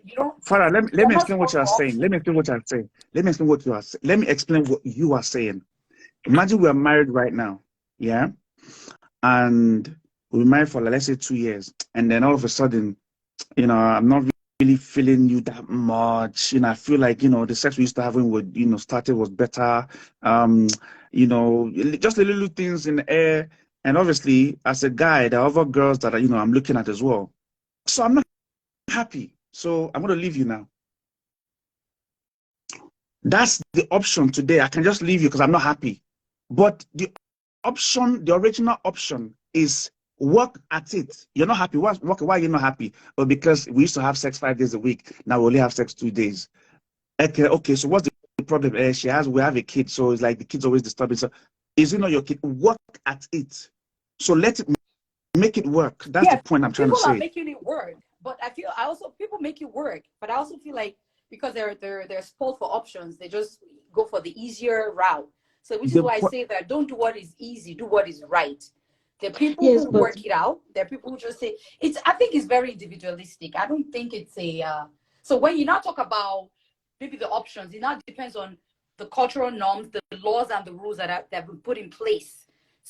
You don't. Farah, let me explain what you are saying. Let me explain what you are saying. Let me explain what you are saying. Imagine we are married right now, yeah, and we're married for let's say 2 years, and then all of a sudden, I'm not really feeling you that much. I feel like, the sex we used to have when we, started was better. Just the little things in the air. And obviously, as a guy, there are other girls that, I'm looking at as well. So I'm not happy. So I'm going to leave you now. That's the option today. I can just leave you because I'm not happy. But the original option is work at it. You're not happy. Why are you not happy? Well, because we used to have sex 5 days a week. Now we only have sex 2 days. Okay. So what's the problem? We have a kid, so it's like the kid's always disturbing. So is it not your kid? Work at it. So let it make it work. That's the point I'm trying to say. People are making it work, but people make it work. But I also feel like because they're spoiled for options, they just go for the easier route. So which is why I say that don't do what is easy, do what is right. There are people who work it out. There are people who just say I think it's very individualistic. I don't think it's so when you now talk about maybe the options, it now depends on the cultural norms, the laws and the rules that have been put in place,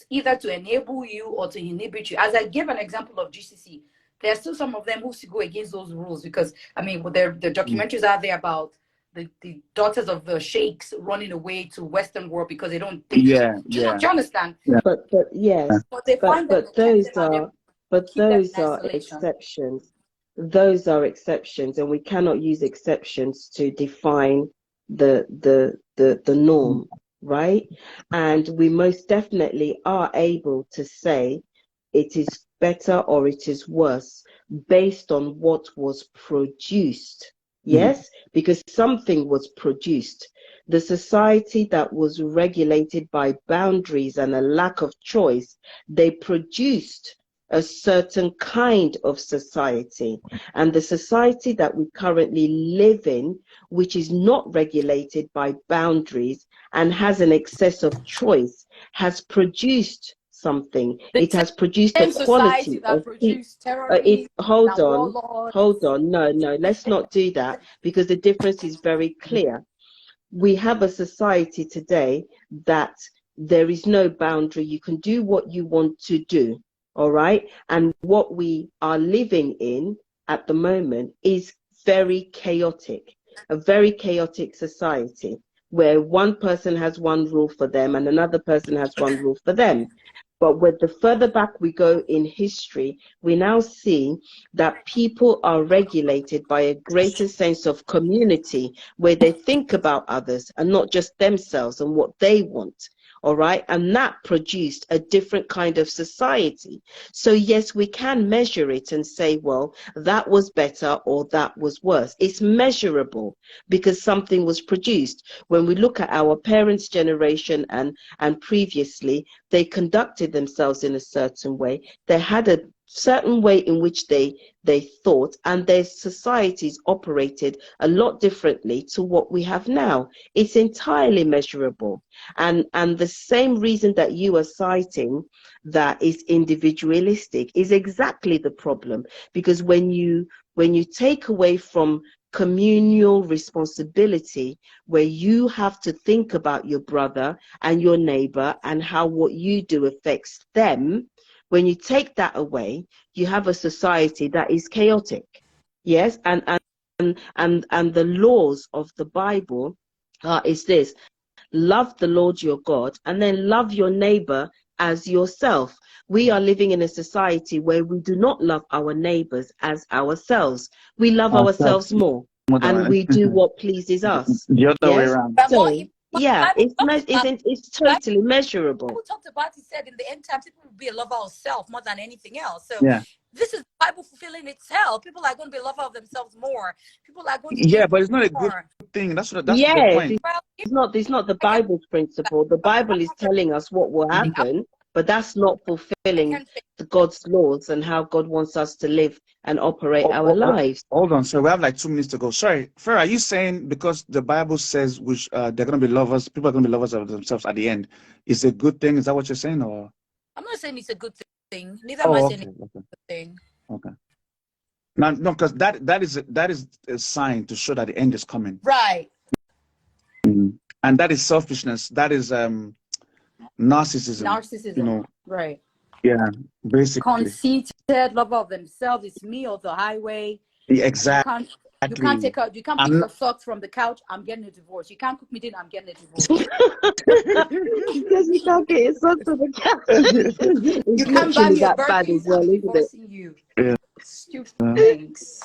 either to enable you or to inhibit you. As I gave an example of GCC, there are still some of them who go against those rules because, the documentaries are there about the daughters of the sheikhs running away to Western world because they don't think. Yeah. Do you understand? Yeah. But yes, but they find but those are exceptions. Those are exceptions, and we cannot use exceptions to define the norm, right? And we most definitely are able to say it is better or it is worse based on what was produced. Yes, because something was produced. The society that was regulated by boundaries and a lack of choice, they produced a certain kind of society. And the society that we currently live in, which is not regulated by boundaries and has an excess of choice, has produced something. It has produced a quality of hold on. No, let's not do that, because the difference is very clear. We have a society today that there is no boundary. You can do what you want to do. All right. And what we are living in at the moment is very chaotic, a very chaotic society where one person has one rule for them and another person has one rule for them. But with the further back we go in history, we now see that people are regulated by a greater sense of community where they think about others and not just themselves and what they want. All right. And that produced a different kind of society. So yes, we can measure it and say, well, that was better or that was worse. It's measurable because something was produced. When we look at our parents' generation and previously, they conducted themselves in a certain way. They had a certain way in which they thought, and their societies operated a lot differently to what we have now. It's entirely measurable. And the same reason that you are citing that is individualistic is exactly the problem, because when you take away from communal responsibility, where you have to think about your brother and your neighbor and how what you do affects them, when you take that away, you have a society that is chaotic. Yes, and the laws of the Bible is this: love the Lord your God, and then love your neighbor as yourself. We are living in a society where we do not love our neighbors as ourselves. We love ourselves more, and we do what pleases us. The other way around. So, yeah, it's totally measurable. Who talked about it said in the end times people will be a lover of self more than anything else. So this is the Bible fulfilling itself. People are going to be a lover of themselves more. People are going to but it's not a good thing. That's the point. It's not the Bible's principle. The Bible is telling us what will happen, but that's not fulfilling God's laws and how God wants us to live and operate our lives. Hold on, so we have like 2 minutes to go. Sorry, Farah, are you saying because the Bible says which they're going to be lovers, people are going to be lovers of themselves at the end, is a good thing? Is that what you're saying, or? I'm not saying it's a good thing. Neither am I saying it's a good thing. Okay. Now, no, because that is a sign to show that the end is coming. Right. And that is selfishness. That is narcissism. Narcissism. Right. Yeah, basically. Conceited, lover of themselves. It's me or the highway. Exactly. You can't take out. You can't pick your socks from the couch. I'm getting a divorce. You can't cook me dinner. I'm getting a divorce. Because you can't get your socks on the couch. It's You can't buy literally me a that bad Birkin. as well, I'm isn't it? divorcing you. Yeah. Stupid things.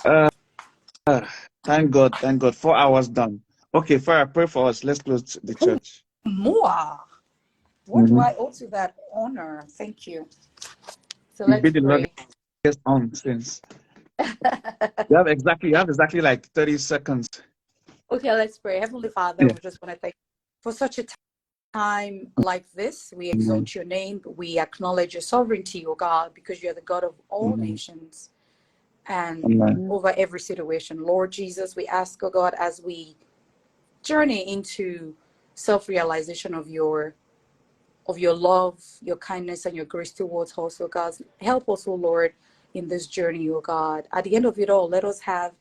Thank God. 4 hours done. Okay, Farah, pray for us. Let's close the church. More. What do I owe to that honor? Thank you. So You've let's been the pray. longest on since. You have exactly like 30 seconds. Okay, let's pray. Heavenly Father, we just want to thank you for such a time like this. We exalt your name. We acknowledge your sovereignty, O God, because you are the God of all nations and over every situation. Lord Jesus, we ask, O God, as we journey into self-realization of your love, your kindness, and your grace towards us, O God. Help us, O Lord, in this journey, O God. At the end of it all, let us have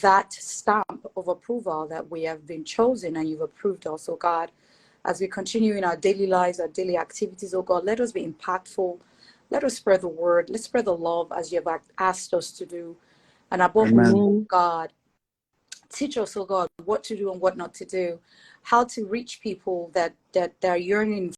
that stamp of approval that we have been chosen and you've approved us, oh God. As we continue in our daily lives, our daily activities, oh God, let us be impactful. Let us spread the word. Let's spread the love as you have asked us to do. And above all, God, teach us, oh God, what to do and what not to do, how to reach people that are yearning